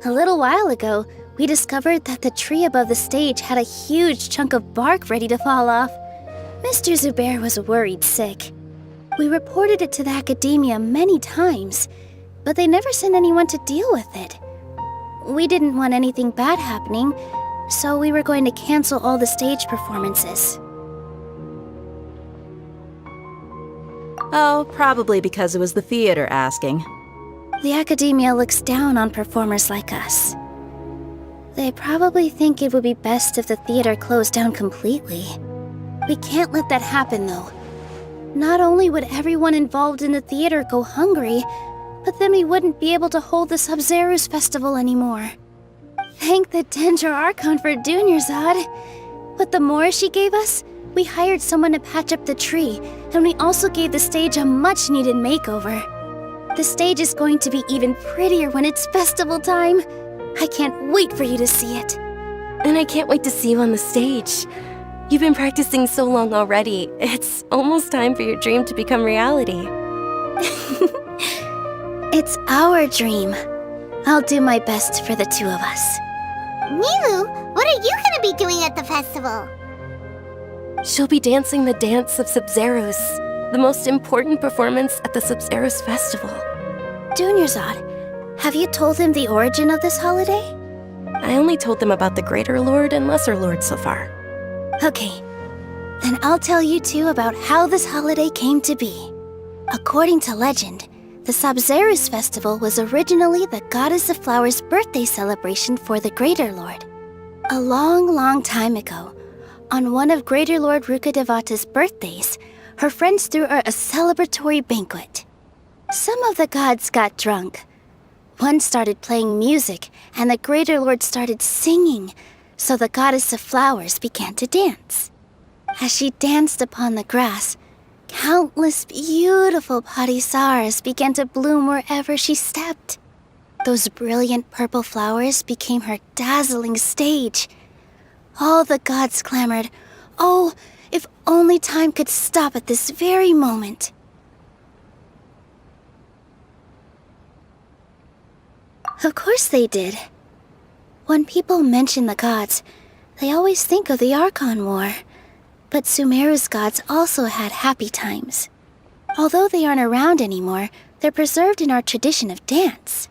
A little while ago, we discovered that the tree above the stage had a huge chunk of bark ready to fall off. Mr. Zubair was worried sick. We reported it to the academia many times, but they never sent anyone to deal with it. We didn't want anything bad happening, so we were going to cancel all the stage performances. Oh, probably because it was the theater asking. The academia looks down on performers like us. They probably think it would be best if the theater closed down completely. We can't let that happen, though. Not only would everyone involved in the theater go hungry, but then we wouldn't be able to hold the Sub-Zero's festival anymore. Thank the Dendro Archon for Dunyazad. With the more she gave us, we hired someone to patch up the tree, and we also gave the stage a much-needed makeover. The stage is going to be even prettier when it's festival time. I can't wait for you to see it. And I can't wait to see you on the stage. You've been practicing so long already. It's almost time for your dream to become reality. It's our dream. I'll do my best for the two of us. Nilu, what are you gonna be doing at the festival? She'll be dancing the dance of Sub-Zeros, the most important performance at the Sub-Zeros festival. Dunyazad, have you told him the origin of this holiday? I only told them about the Greater Lord and Lesser Lord so far. Okay, then I'll tell you two about how this holiday came to be. According to legend, the Sub-Zeros festival was originally the Goddess of Flowers' birthday celebration for the Greater Lord. A long, long time ago, on one of Greater Lord Rukkhadevata's birthdays, her friends threw her a celebratory banquet. Some of the gods got drunk. One started playing music, and the Greater Lord started singing, so the Goddess of Flowers began to dance. As she danced upon the grass, countless beautiful parisaras began to bloom wherever she stepped. Those brilliant purple flowers became her dazzling stage. All the gods clamored, "Oh, if only time could stop at this very moment." Of course they did. When people mention the gods, they always think of the Archon War. But Sumeru's gods also had happy times. Although they aren't around anymore, they're preserved in our tradition of dance.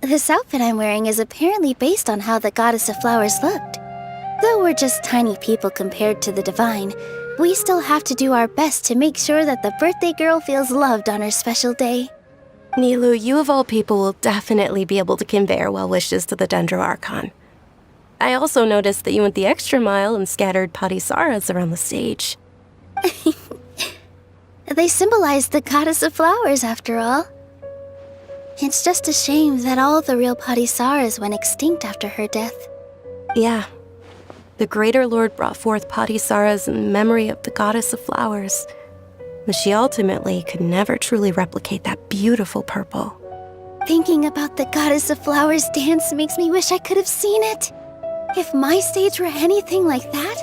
This outfit I'm wearing is apparently based on how the Goddess of Flowers looked. Though we're just tiny people compared to the divine, we still have to do our best to make sure that the birthday girl feels loved on her special day. Nilu, you of all people will definitely be able to convey our well wishes to the Dendro Archon. I also noticed that you went the extra mile and scattered parisaras around the stage. They symbolize the Goddess of Flowers, after all. It's just a shame that all the real parisaras went extinct after her death. Yeah. The Greater Lord brought forth parisaras in memory of the Goddess of Flowers, but she ultimately could never truly replicate that beautiful purple. Thinking about the Goddess of Flowers dance makes me wish I could have seen it. If my stage were anything like that,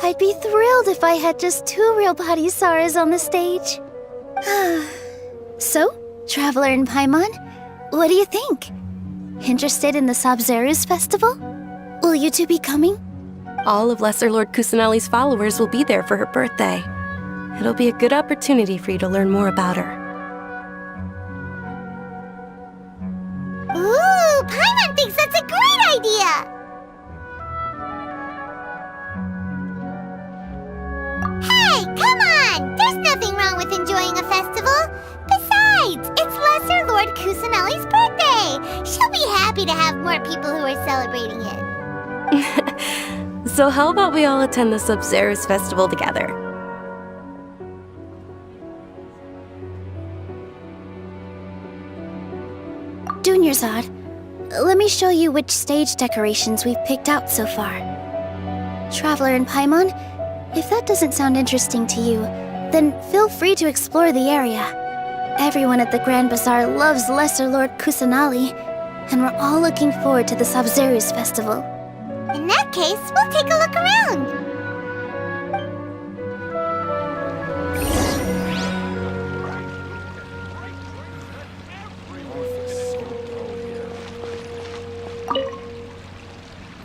I'd be thrilled if I had just 2 real parisaras on the stage. So, Traveler and Paimon, what do you think? Interested in the Sub-Zero's festival? Will you two be coming? All of Lesser Lord Kusanali's followers will be there for her birthday. It'll be a good opportunity for you to learn more about her. Ooh, Paimon thinks that's a great idea! Hey, come on! There's nothing wrong with enjoying a festival. Besides, it's Lesser Lord Kusanali's birthday. She'll be happy to have more people who are celebrating it. So how about we all attend the Sub-Zero's festival together? Dunyarzad, let me show you which stage decorations we've picked out so far. Traveler and Paimon, if that doesn't sound interesting to you, then feel free to explore the area. Everyone at the Grand Bazaar loves Lesser Lord Kusanali, and we're all looking forward to the Sabzeruz festival. In that case, we'll take a look around.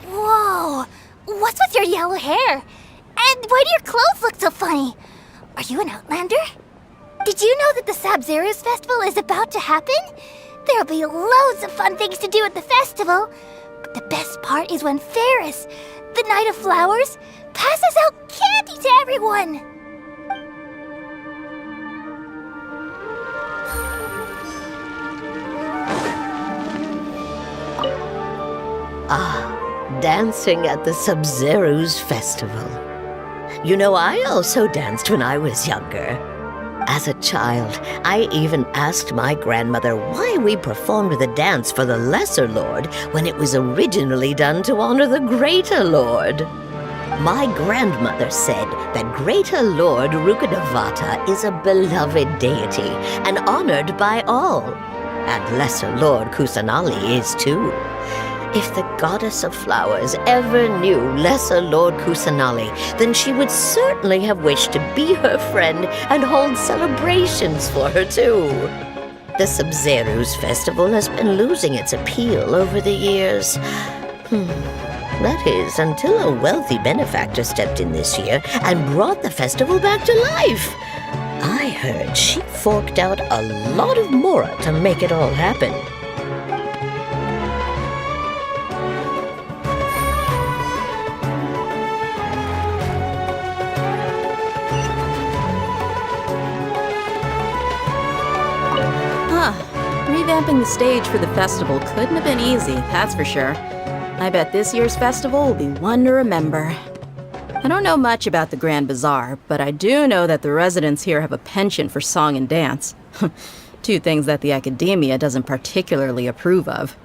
Whoa! What's with your yellow hair? And why do your clothes look so funny? Are you an Outlander? Did you know that the Sabzeruz festival is about to happen? There'll be loads of fun things to do at the festival. But the best part is when Ferris, the Knight of Flowers, passes out candy to everyone. Dancing at the Sabzeruz festival. You know, I also danced when I was younger. As a child, I even asked my grandmother why we performed the dance for the Lesser Lord when it was originally done to honor the Greater Lord. My grandmother said that Greater Lord Rukkhadevata is a beloved deity and honored by all. And Lesser Lord Kusanali is too. If the Goddess of Flowers ever knew Lesser Lord Kusanali, then she would certainly have wished to be her friend and hold celebrations for her too. The Sabzeruz festival has been losing its appeal over the years. That is, until a wealthy benefactor stepped in this year and brought the festival back to life. I heard she forked out a lot of mora to make it all happen. Revamping the stage for the festival couldn't have been easy, that's for sure. I bet this year's festival will be one to remember. I don't know much about the Grand Bazaar, but I do know that the residents here have a penchant for song and dance. Two things that the Academia doesn't particularly approve of.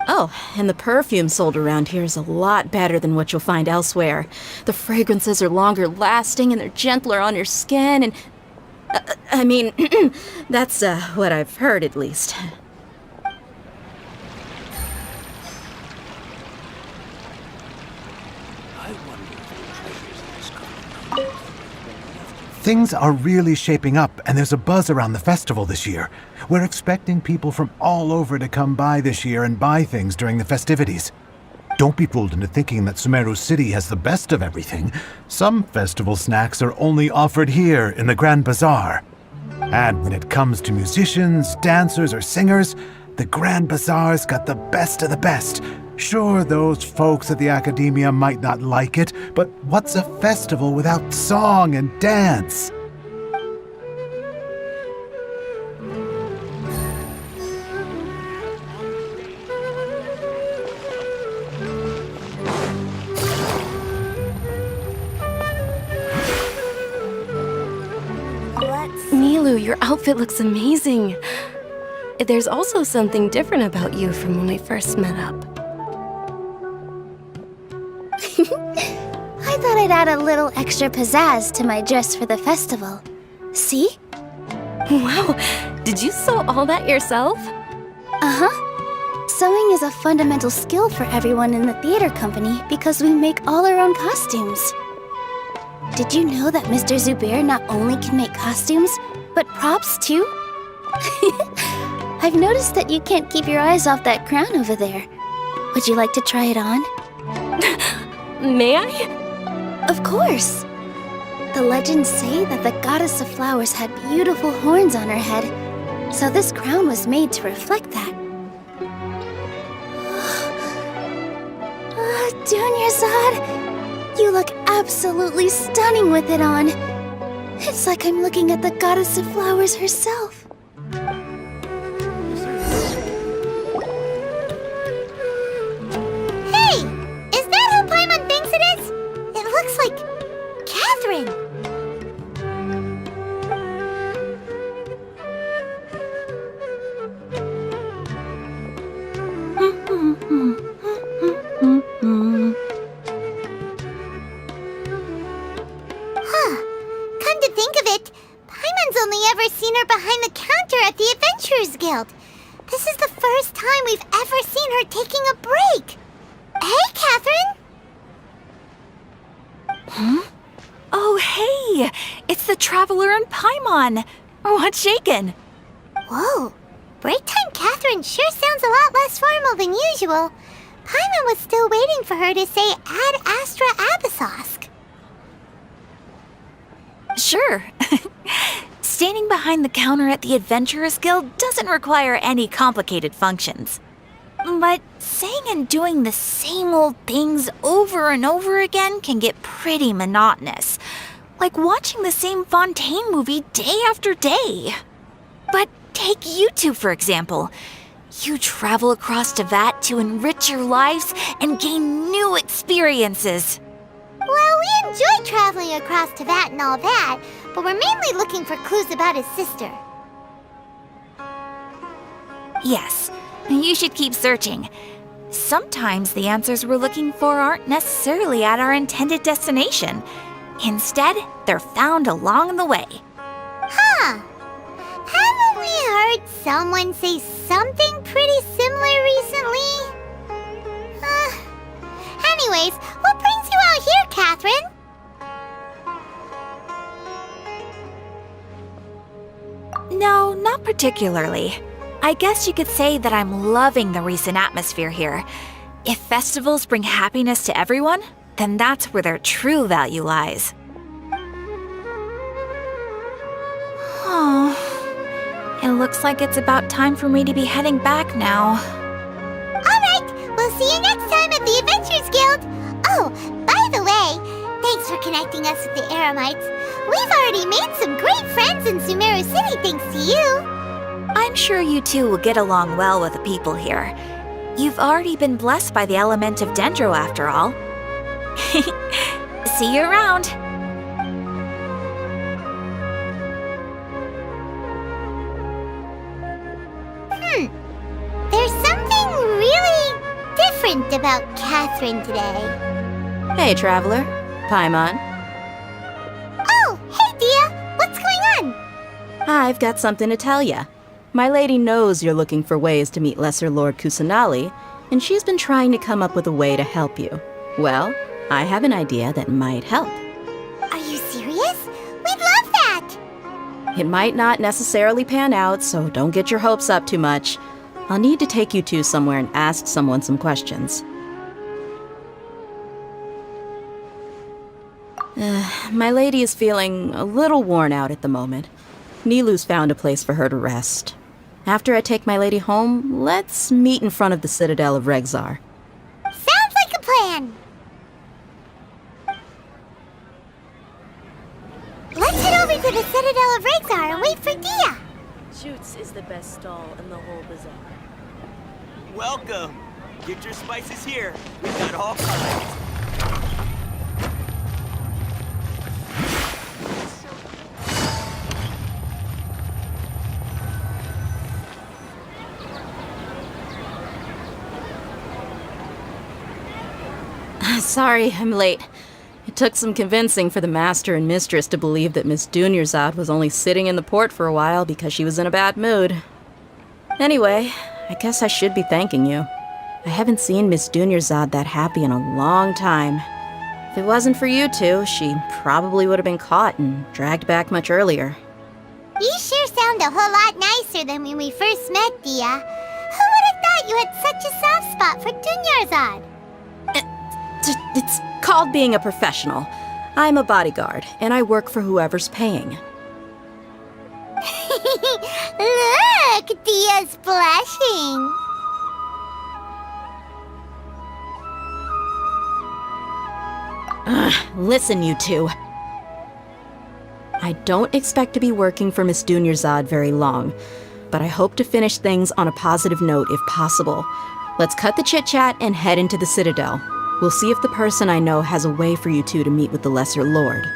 Oh, and the perfume sold around here is a lot better than what you'll find elsewhere. The fragrances are longer lasting and they're gentler on your skin and... I mean, that's what I've heard at least. Things are really shaping up, and there's a buzz around the festival this year. We're expecting people from all over to come by this year and buy things during the festivities. Don't be fooled into thinking that Sumeru City has the best of everything. Some festival snacks are only offered here in the Grand Bazaar. And when it comes to musicians, dancers, or singers, the Grand Bazaar's got the best of the best. Sure, those folks at the Academia might not like it, but what's a festival without song and dance? Milu, your outfit looks amazing. There's also something different about you from when we first met up. I thought I'd add a little extra pizzazz to my dress for the festival. See? Wow, did you sew all that yourself? Uh-huh. Sewing is a fundamental skill for everyone in the theater company because we make all our own costumes. Did you know that Mr. Zubair not only can make costumes, but props too? I've noticed that you can't keep your eyes off that crown over there. Would you like to try it on? May I? Of course! The legends say that the Goddess of Flowers had beautiful horns on her head, so this crown was made to reflect that. Dunyarzad, you look absolutely stunning with it on. It's like I'm looking at the Goddess of Flowers herself. Hey! Is that who Paimon thinks it is? It looks like... Catherine! come to think of it, Paimon's only ever seen her behind the counter at the Adventurers Guild. This is the first time we've ever seen her taking a break. Hey, Catherine! Huh? Oh, hey! It's the Traveler and Paimon! What's shaken? Whoa! Break time Catherine sure sounds a lot less formal than usual. Paimon was still waiting for her to say Ad Astra Abyssosk. Sure. Standing behind the counter at the Adventurers Guild doesn't require any complicated functions. But saying and doing the same old things over and over again can get pretty monotonous. Like watching the same Fontaine movie day after day. But take you two, for example. You travel across Teyvat to enrich your lives and gain new experiences. Well, we enjoy traveling across Teyvat and all that, but we're mainly looking for clues about his sister. Yes, you should keep searching. Sometimes the answers we're looking for aren't necessarily at our intended destination. Instead, they're found along the way. Huh. Haven't we heard someone say something pretty similar recently? Anyways, what brings you out here, Catherine? No, not particularly. I guess you could say that I'm loving the recent atmosphere here. If festivals bring happiness to everyone, then that's where their true value lies. Oh, it looks like it's about time for me to be heading back now. Alright, we'll see you next time at the Adventurers Guild. Oh, by the way, thanks for connecting us with the Eremites. We've already made some great friends in Sumeru City thanks to you. I'm sure you two will get along well with the people here. You've already been blessed by the element of Dendro after all. See you around! There's something really different about Catherine today. Hey, Traveler. Paimon. Oh, hey, Dia! What's going on? I've got something to tell ya. My lady knows you're looking for ways to meet Lesser Lord Kusanali, and she's been trying to come up with a way to help you. Well, I have an idea that might help. Are you serious? We'd love that! It might not necessarily pan out, so don't get your hopes up too much. I'll need to take you two somewhere and ask someone some questions. My lady is feeling a little worn out at the moment. Nilu's found a place for her to rest. After I take my lady home, let's meet in front of the Citadel of Regzar. Sounds like a plan! Let's head over to the Citadel of Regzar and wait for Dia! Shoots is the best stall in the whole bazaar. Welcome! Get your spices here. We've got all kinds. Sorry, I'm late. It took some convincing for the master and mistress to believe that Miss Dunyarzad was only sitting in the port for a while because she was in a bad mood. Anyway, I guess I should be thanking you. I haven't seen Miss Dunyarzad that happy in a long time. If it wasn't for you two, she probably would have been caught and dragged back much earlier. You sure sound a whole lot nicer than when we first met, Dia. Who would have thought you had such a soft spot for Dunyarzad? It's called being a professional. I'm a bodyguard, and I work for whoever's paying. Look, Dia's blushing. Listen, you two. I don't expect to be working for Miss Dunyarzad very long, but I hope to finish things on a positive note if possible. Let's cut the chit-chat and head into the Citadel. We'll see if the person I know has a way for you two to meet with the Lesser Lord.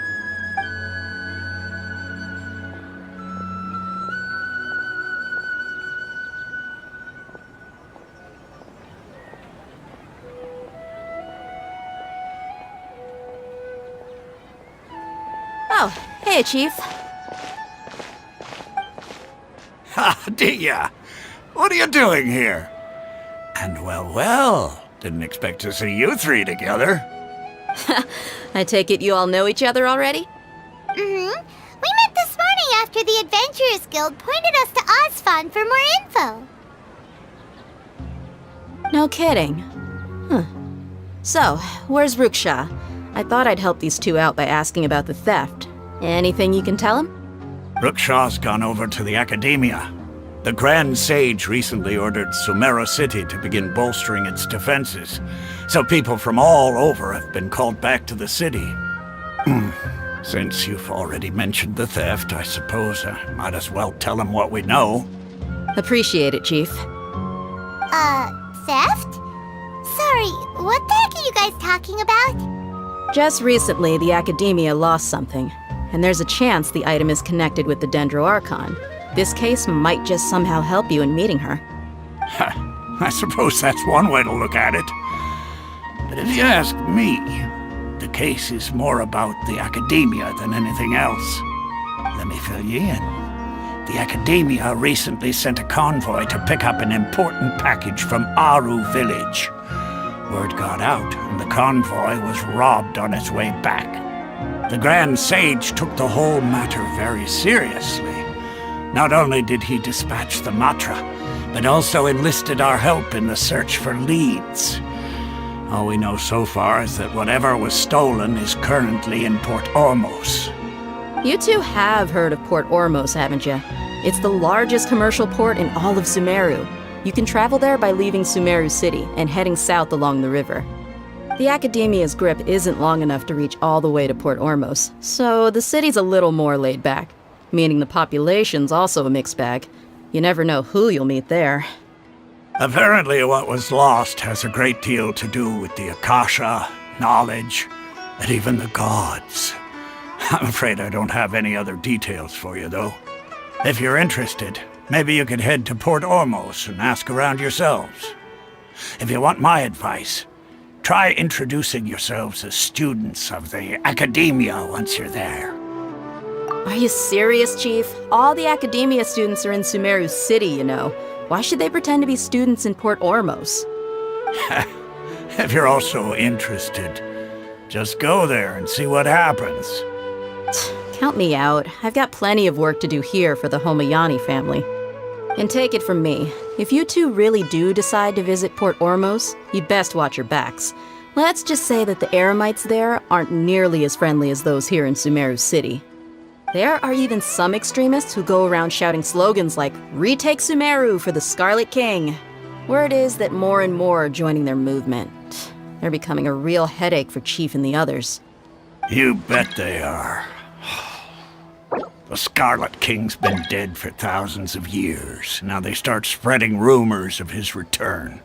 Oh, hey, Chief. Ha, Dia! What are you doing here? And well, didn't expect to see you three together. I take it you all know each other already? Mm-hmm. We met this morning after the Adventurers Guild pointed us to Osfon for more info. No kidding. Huh. So, where's Ruksha? I thought I'd help these two out by asking about the theft. Anything you can tell him? Rookshaw's gone over to the Academia. The Grand Sage recently ordered Sumeru City to begin bolstering its defenses, so people from all over have been called back to the city. Since you've already mentioned the theft, I suppose I might as well tell him what we know. Appreciate it, Chief. Theft? Sorry, what the heck are you guys talking about? Just recently, the Academia lost something, and there's a chance the item is connected with the Dendro Archon. This case might just somehow help you in meeting her. I suppose that's one way to look at it. But if you ask me, the case is more about the Academia than anything else. Let me fill you in. The Academia recently sent a convoy to pick up an important package from Aru village. Word got out, and the convoy was robbed on its way back. The Grand Sage took the whole matter very seriously. Not only did he dispatch the Matra, but also enlisted our help in the search for leads. All we know so far is that whatever was stolen is currently in Port Ormos. You two have heard of Port Ormos, haven't you? It's the largest commercial port in all of Sumeru. You can travel there by leaving Sumeru City and heading south along the river. The Academia's grip isn't long enough to reach all the way to Port Ormos, so the city's a little more laid back, meaning the population's also a mixed bag. You never know who you'll meet there. Apparently what was lost has a great deal to do with the Akasha, knowledge, and even the gods. I'm afraid I don't have any other details for you, though. If you're interested, maybe you could head to Port Ormos and ask around yourselves. If you want my advice, try introducing yourselves as students of the Academia once you're there. Are you serious, Chief? All the Academia students are in Sumeru City, you know. Why should they pretend to be students in Port Ormos? If you're also interested, just go there and see what happens. Count me out. I've got plenty of work to do here for the Homayani family. And take it from me, if you two really do decide to visit Port Ormos, you'd best watch your backs. Let's just say that the Eremites there aren't nearly as friendly as those here in Sumeru City. There are even some extremists who go around shouting slogans like, "Retake Sumeru for the Scarlet King." Word is that more and more are joining their movement. They're becoming a real headache for Chief and the others. You bet they are. The Scarlet King's been dead for thousands of years. Now they start spreading rumors of his return.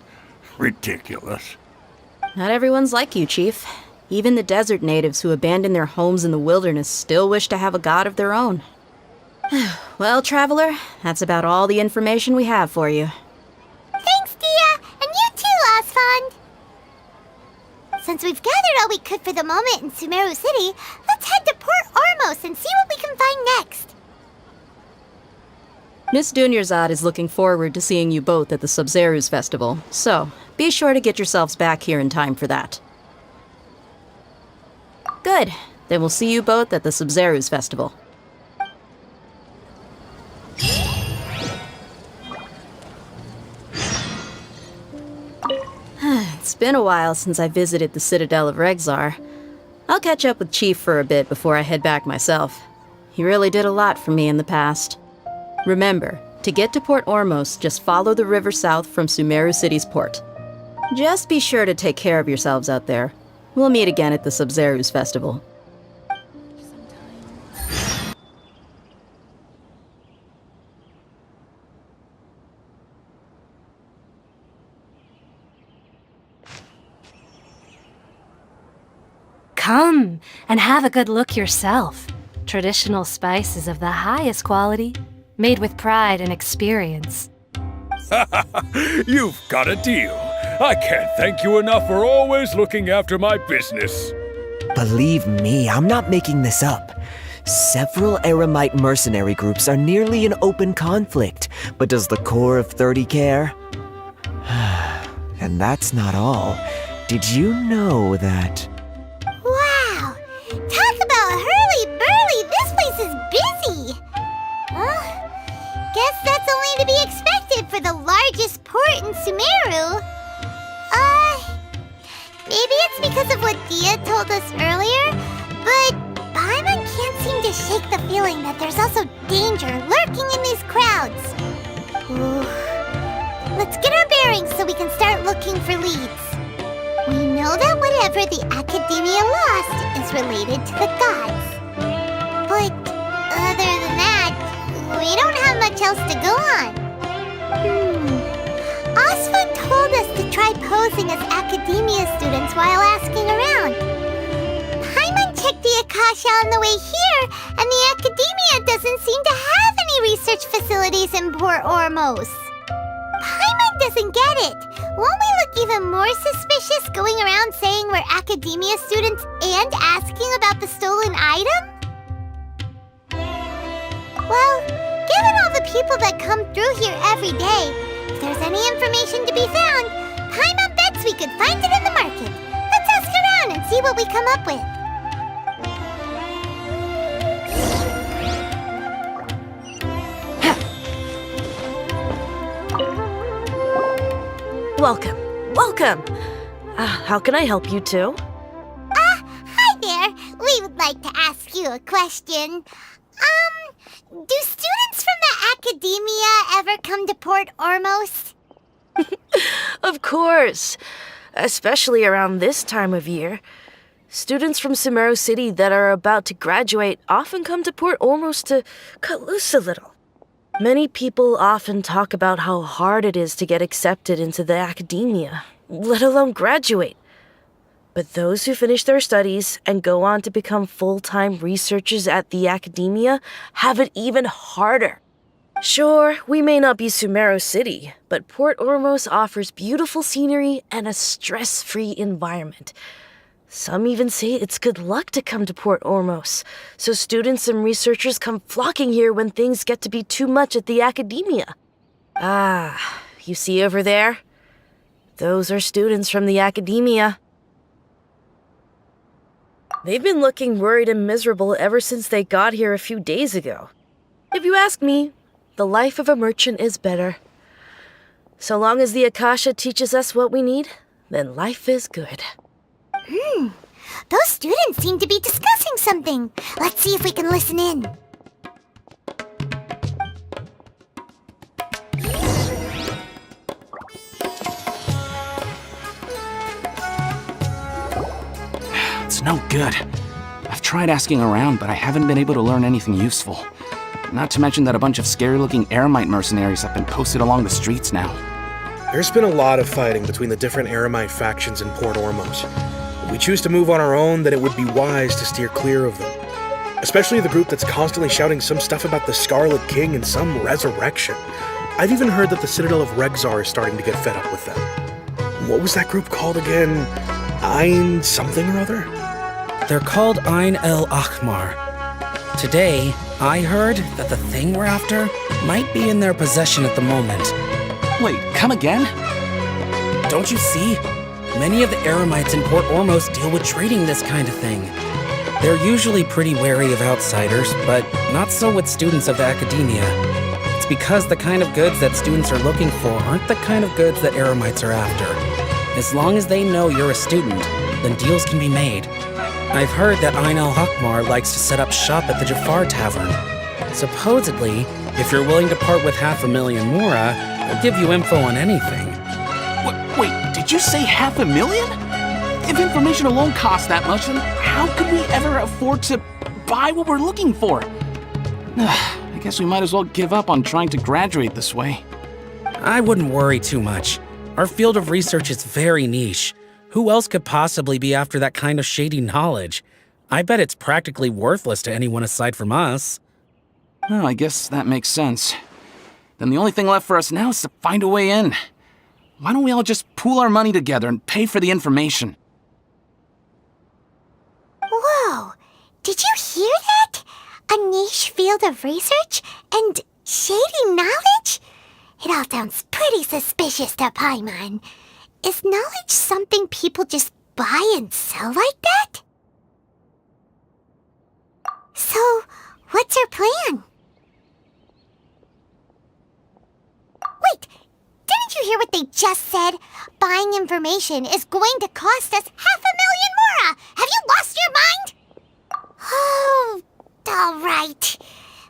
Ridiculous. Not everyone's like you, Chief. Even the desert natives who abandoned their homes in the wilderness still wish to have a god of their own. Well, Traveler, that's about all the information we have for you. Thanks, Dia! And you too, Osfond! Since we've gathered all we could for the moment in Sumeru City, let's head to Port Ormos and see what we can find next. Miss Dunyarzad is looking forward to seeing you both at the Sub-Zerus Festival, so be sure to get yourselves back here in time for that. Good. Then we'll see you both at the Sub-Zerus Festival. It's been a while since I visited the Citadel of Regzar. I'll catch up with Chief for a bit before I head back myself. He really did a lot for me in the past. Remember, to get to Port Ormos, just follow the river south from Sumeru City's port. Just be sure to take care of yourselves out there. We'll meet again at the Sub-Zerus Festival. Come and have a good look yourself. Traditional spices of the highest quality, made with pride and experience. You've got a deal. I can't thank you enough for always looking after my business. Believe me, I'm not making this up. Several Eremite mercenary groups are nearly in open conflict, but does the core of 30 care? And that's not all. Did you know that... Wow! Talk about hurly-burly! This place is busy! Guess that's only to be expected for the largest port in Sumeru. Maybe it's because of what Dia told us earlier, but Paimon can't seem to shake the feeling that there's also danger lurking in these crowds. Ooh. Let's get our bearings so we can start looking for leads. We know that whatever the Academia lost is related to the gods. But other than that, we don't have much else to go on. Osfun told us to try posing as Academia students while asking around. Paimon checked the Akasha on the way here, and the Academia doesn't seem to have any research facilities in Port Ormos. Paimon doesn't get it. Won't we look even more suspicious going around saying we're Academia students and asking about the stolen item? Well, given all the people that come through here every day, if there's any information to be found, Paimon bets we could find it in the market. Let's ask around and see what we come up with. Welcome. Welcome. How can I help you two? Hi there. We would like to ask you a question. Do students from the Academia ever come to Port Ormos? Of course. Especially around this time of year. Students from Sumeru City that are about to graduate often come to Port Ormos to cut loose a little. Many people often talk about how hard it is to get accepted into the Academia, let alone graduate. But those who finish their studies and go on to become full-time researchers at the Academia have it even harder. Sure, we may not be Sumeru City, but Port Ormos offers beautiful scenery and a stress-free environment. Some even say it's good luck to come to Port Ormos, so students and researchers come flocking here when things get to be too much at the Academia. You see over there? Those are students from the Academia. They've been looking worried and miserable ever since they got here a few days ago. If you ask me, the life of a merchant is better. So long as the Akasha teaches us what we need, then life is good. Those students seem to be discussing something. Let's see if we can listen in. It's no good. I've tried asking around, but I haven't been able to learn anything useful. Not to mention that a bunch of scary-looking Eremite mercenaries have been posted along the streets now. There's been a lot of fighting between the different Eremite factions in Port Ormos. If we choose to move on our own, then it would be wise to steer clear of them. Especially the group that's constantly shouting some stuff about the Scarlet King and some resurrection. I've even heard that the Citadel of Regzar is starting to get fed up with them. What was that group called again? Ein something or other? They're called Ein El Ahmar. Today, I heard that the thing we're after might be in their possession at the moment. Wait, come again? Don't you see? Many of the Eremites in Port Ormos deal with trading this kind of thing. They're usually pretty wary of outsiders, but not so with students of the Academia. It's because the kind of goods that students are looking for aren't the kind of goods that Eremites are after. As long as they know you're a student, then deals can be made. I've heard that Ein El Ahmar likes to set up shop at the Jafar Tavern. Supposedly, if you're willing to part with 500,000 Mora, they'll give you info on anything. Wait, did you say 500,000? If information alone costs that much, then how could we ever afford to buy what we're looking for? I guess we might as well give up on trying to graduate this way. I wouldn't worry too much. Our field of research is very niche. Who else could possibly be after that kind of shady knowledge? I bet it's practically worthless to anyone aside from us. Well, I guess that makes sense. Then the only thing left for us now is to find a way in. Why don't we all just pool our money together and pay for the information? Whoa! Did you hear that? field of research and shady knowledge? It all sounds pretty suspicious to Paimon. Is knowledge something people just buy and sell like that? So, what's her plan? Wait, didn't you hear what they just said? Buying information is going to cost us 500,000 mora! Have you lost your mind? Oh, all right.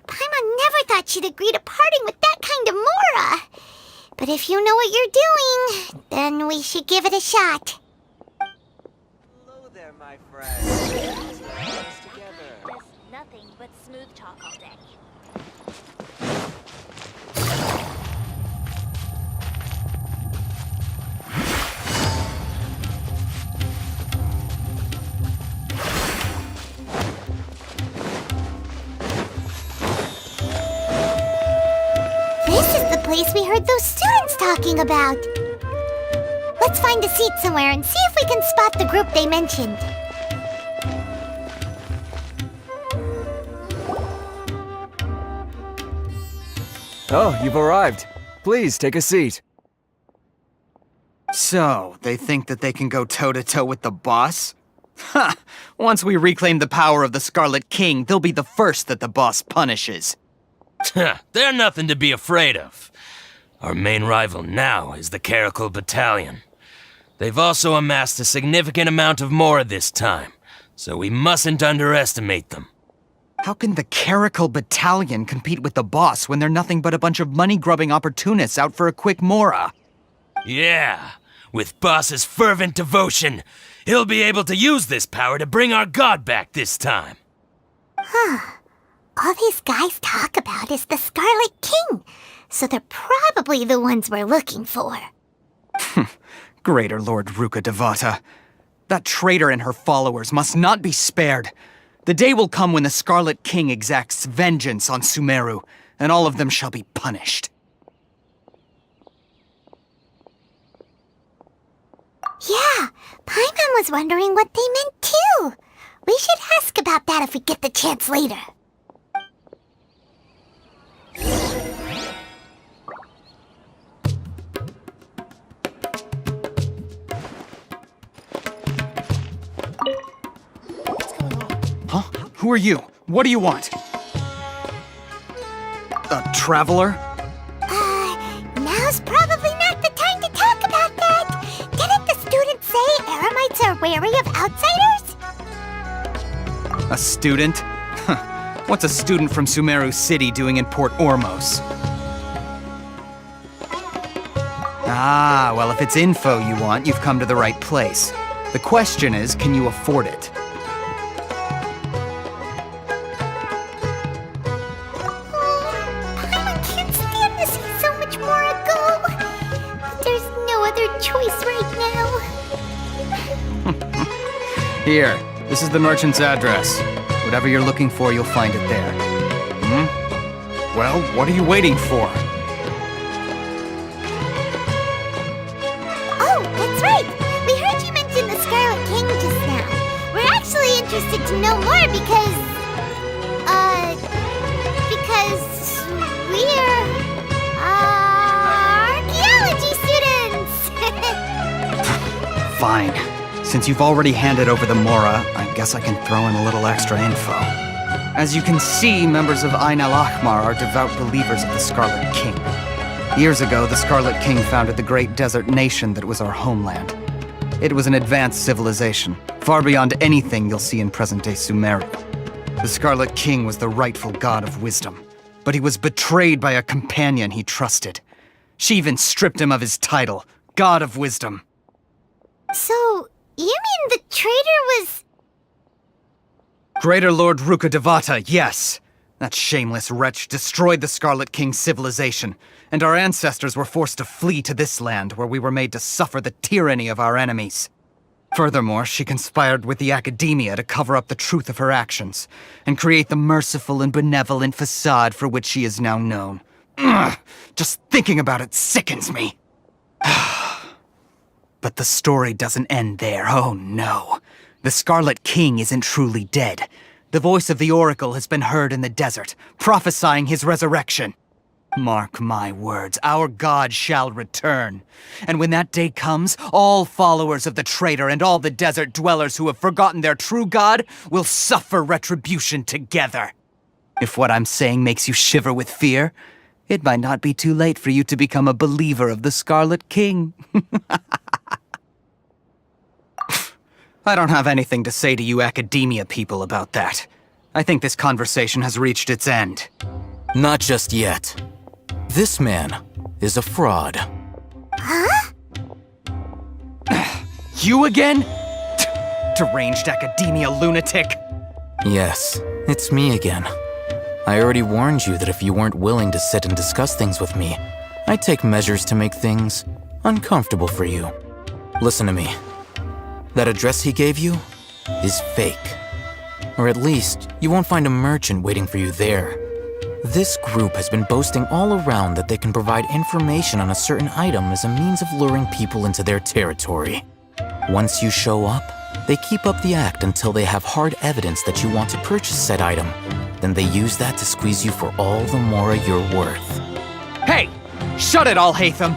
Paimon never thought she'd agree to parting with that kind of mora. But if you know what you're doing, then we should give it a shot. Hello there, my friend. Just nothing but smooth talk all day. This is the place we heard those students talking about. Let's find a seat somewhere and see if we can spot the group they mentioned. Oh, you've arrived. Please, take a seat. So, they think that they can go toe-to-toe with the boss? Ha! Once we reclaim the power of the Scarlet King, they'll be the first that the boss punishes. They're nothing to be afraid of. Our main rival now is the Caracal Battalion. They've also amassed a significant amount of mora this time, so we mustn't underestimate them. How can the Caracal Battalion compete with the boss when they're nothing but a bunch of money-grubbing opportunists out for a quick mora? Yeah, with boss's fervent devotion, he'll be able to use this power to bring our god back this time. Huh. All these guys talk about is the Scarlet King, so they're probably the ones we're looking for. Greater Lord Ruka Devata. That traitor and her followers must not be spared. The day will come when the Scarlet King exacts vengeance on Sumeru, and all of them shall be punished. Yeah, Paimon was wondering what they meant too. We should ask about that if we get the chance later. Huh? Who are you? What do you want? A traveler? Now's probably not the time to talk about that. Didn't the students say Eremites are wary of outsiders? A student? What's a student from Sumeru City doing in Port Ormos? Ah, well, if it's info you want, you've come to the right place. The question is, can you afford it? I can't stand to see so much more go. But there's no other choice right now. Here, this is the merchant's address. Whatever you're looking for, you'll find it there. Well, what are you waiting for? Oh, that's right. We heard you mention the Scarlet King just now. We're actually interested to know more because we're archaeology students. Fine. Since you've already handed over the mora, I guess I can throw in a little extra info. As you can see, members of Ain al-Ahmar are devout believers of the Scarlet King. Years ago, the Scarlet King founded the great desert nation that was our homeland. It was an advanced civilization, far beyond anything you'll see in present-day Sumeru. The Scarlet King was the rightful god of wisdom, but he was betrayed by a companion he trusted. She even stripped him of his title, God of Wisdom. So, you mean the traitor was... Greater Lord Ruka Devata, yes! That shameless wretch destroyed the Scarlet King's civilization, and our ancestors were forced to flee to this land where we were made to suffer the tyranny of our enemies. Furthermore, she conspired with the Academia to cover up the truth of her actions, and create the merciful and benevolent facade for which she is now known. Ugh, just thinking about it sickens me. But the story doesn't end there, oh no. The Scarlet King isn't truly dead. The voice of the Oracle has been heard in the desert, prophesying his resurrection. Mark my words, our God shall return. And when that day comes, all followers of the traitor and all the desert dwellers who have forgotten their true God will suffer retribution together. If what I'm saying makes you shiver with fear, it might not be too late for you to become a believer of the Scarlet King. I don't have anything to say to you academia people about that. I think this conversation has reached its end. Not just yet. This man is a fraud. Huh? You again? Deranged academia lunatic. Yes, it's me again. I already warned you that if you weren't willing to sit and discuss things with me, I'd take measures to make things uncomfortable for you. Listen to me. That address he gave you is fake. Or at least, you won't find a merchant waiting for you there. This group has been boasting all around that they can provide information on a certain item as a means of luring people into their territory. Once you show up, they keep up the act until they have hard evidence that you want to purchase said item. Then they use that to squeeze you for all the more you're worth. Hey! Shut it all, Hatham!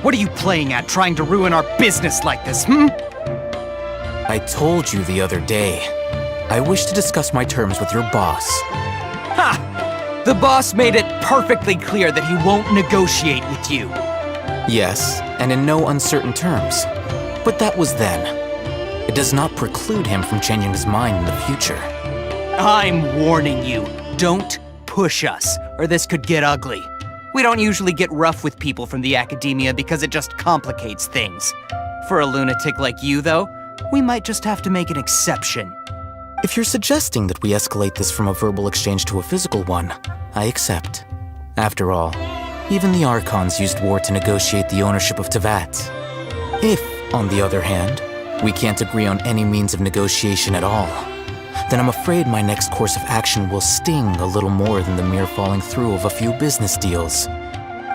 What are you playing at, trying to ruin our business like this, I told you the other day. I wish to discuss my terms with your boss. Ha! The boss made it perfectly clear that he won't negotiate with you. Yes, and in no uncertain terms. But that was then. It does not preclude him from changing his mind in the future. I'm warning you, don't push us, or this could get ugly. We don't usually get rough with people from the academia because it just complicates things. For a lunatic like you, though, we might just have to make an exception. If you're suggesting that we escalate this from a verbal exchange to a physical one, I accept. After all, even the Archons used war to negotiate the ownership of Tevat. If, on the other hand, we can't agree on any means of negotiation at all, then I'm afraid my next course of action will sting a little more than the mere falling through of a few business deals.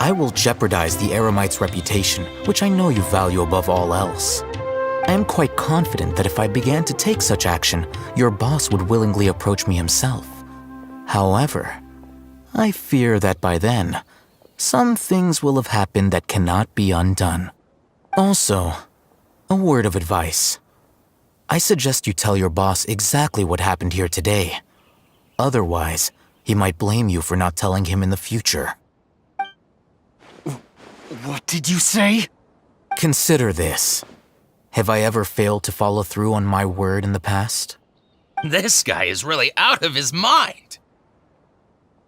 I will jeopardize the Eremite's reputation, which I know you value above all else. I am quite confident that if I began to take such action, your boss would willingly approach me himself. However, I fear that by then, some things will have happened that cannot be undone. Also, a word of advice. I suggest you tell your boss exactly what happened here today. Otherwise, he might blame you for not telling him in the future. What did you say? Consider this. Have I ever failed to follow through on my word in the past? This guy is really out of his mind.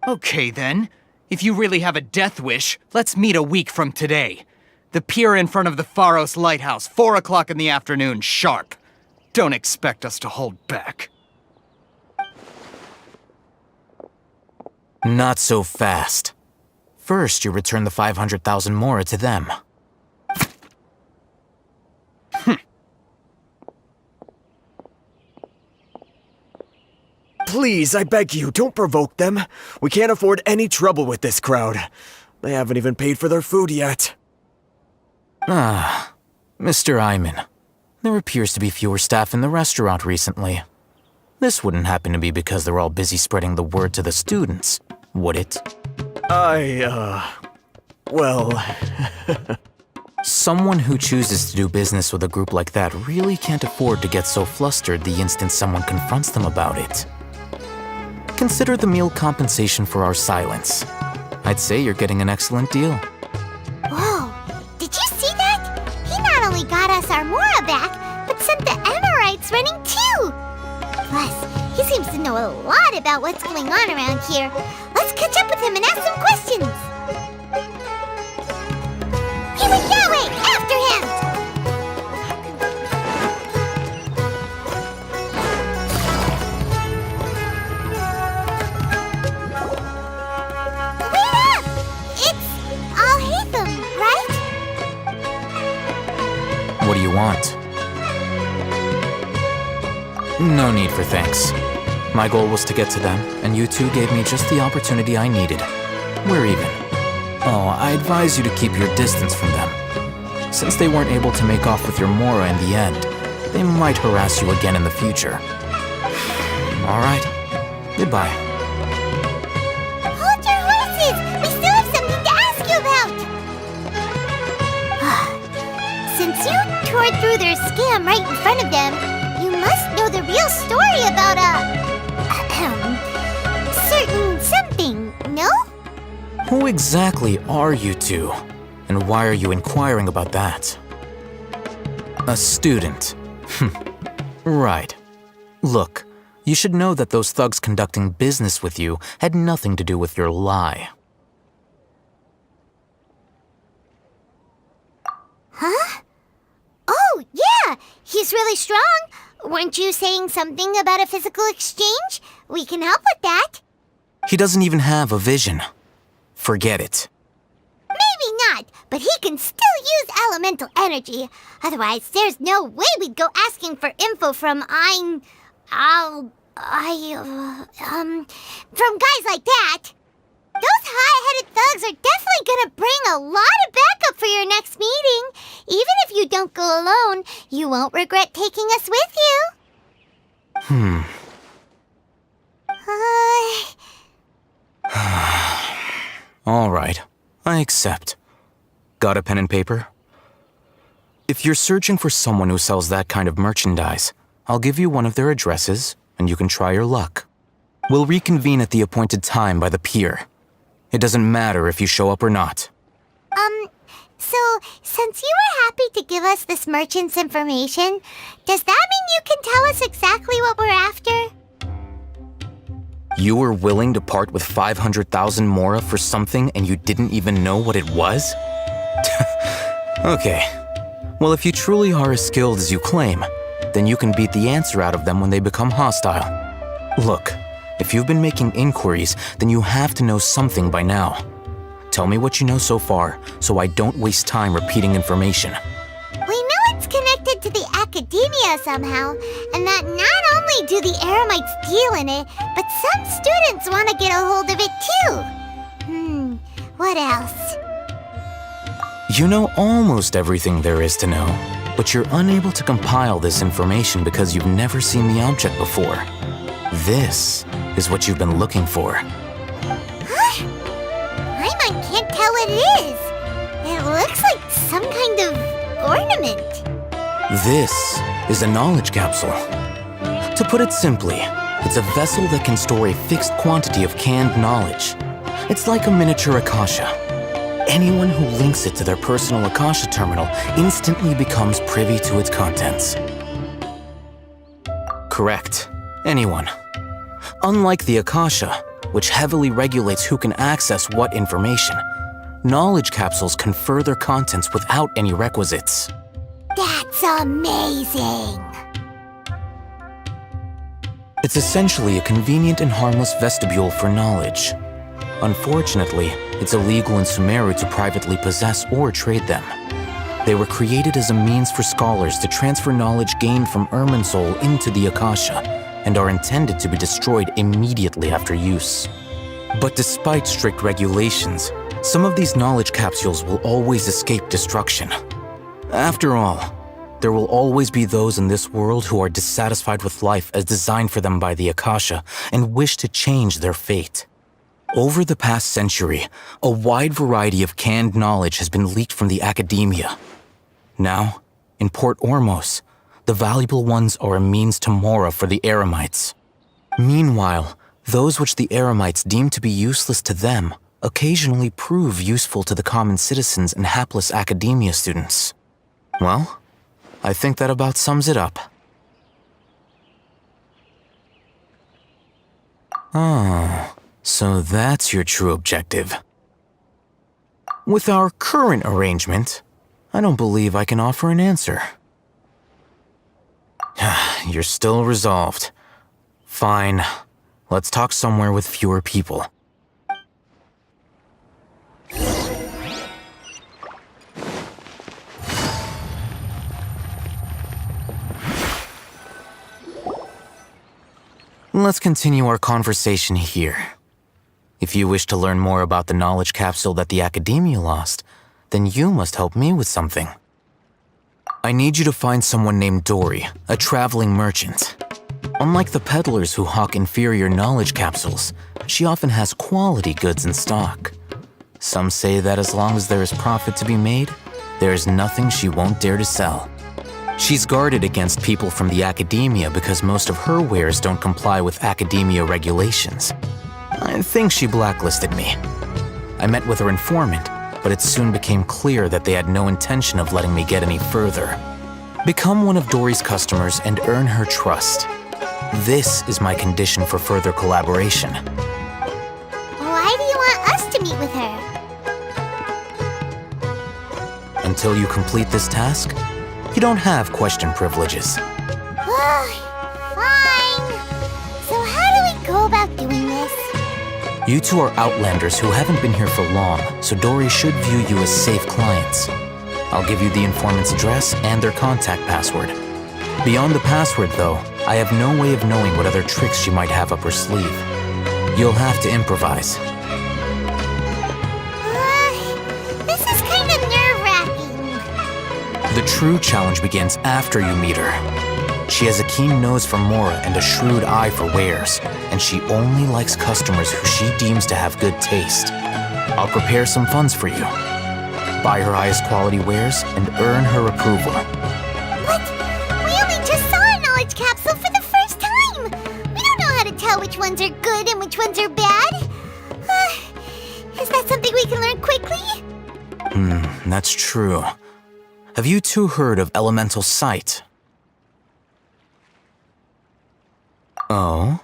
Okay then. If you really have a death wish, let's meet a week from today. The pier in front of the Pharos Lighthouse, 4 o'clock in the afternoon, sharp. Don't expect us to hold back. Not so fast. First, you return the 500,000 mora to them. Please, I beg you, don't provoke them. We can't afford any trouble with this crowd. They haven't even paid for their food yet. Ah, Mr. Iman. There appears to be fewer staff in the restaurant recently. This wouldn't happen to be because they're all busy spreading the word to the students, would it? Well... Someone who chooses to do business with a group like that really can't afford to get so flustered the instant someone confronts them about it. Consider the meal compensation for our silence. I'd say you're getting an excellent deal. Whoa, did you see that? He not only got us our Mora back, but sent the Amorites running too. Plus, he seems to know a lot about what's going on around here. Let's catch up with him and ask some questions. He went that way! After him! Wait up! It's Al-Hatham, right? What do you want? No need for thanks. My goal was to get to them, and you two gave me just the opportunity I needed. We're even. Oh, I advise you to keep your distance from them. Since they weren't able to make off with your Mora in the end, they might harass you again in the future. All right, Goodbye. Hold your horses! We still have something to ask you about! Since you tore through their scam right in front of them, you must know the real story about certain something, no? Who exactly are you two? And why are you inquiring about that? A student. Right. Look, you should know that those thugs conducting business with you had nothing to do with your lie. Huh? Oh, yeah! He's really strong! Weren't you saying something about a physical exchange? We can help with that. He doesn't even have a vision. Forget it. Maybe not, but he can still use elemental energy. Otherwise, there's no way we'd go asking for info from from guys like that. Those hot-headed thugs are definitely gonna bring a lot of backup for your next meeting. Even if you don't go alone, you won't regret taking us with you. All right, I accept. Got a pen and paper? If you're searching for someone who sells that kind of merchandise, I'll give you one of their addresses, and you can try your luck. We'll reconvene at the appointed time by the pier. It doesn't matter if you show up or not. So, since you were happy to give us this merchant's information, does that mean you can tell us exactly what we're after? You were willing to part with 500,000 mora for something and you didn't even know what it was? Okay. Well, if you truly are as skilled as you claim, then you can beat the answer out of them when they become hostile. Look, if you've been making inquiries, then you have to know something by now. Tell me what you know so far, so I don't waste time repeating information. We know it's connected to the academia somehow, and that not only do the Eremites deal in it, but some students want to get a hold of it too. What else? You know almost everything there is to know, but you're unable to compile this information because you've never seen the object before. This is what you've been looking for. Paimon can't tell what it is. It looks like some kind of ornament. This is a knowledge capsule. To put it simply, it's a vessel that can store a fixed quantity of canned knowledge. It's like a miniature Akasha. Anyone who links it to their personal Akasha terminal instantly becomes privy to its contents. Correct. Anyone. Unlike the Akasha, which heavily regulates who can access what information, knowledge capsules confer their contents without any requisites. That's amazing! It's essentially a convenient and harmless vestibule for knowledge. Unfortunately, it's illegal in Sumeru to privately possess or trade them. They were created as a means for scholars to transfer knowledge gained from Irminsul into the Akasha, and are intended to be destroyed immediately after use. But despite strict regulations, some of these knowledge capsules will always escape destruction. After all, there will always be those in this world who are dissatisfied with life as designed for them by the Akasha and wish to change their fate. Over the past century, a wide variety of canned knowledge has been leaked from the academia. Now, in Port Ormos, the valuable ones are a means to mora for the Eremites. Meanwhile, those which the Eremites deem to be useless to them occasionally prove useful to the common citizens and hapless academia students. Well, I think that about sums it up. Oh, so that's your true objective. With our current arrangement, I don't believe I can offer an answer. You're still resolved. Fine. Let's talk somewhere with fewer people. Let's continue our conversation here. If you wish to learn more about the knowledge capsule that the Academia lost, then you must help me with something. I need you to find someone named Dory, a traveling merchant. Unlike the peddlers who hawk inferior knowledge capsules, she often has quality goods in stock. Some say that as long as there is profit to be made, there is nothing she won't dare to sell. She's guarded against people from the academia because most of her wares don't comply with academia regulations. I think she blacklisted me. I met with her informant, but it soon became clear that they had no intention of letting me get any further. Become one of Dory's customers and earn her trust. This is my condition for further collaboration. Why do you want us to meet with her? Until you complete this task, you don't have question privileges. Fine. So how do we go about doing this? You two are outlanders who haven't been here for long, so Dory should view you as safe clients. I'll give you the informant's address and their contact password. Beyond the password, though, I have no way of knowing what other tricks she might have up her sleeve. You'll have to improvise. This is kind of nerve-wracking. The true challenge begins after you meet her. She has a keen nose for Mora and a shrewd eye for wares, and she only likes customers who she deems to have good taste. I'll prepare some funds for you. Buy her highest quality wares and earn her approval. What? We only just saw a knowledge capsule for the first time! We don't know how to tell which ones are good and which ones are bad. Is that something we can learn quickly? That's true. Have you two heard of elemental sight? Oh?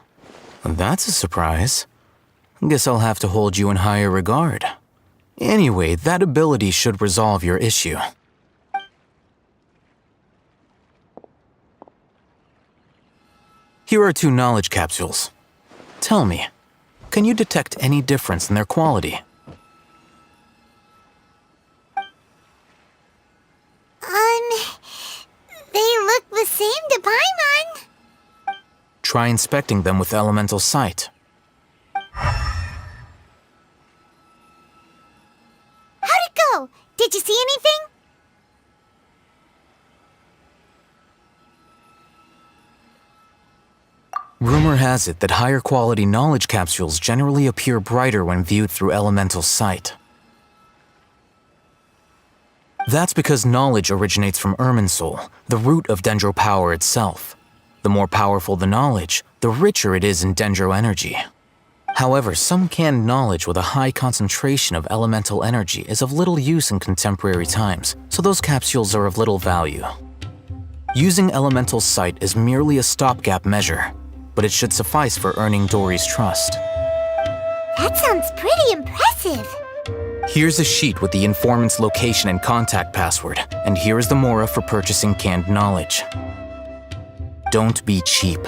That's a surprise. Guess I'll have to hold you in higher regard. Anyway, that ability should resolve your issue. Here are 2 knowledge capsules. Tell me, can you detect any difference in their quality? They look the same to Paimon. Try inspecting them with elemental sight. How'd it go? Did you see anything? Rumor has it that higher quality knowledge capsules generally appear brighter when viewed through elemental sight. That's because knowledge originates from Irminsul, the root of Dendro power itself. The more powerful the knowledge, the richer it is in Dendro energy. However, some canned knowledge with a high concentration of elemental energy is of little use in contemporary times, so those capsules are of little value. Using elemental sight is merely a stopgap measure, but it should suffice for earning Dory's trust. That sounds pretty impressive. Here's a sheet with the informant's location and contact password, and here is the Mora for purchasing canned knowledge. Don't be cheap.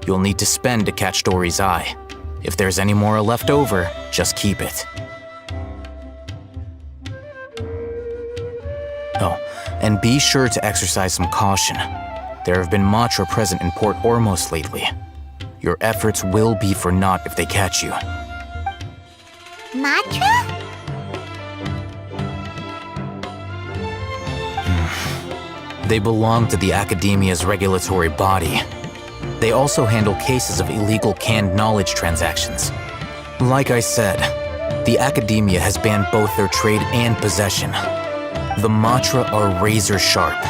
You'll need to spend to catch Dory's eye. If there's any Mora left over, just keep it. Oh, and be sure to exercise some caution. There have been Matra present in Port Ormos lately. Your efforts will be for naught if they catch you. Matra? They belong to the Academia's regulatory body. They also handle cases of illegal canned knowledge transactions. Like I said, the Academia has banned both their trade and possession. The Matra are razor sharp.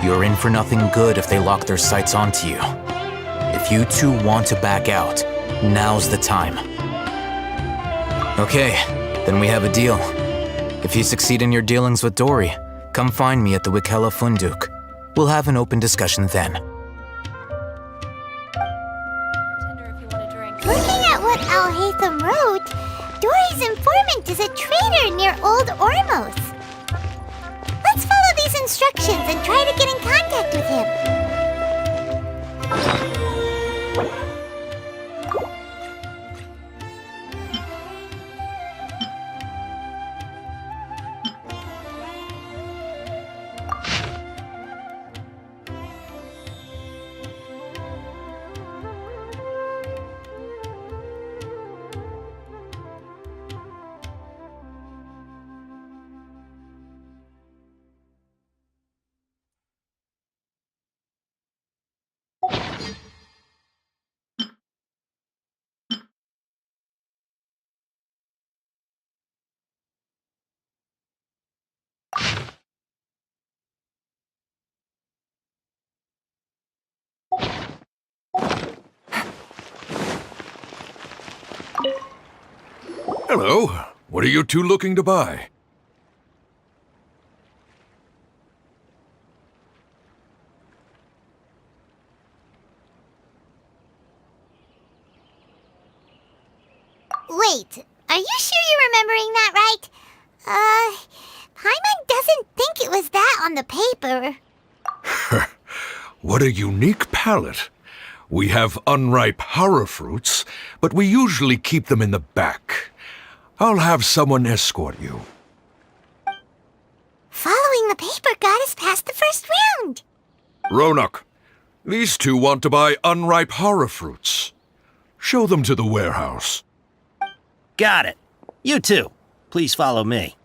You're in for nothing good if they lock their sights onto you. If you two want to back out, now's the time. Okay, then we have a deal. If you succeed in your dealings with Dory, come find me at the Wikela Funduk. We'll have an open discussion then. Looking at what Al-Haytham wrote, Dory's informant is a trader near Old Ormos. Let's follow these instructions and try to get in contact with him. Hello. What are you two looking to buy? Wait, are you sure you're remembering that right? Paimon doesn't think it was that on the paper. What a unique palate. We have unripe hara fruits, but we usually keep them in the back. I'll have someone escort you. Following the paper got us past the first round. Ronak, these two want to buy unripe hara fruits. Show them to the warehouse. Got it. You two, please follow me.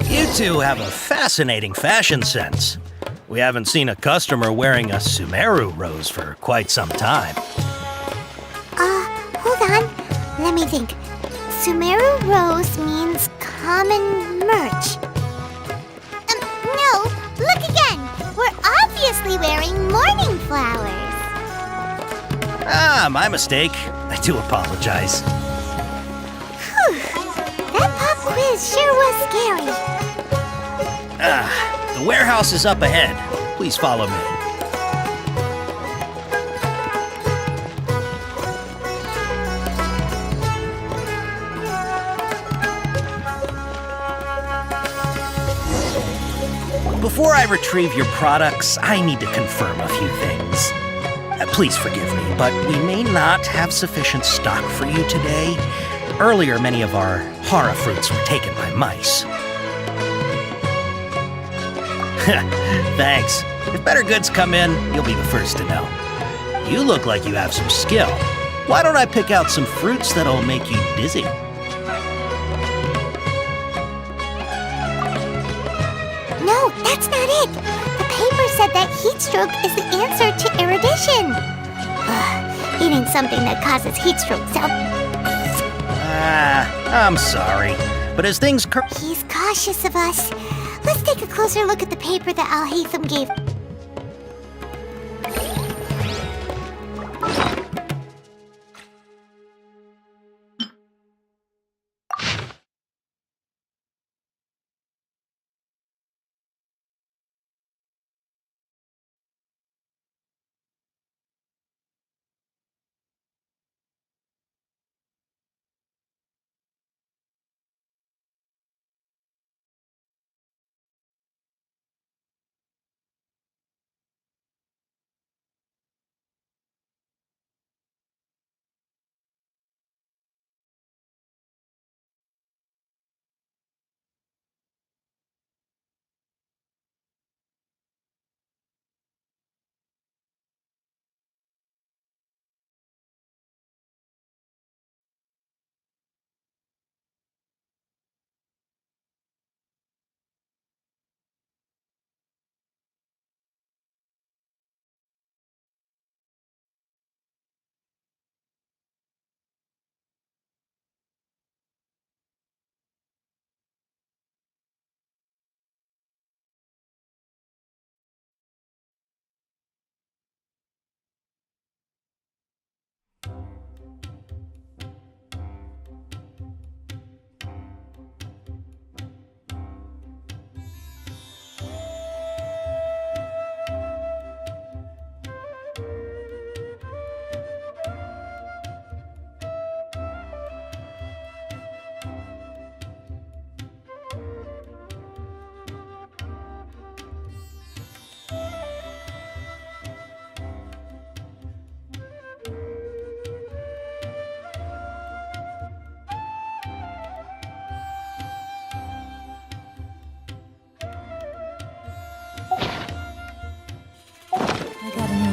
You two have a fascinating fashion sense. We haven't seen a customer wearing a Sumeru rose for quite some time. Hold on. Let me think. Sumeru rose means common merch. No, look again. We're obviously wearing mourning flowers. Ah, my mistake. I do apologize. Whew. That pop quiz sure was scary. The warehouse is up ahead. Please follow me. Before I retrieve your products, I need to confirm a few things. Please forgive me, but we may not have sufficient stock for you today. Earlier, many of our hara fruits were taken by mice. Thanks. If better goods come in, you'll be the first to know. You look like you have some skill. Why don't I pick out some fruits that'll make you dizzy? No, that's not it. The paper said that heat stroke is the answer to erudition. Eating something that causes heat stroke sounds... I'm sorry. But as things He's cautious of us. Let's take a closer look at the paper that Al-Haytham gave.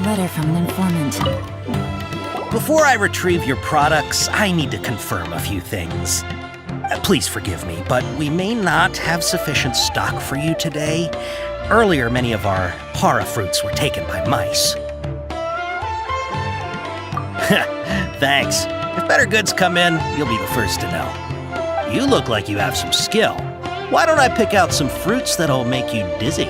Letter from an informant. Before I retrieve your products, I need to confirm a few things. Please forgive me, but we may not have sufficient stock for you today. Earlier, many of our hara fruits were taken by mice. Thanks. If better goods come in, you'll be the first to know. You look like you have some skill. Why don't I pick out some fruits that'll make you dizzy?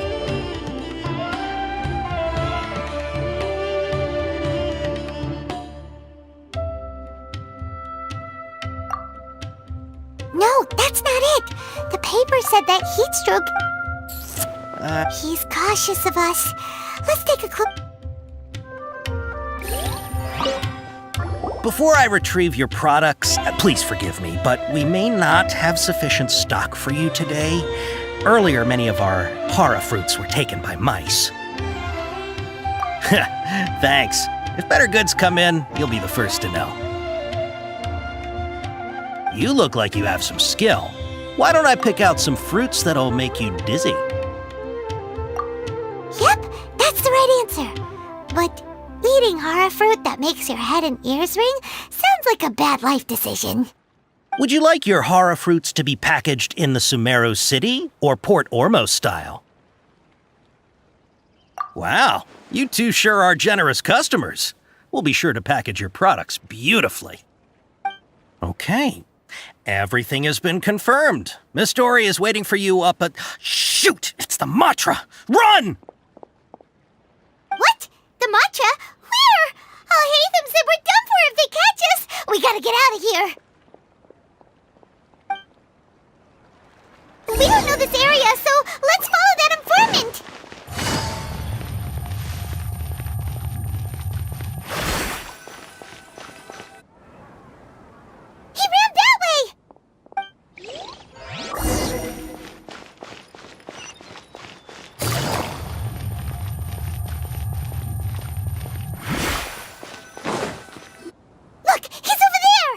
No, that's not it. The paper said that heat stroke... He's cautious of us. Let's take a clook. Before I retrieve your products, please forgive me, but we may not have sufficient stock for you today. Earlier, many of our para fruits were taken by mice. Thanks. If better goods come in, you'll be the first to know. You look like you have some skill. Why don't I pick out some fruits that'll make you dizzy? Yep, that's the right answer. But eating hara fruit that makes your head and ears ring sounds like a bad life decision. Would you like your hara fruits to be packaged in the Sumeru City or Port Ormos style? Wow, you two sure are generous customers. We'll be sure to package your products beautifully. Okay, everything has been confirmed. Miss Dory is waiting for you up at... Shoot! It's the Matra! Run! What? The Matra? Where? Oh, Hatham said we're done for if they catch us. We gotta get out of here. We don't know this area, so let's follow that informant. He ran that way! Look, he's over there!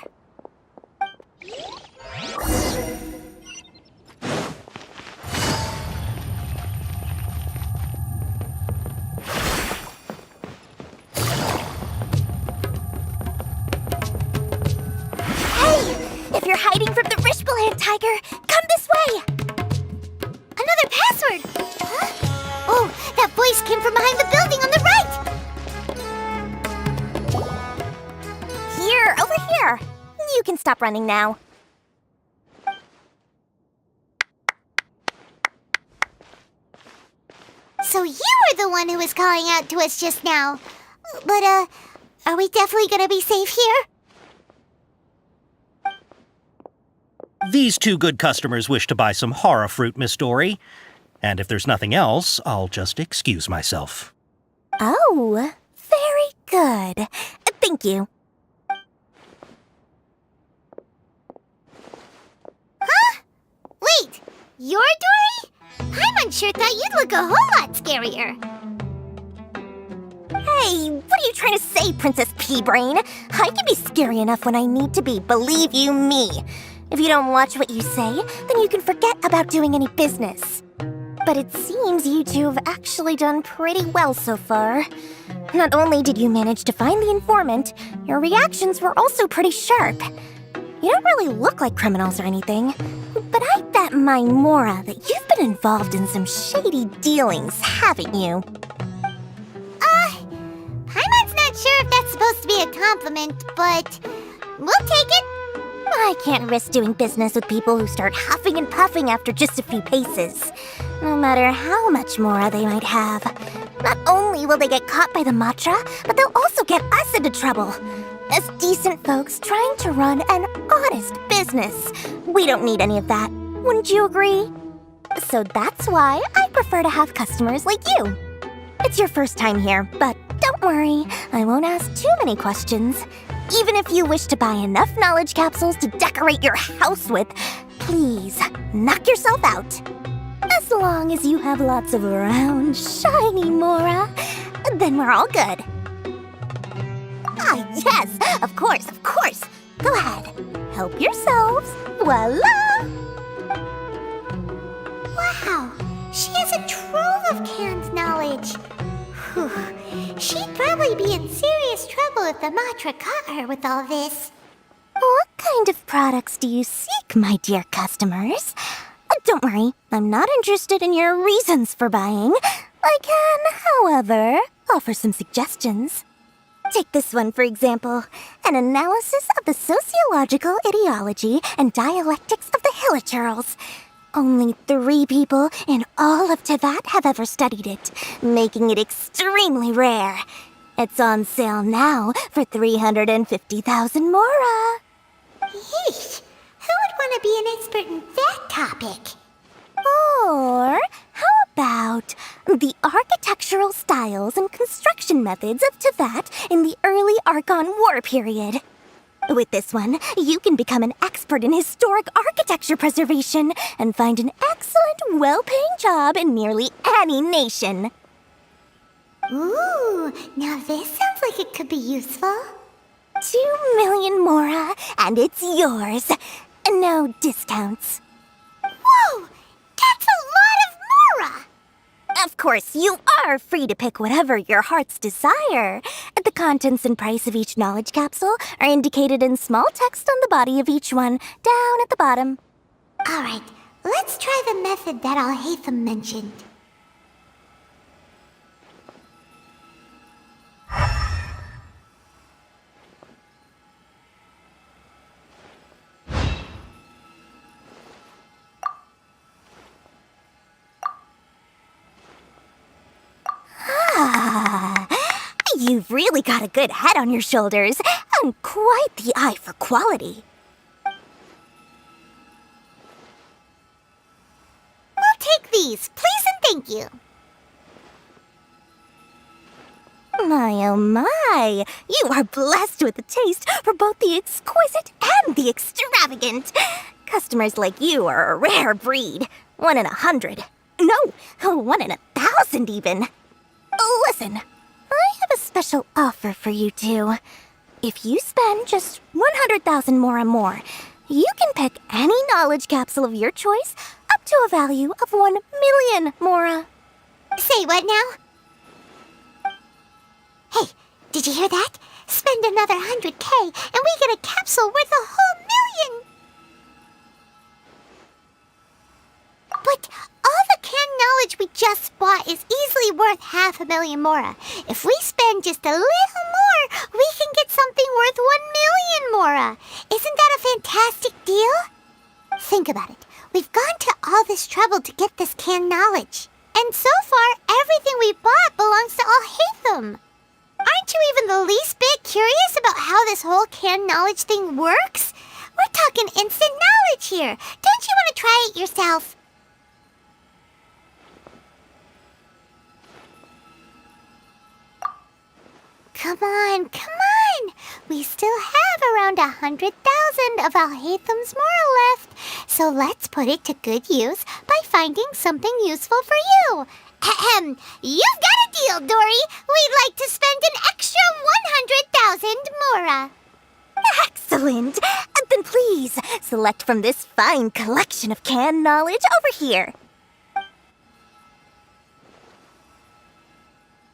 If you're hiding from the Rishbaland tiger, come this way! Another password! Huh? Oh, that voice came from behind the building on the right! Here, over here! You can stop running now. So you were the one who was calling out to us just now. But, are we definitely gonna be safe here? These two good customers wish to buy some hara fruit, Miss Dory. And if there's nothing else, I'll just excuse myself. Oh, very good. Thank you. Huh? Wait, you're Dory? Paimon sure thought you'd look a whole lot scarier. Hey, what are you trying to say, Princess Pea-Brain? I can be scary enough when I need to be, believe you me. If you don't watch what you say, then you can forget about doing any business. But it seems you two have actually done pretty well so far. Not only did you manage to find the informant, your reactions were also pretty sharp. You don't really look like criminals or anything, but I bet my Mora that you've been involved in some shady dealings, haven't you? Paimon's not sure if that's supposed to be a compliment, but we'll take it. I can't risk doing business with people who start huffing and puffing after just a few paces. No matter how much Mora they might have. Not only will they get caught by the Matra, but they'll also get us into trouble. As decent folks trying to run an honest business, we don't need any of that. Wouldn't you agree? So that's why I prefer to have customers like you. It's your first time here, but don't worry, I won't ask too many questions. Even if you wish to buy enough knowledge capsules to decorate your house with, please knock yourself out. As long as you have lots of round, shiny Mora, then we're all good. Ah, yes, of course, of course. Go ahead, help yourselves. Voila! Wow, she has a trove of canned knowledge. Whew. She'd probably be in serious trouble if the Matra caught her with all this. What kind of products do you seek, my dear customers? Don't worry, I'm not interested in your reasons for buying. I can, however, offer some suggestions. Take this one, for example. An analysis of the sociological ideology and dialectics of the Hilichurls. Only 3 people in all of Tevat have ever studied it, making it extremely rare. It's on sale now for 350,000 Mora. Yeesh, who would want to be an expert in that topic. Or how about the architectural styles and construction methods of Teyvat in the early Archon War period? With this one, you can become an expert in historic architecture preservation and find an excellent, well-paying job in nearly any nation. Ooh, now this sounds like it could be useful. 2 million Mora, and it's yours. No discounts. Whoa! That's a lot of Mora! Of course, you are free to pick whatever your heart's desire. The contents and price of each knowledge capsule are indicated in small text on the body of each one, down at the bottom. Alright, let's try the method that Al-Haytham mentioned. You've really got a good head on your shoulders, and quite the eye for quality. We'll take these, please and thank you. My oh my, you are blessed with a taste for both the exquisite and the extravagant. Customers like you are a rare breed. 1 in 100. No, 1 in 1,000 even. Listen, I have a special offer for you two. If you spend just 100,000 Mora more, you can pick any knowledge capsule of your choice up to a value of 1 million Mora. Say what now? Hey, did you hear that? Spend another 100K and we get a capsule worth a whole million! But all the canned knowledge we just bought is easily worth 500,000 Mora. If we spend just a little more, we can get something worth 1 million Mora. Isn't that a fantastic deal? Think about it. We've gone to all this trouble to get this canned knowledge. And so far, everything we bought belongs to Al-Haytham. Aren't you even the least bit curious about how this whole canned knowledge thing works? We're talking instant knowledge here. Don't you want to try it yourself? Come on, come on! We still have around 100,000 of Al-Haytham's Mora left, so let's put it to good use by finding something useful for you. Ahem, you've got a deal, Dory! We'd like to spend an extra 100,000 Mora. Excellent! Then please, select from this fine collection of canned knowledge over here.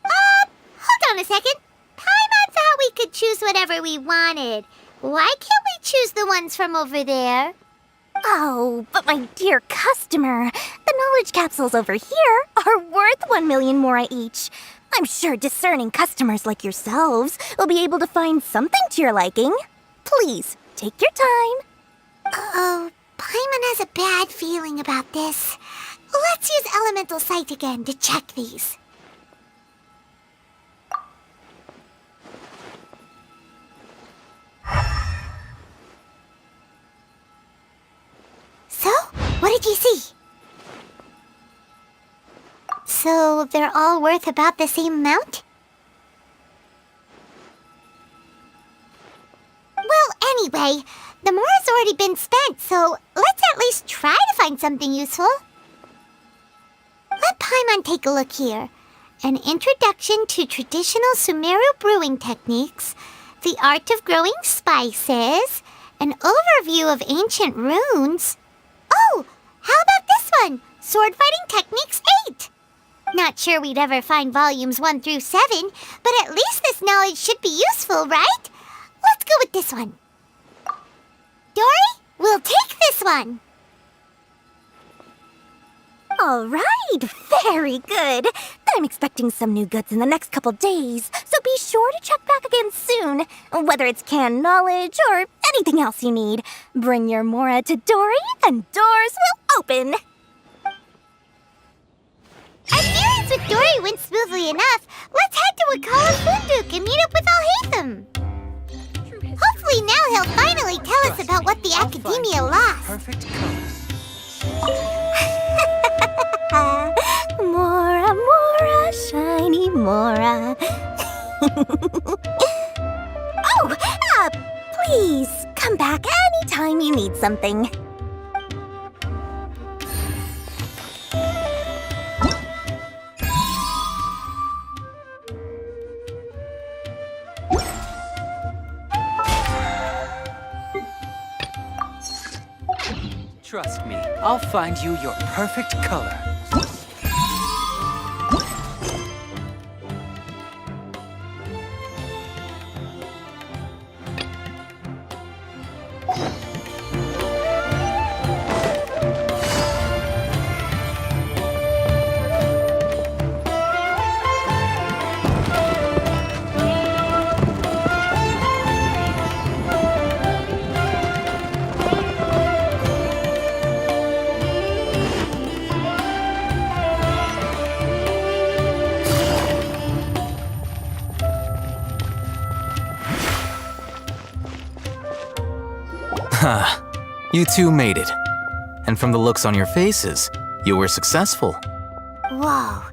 Hold on a second. Paimon thought we could choose whatever we wanted. Why can't we choose the ones from over there? Oh, but my dear customer, the knowledge capsules over here are worth 1 million Mora each. I'm sure discerning customers like yourselves will be able to find something to your liking. Please, take your time. Uh-oh, Paimon has a bad feeling about this. Let's use Elemental Sight again to check these. So, what did you see? So, they're all worth about the same amount? Well, anyway, the Mora's already been spent, so let's at least try to find something useful. Let Paimon take a look here. An introduction to traditional Sumeru brewing techniques, the art of growing spices, an overview of ancient runes. Oh, how about this one? Sword Fighting Techniques 8. Not sure we'd ever find volumes 1 through 7, but at least this knowledge should be useful, right? Let's go with this one. Dory, we'll take this one. All right, very good. I'm expecting some new goods in the next couple days, so be sure to check back again soon. Whether it's canned knowledge or anything else you need, bring your Mora to Dory and doors will open. Our dealings with Dory went smoothly enough. Let's head to Wakala Funduk and meet up with Al-Haytham. Hopefully now he'll finally finally tell us about what the Academia lost. Mora, Mora, shiny Mora. Oh, please, come back anytime you need something. Trust me, I'll find you your perfect color. You two made it. And from the looks on your faces, you were successful. Whoa,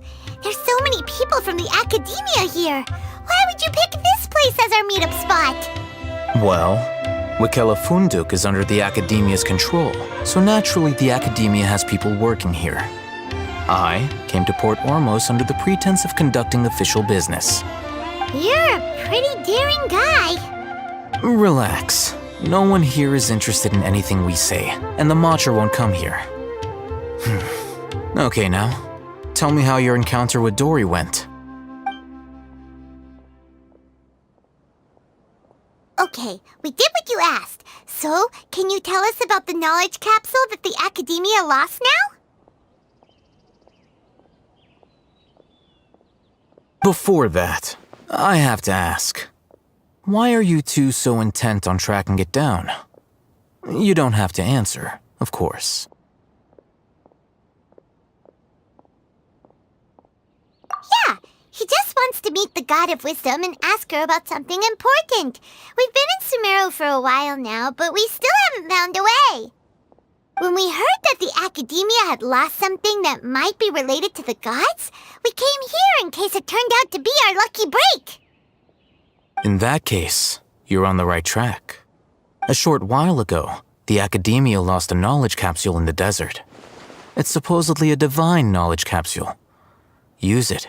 there's so many people from the Academia here. Why would you pick this place as our meetup spot? Well, Wikela Funduk is under the Academia's control, so naturally the Academia has people working here. I came to Port Ormos under the pretense of conducting official business. You're a pretty daring guy. Relax. No one here is interested in anything we say, and the Matcha won't come here. Okay now, tell me how your encounter with Dory went. Okay, we did what you asked. So, can you tell us about the knowledge capsule that the Academia lost now? Before that, I have to ask. Why are you two so intent on tracking it down? You don't have to answer, of course. Yeah, he just wants to meet the God of Wisdom and ask her about something important. We've been in Sumeru for a while now, but we still haven't found a way. When we heard that the Academia had lost something that might be related to the gods, we came here in case it turned out to be our lucky break. In that case, you're on the right track. A short while ago, the Academia lost a knowledge capsule in the desert. It's supposedly a divine knowledge capsule. Use it,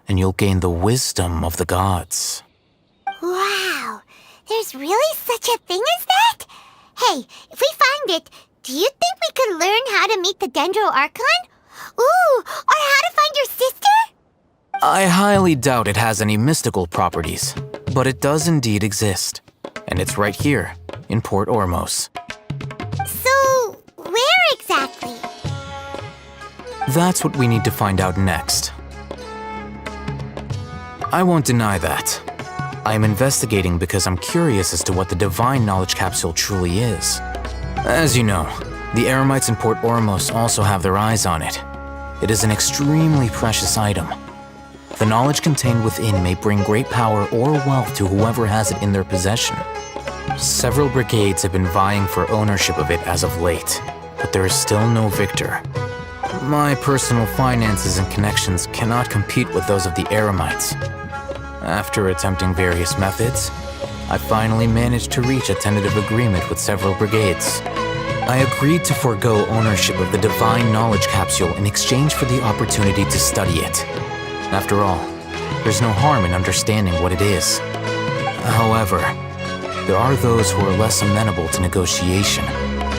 and you'll gain the wisdom of the gods. Wow, there's really such a thing as that? Hey, if we find it, do you think we could learn how to meet the Dendro Archon? Ooh, or how to find your sister? I highly doubt it has any mystical properties, but it does indeed exist. And it's right here, in Port Ormos. So, where exactly? That's what we need to find out next. I won't deny that. I am investigating because I'm curious as to what the divine knowledge capsule truly is. As you know, the Eremites in Port Ormos also have their eyes on it. It is an extremely precious item. The knowledge contained within may bring great power or wealth to whoever has it in their possession. Several brigades have been vying for ownership of it as of late, but there is still no victor. My personal finances and connections cannot compete with those of the Eremites. After attempting various methods, I finally managed to reach a tentative agreement with several brigades. I agreed to forego ownership of the divine knowledge capsule in exchange for the opportunity to study it. After all, there's no harm in understanding what it is. However, there are those who are less amenable to negotiation,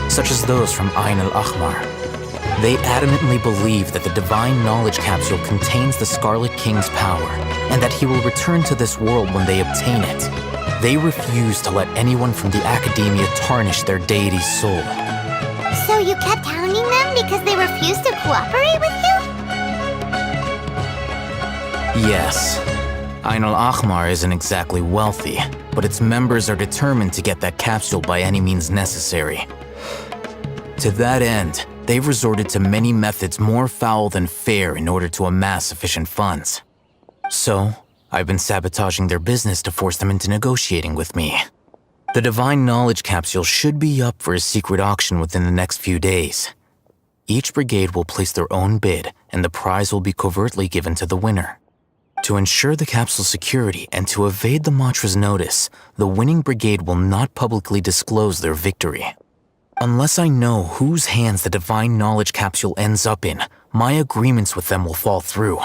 such as those from Ain al-Ahmar. They adamantly believe that the divine knowledge capsule contains the Scarlet King's power, and that he will return to this world when they obtain it. They refuse to let anyone from the Academia tarnish their deity's soul. So you kept hounding them because they refused to cooperate with you? Yes. Ain al-Ahmar isn't exactly wealthy, but its members are determined to get that capsule by any means necessary. To that end, they've resorted to many methods more foul than fair in order to amass sufficient funds. So, I've been sabotaging their business to force them into negotiating with me. The Divine Knowledge Capsule should be up for a secret auction within the next few days. Each brigade will place their own bid, and the prize will be covertly given to the winner. To ensure the capsule's security and to evade the Matra's notice, the winning brigade will not publicly disclose their victory. Unless I know whose hands the Divine Knowledge Capsule ends up in, my agreements with them will fall through.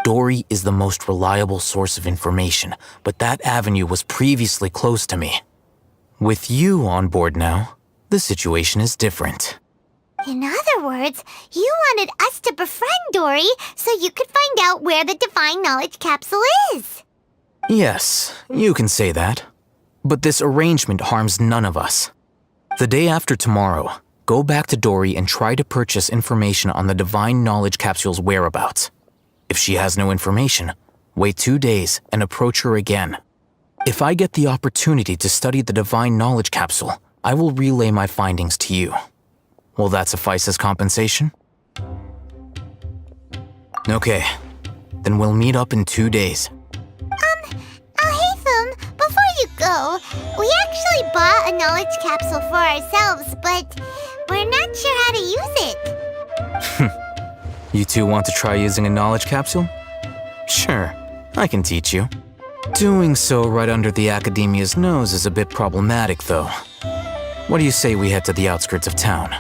Dory is the most reliable source of information, but that avenue was previously closed to me. With you on board now, the situation is different. In other words, you wanted us to befriend Dory so you could find out where the Divine Knowledge Capsule is. Yes, you can say that. But this arrangement harms none of us. The day after tomorrow, go back to Dory and try to purchase information on the Divine Knowledge Capsule's whereabouts. If she has no information, wait 2 days and approach her again. If I get the opportunity to study the Divine Knowledge Capsule, I will relay my findings to you. Will that suffice as compensation? Okay, then we'll meet up in 2 days. Haytham, before you go, we actually bought a knowledge capsule for ourselves, but we're not sure how to use it. You two want to try using a knowledge capsule? Sure, I can teach you. Doing so right under the Academia's nose is a bit problematic, though. What do you say we head to the outskirts of town?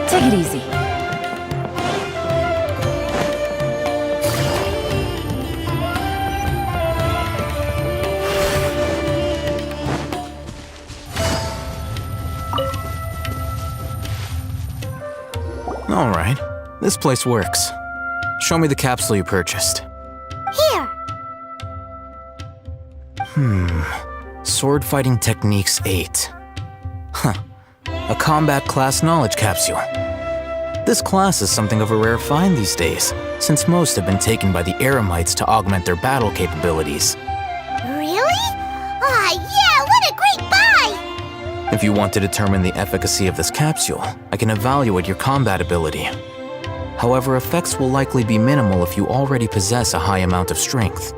Take it easy. All right, this place works. Show me the capsule you purchased. Here. Sword Fighting Techniques 8. Huh. A combat class knowledge capsule. This class is something of a rare find these days, since most have been taken by the Eremites to augment their battle capabilities. Really? Ah, yeah, what a great buy! If you want to determine the efficacy of this capsule, I can evaluate your combat ability. However, effects will likely be minimal if you already possess a high amount of strength.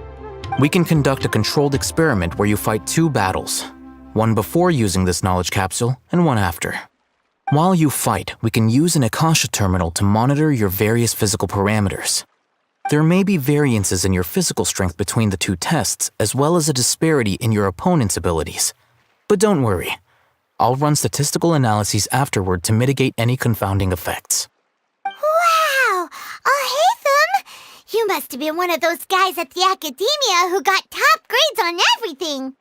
We can conduct a controlled experiment where you fight 2 battles, one before using this knowledge capsule and one after. While you fight, we can use an Akasha terminal to monitor your various physical parameters. There may be variances in your physical strength between the 2 tests, as well as a disparity in your opponent's abilities. But don't worry, I'll run statistical analyses afterward to mitigate any confounding effects. Wow! Haytham! You must have been one of those guys at the Academia who got top grades on everything.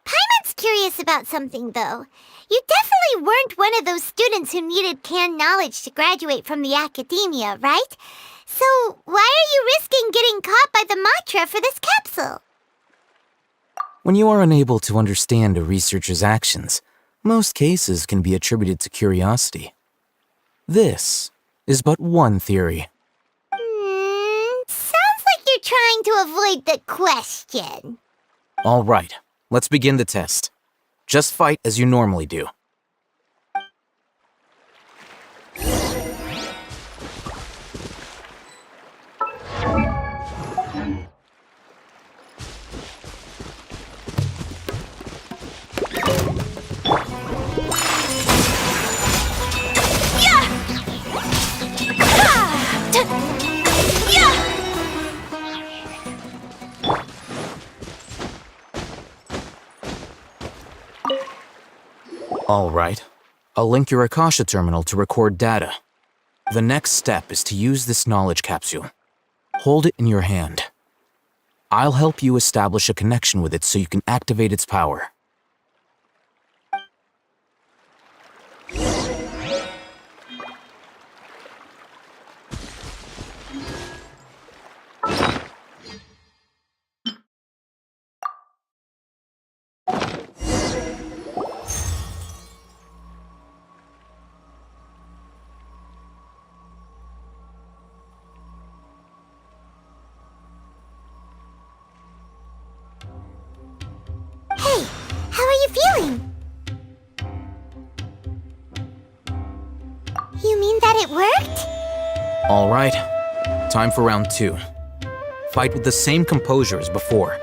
Paimon's curious about something, though. You definitely weren't one of those students who needed canned knowledge to graduate from the Academia, right? So why are you risking getting caught by the Matra for this capsule? When you are unable to understand a researcher's actions, most cases can be attributed to curiosity. This is but one theory. Sounds like you're trying to avoid the question. All right, let's begin the test. Just fight as you normally do. All right. I'll link your Akasha terminal to record data. The next step is to use this knowledge capsule. Hold it in your hand. I'll help you establish a connection with it so you can activate its power. feeling? You mean that it worked? All right, time for round 2. Fight with the same composure as before.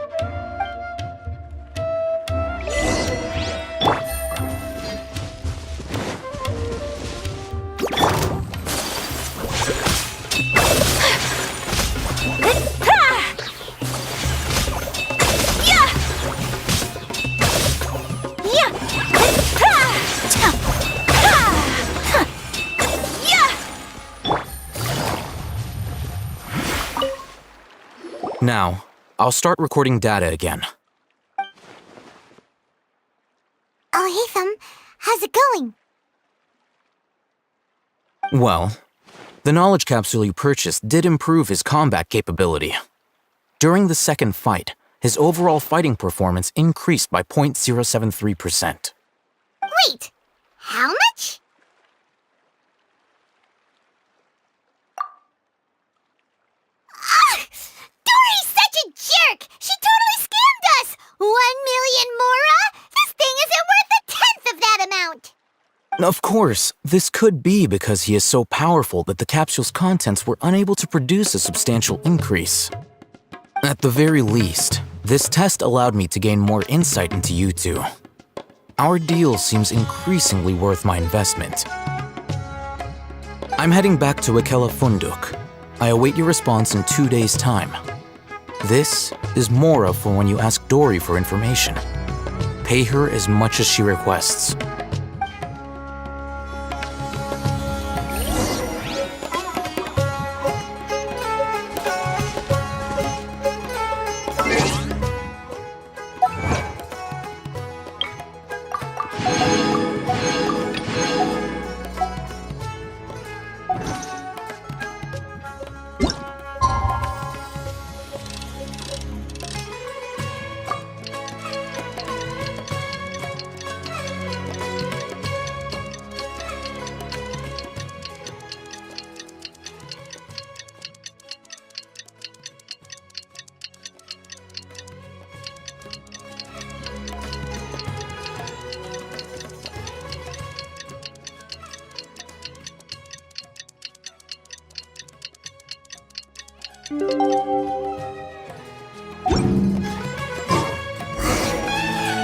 Now, I'll start recording data again. Oh, Hatham, how's it going? Well, the knowledge capsule you purchased did improve his combat capability. During the second fight, his overall fighting performance increased by 0.073%. Wait, how much? Dory's such a jerk! She totally scammed us! 1 million mora? This thing isn't worth a tenth of that amount! Of course, this could be because he is so powerful that the capsule's contents were unable to produce a substantial increase. At the very least, this test allowed me to gain more insight into you two. Our deal seems increasingly worth my investment. I'm heading back to Akela Funduk. I await your response in 2 days' time. This is Mora for when you ask Dory for information. Pay her as much as she requests.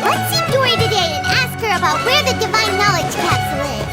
Let's see Dory today and ask her about where the divine knowledge capsule is.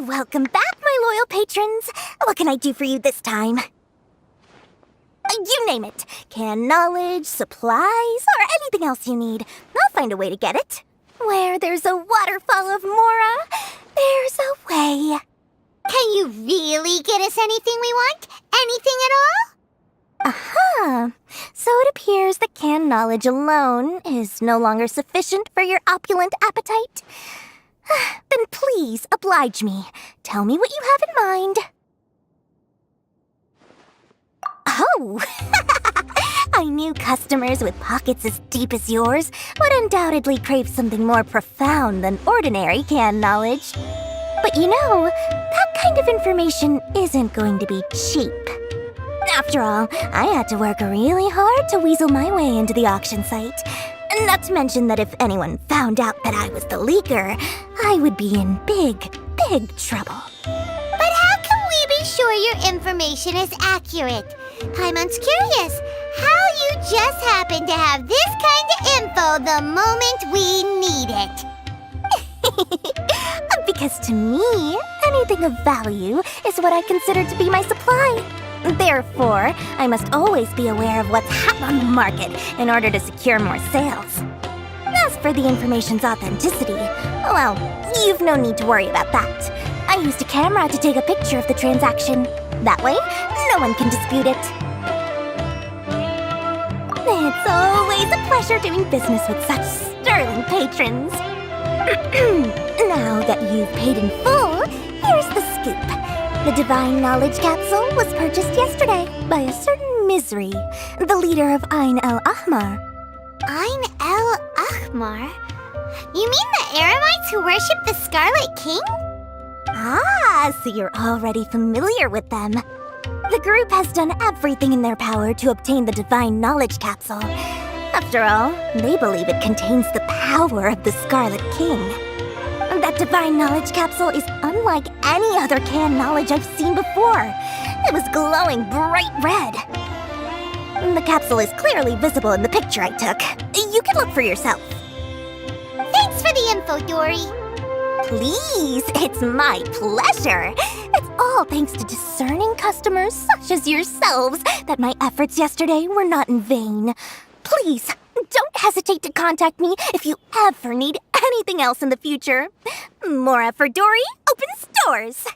Welcome back, my loyal patrons. What can I do for you this time? You name it. Canned knowledge, supplies, or anything else you need. I'll find a way to get it. Where there's a waterfall of Mora, there's a way. Can you really get us anything we want? Anything at all? Uh-huh. So it appears that canned knowledge alone is no longer sufficient for your opulent appetite. Then please oblige me. Tell me what you have in mind. Oh! I knew customers with pockets as deep as yours would undoubtedly crave something more profound than ordinary canned knowledge. But you know, that kind of information isn't going to be cheap. After all, I had to work really hard to weasel my way into the auction site. Not to mention that if anyone found out that I was the leaker, I would be in big, big trouble. But how can we be sure your information is accurate? Paimon's curious how you just happen to have this kind of info the moment we need it. Because to me, an Anything of value is what I consider to be my supply. Therefore, I must always be aware of what's hot on the market in order to secure more sales. As for the information's authenticity, well, you've no need to worry about that. I used a camera to take a picture of the transaction. That way, no one can dispute it. It's always a pleasure doing business with such sterling patrons. Now that you've paid in full, here's the scoop. The Divine Knowledge Capsule was purchased yesterday by a certain Misery, the leader of Ain el-Ahmar. Ain el-Ahmar? You mean the Eremites who worship the Scarlet King? Ah, so you're already familiar with them. The group has done everything in their power to obtain the Divine Knowledge Capsule. After all, they believe it contains the power of the Scarlet King. That Divine Knowledge Capsule is unlike any other canned knowledge I've seen before. It was glowing bright red. The capsule is clearly visible in the picture I took. You can look for yourself. Thanks for the info, Dory. Please, it's my pleasure. It's all thanks to discerning customers such as yourselves that my efforts yesterday were not in vain. Please, don't hesitate to contact me if you ever need anything else in the future. Mora for Dory opens doors.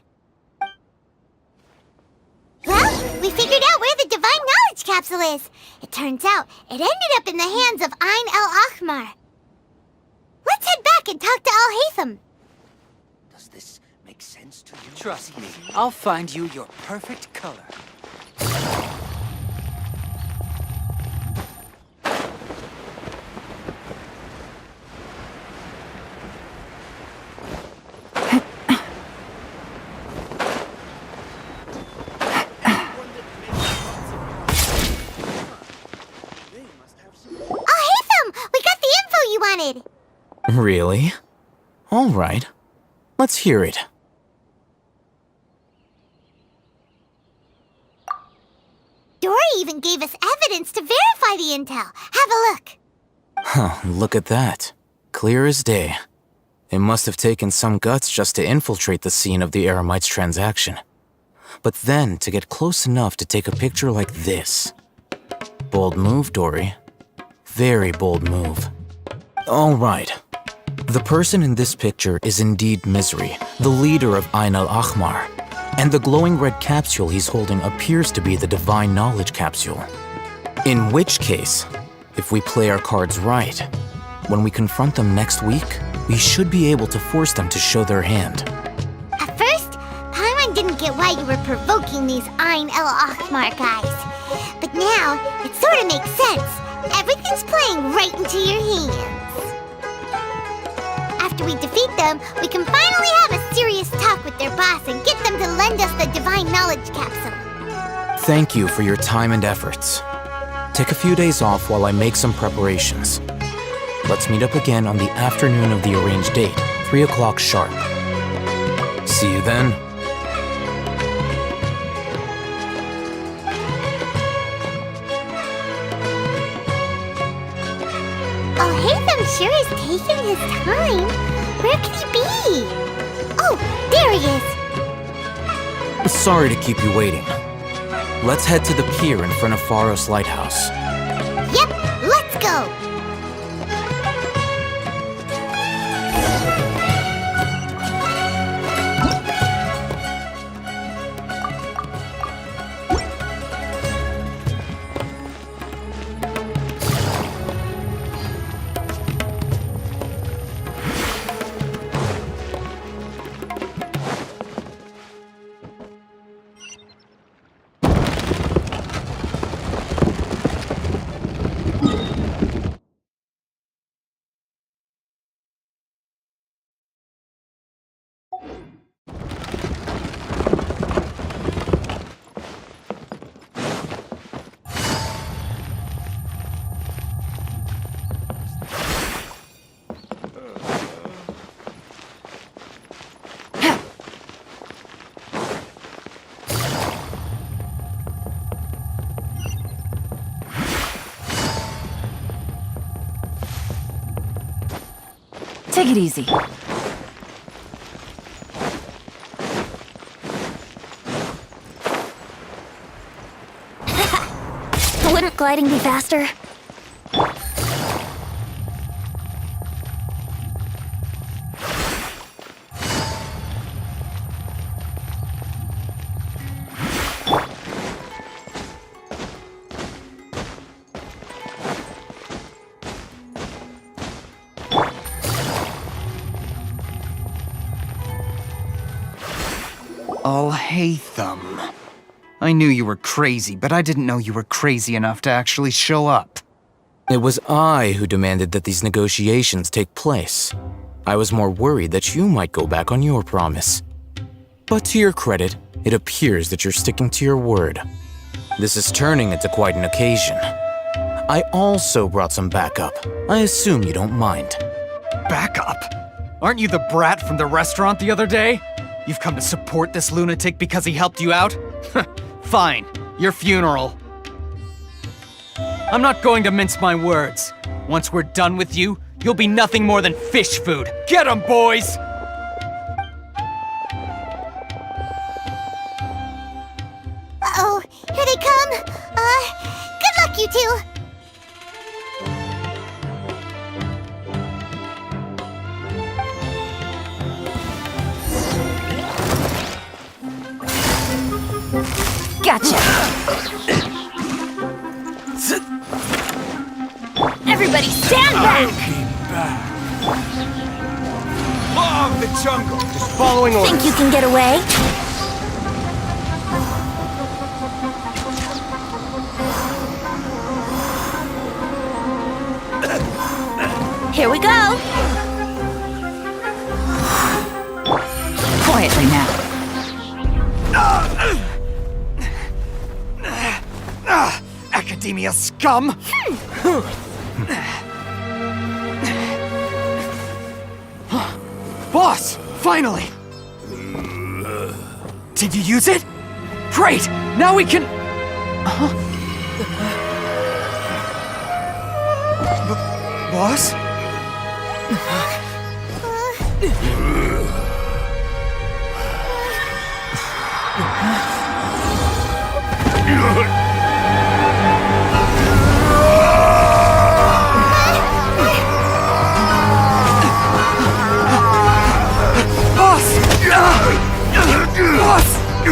Well, we figured out where the Divine Knowledge Capsule is. It turns out it ended up in the hands of Ain el-Ahmar. Let's head back and talk to Al-Haytham. Does this make sense to you? Trust me, I'll find you your perfect color. Really? All right. Let's hear it. Dory even gave us evidence to verify the intel. Have a look. Huh, look at that. Clear as day. It must have taken some guts just to infiltrate the scene of the Eremites' transaction. But then to get close enough to take a picture like this. Bold move, Dory. Very bold move. All right. The person in this picture is indeed Misery, the leader of Ain el-Ahmar, and the glowing red capsule he's holding appears to be the Divine Knowledge Capsule. In which case, if we play our cards right, when we confront them next week, we should be able to force them to show their hand. At first, Paimon didn't get why you were provoking these Ain el-Ahmar guys. But now, it sort of makes sense. Everything's playing right into your hands. After we defeat them, we can finally have a serious talk with their boss and get them to lend us the Divine Knowledge Capsule. Thank you for your time and efforts. Take a few days off while I make some preparations. Let's meet up again on the afternoon of the arranged date, 3 o'clock sharp. See you then. Al-Haytham sure is taking his time. Where could he be? Oh, there he is. Sorry to keep you waiting. Let's head to the pier in front of Pharos Lighthouse. Yep, let's go. Take it easy. gliding be faster? Al-Haytham. I knew you were crazy, but I didn't know you were crazy enough to actually show up. It was I who demanded that these negotiations take place. I was more worried that you might go back on your promise. But to your credit, it appears that you're sticking to your word. This is turning into quite an occasion. I also brought some backup. I assume you don't mind. Backup? Aren't you the brat from the restaurant the other day? You've come to support this lunatic because he helped you out? Fine, your funeral. I'm not going to mince my words. Once we're done with you, you'll be nothing more than fish food. Get 'em, boys! Uh-oh, here they come. Good luck, you two. Gotcha! Everybody stand back! Law of the jungle, just following orders. Think you can get away? Here we go! Quietly now. Academia scum! Boss! Finally! Did you use it? Great! Now we can... Boss? Boss!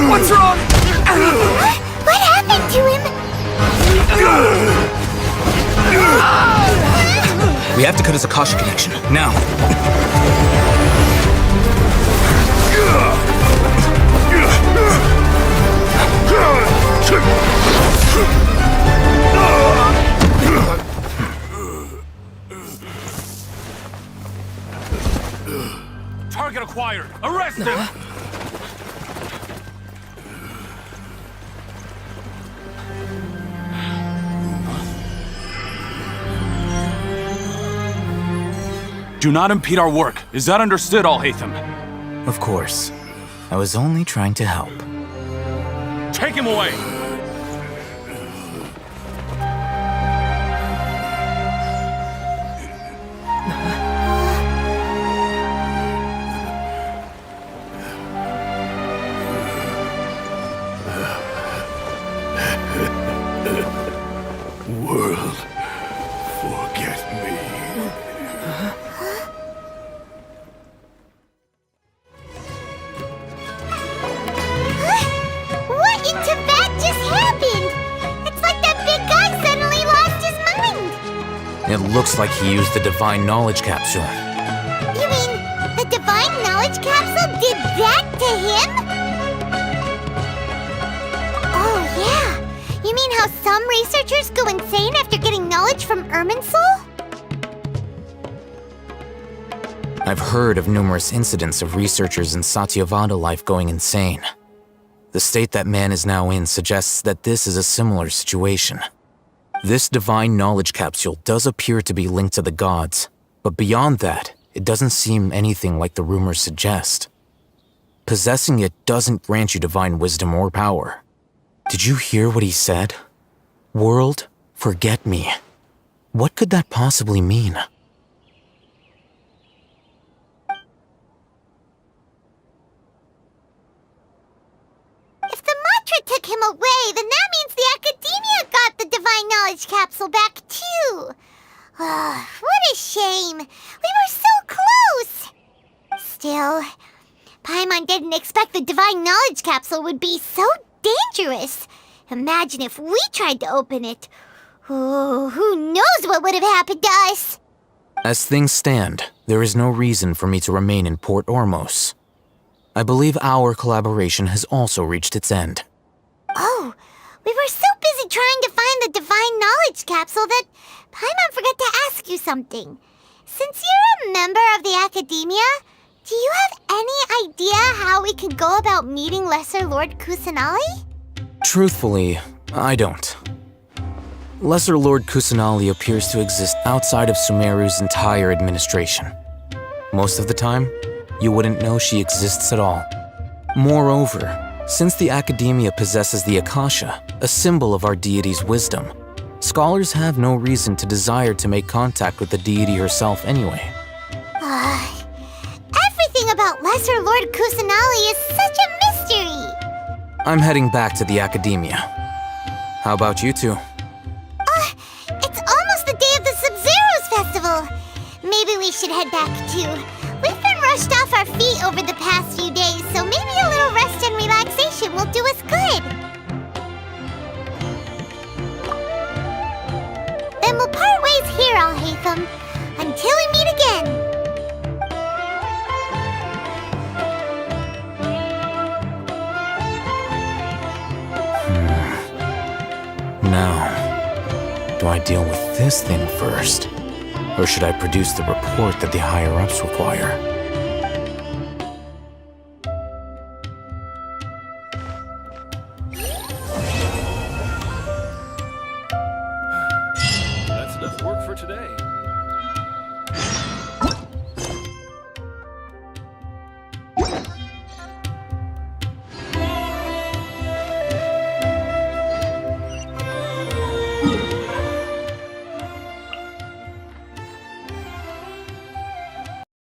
What's wrong? What happened to him? We have to cut his Akasha connection, now. Target acquired! Arrest him! Do not impede our work. Is that understood, Al-Haytham? Of course. I was only trying to help. Take him away! World, forget me. What in Tibet just happened? It's like that big guy suddenly lost his mind. It looks like he used the Divine Knowledge Capsule. You mean the Divine Knowledge Capsule did that to him? Oh, yeah. You mean how some researchers go insane after getting knowledge from Irminsul? I've heard of numerous incidents of researchers in Satyavada life going insane. The state that man is now in suggests that this is a similar situation. This Divine Knowledge Capsule does appear to be linked to the gods, but beyond that, it doesn't seem anything like the rumors suggest. Possessing it doesn't grant you divine wisdom or power. Did you hear what he said? World, forget me. What could that possibly mean? If the mantra took him away, then that means the Academia got the Divine Knowledge Castle back too. What a shame. We were so close. Still, Paimon didn't expect the Divine Knowledge Capsule would be so dangerous. Imagine if we tried to open it. Oh, who knows what would have happened to us? As things stand, there is no reason for me to remain in Port Ormos. I believe our collaboration has also reached its end. Oh, we were so busy trying to find the Divine Knowledge Capsule that Paimon forgot to ask you something. Since you're a member of the Academia, do you have any idea how we could go about meeting Lesser Lord Kusanali? Truthfully, I don't. Lesser Lord Kusanali appears to exist outside of Sumeru's entire administration. Most of the time, you wouldn't know she exists at all. Moreover, since the Academia possesses the Akasha, a symbol of our deity's wisdom, scholars have no reason to desire to make contact with the deity herself anyway. Everything about Lesser Lord Kusanali is such a mystery! I'm heading back to the Academia. How about you two? It's almost the day of the Sub-Zero's festival! Maybe we should head back too. We've been rushed off our feet over the past few days, so maybe a little rest and relaxation will do us good. Then we'll part ways here, Al-Haytham, until we meet again. Now, do I deal with this thing first? Or should I produce the report that the higher-ups require?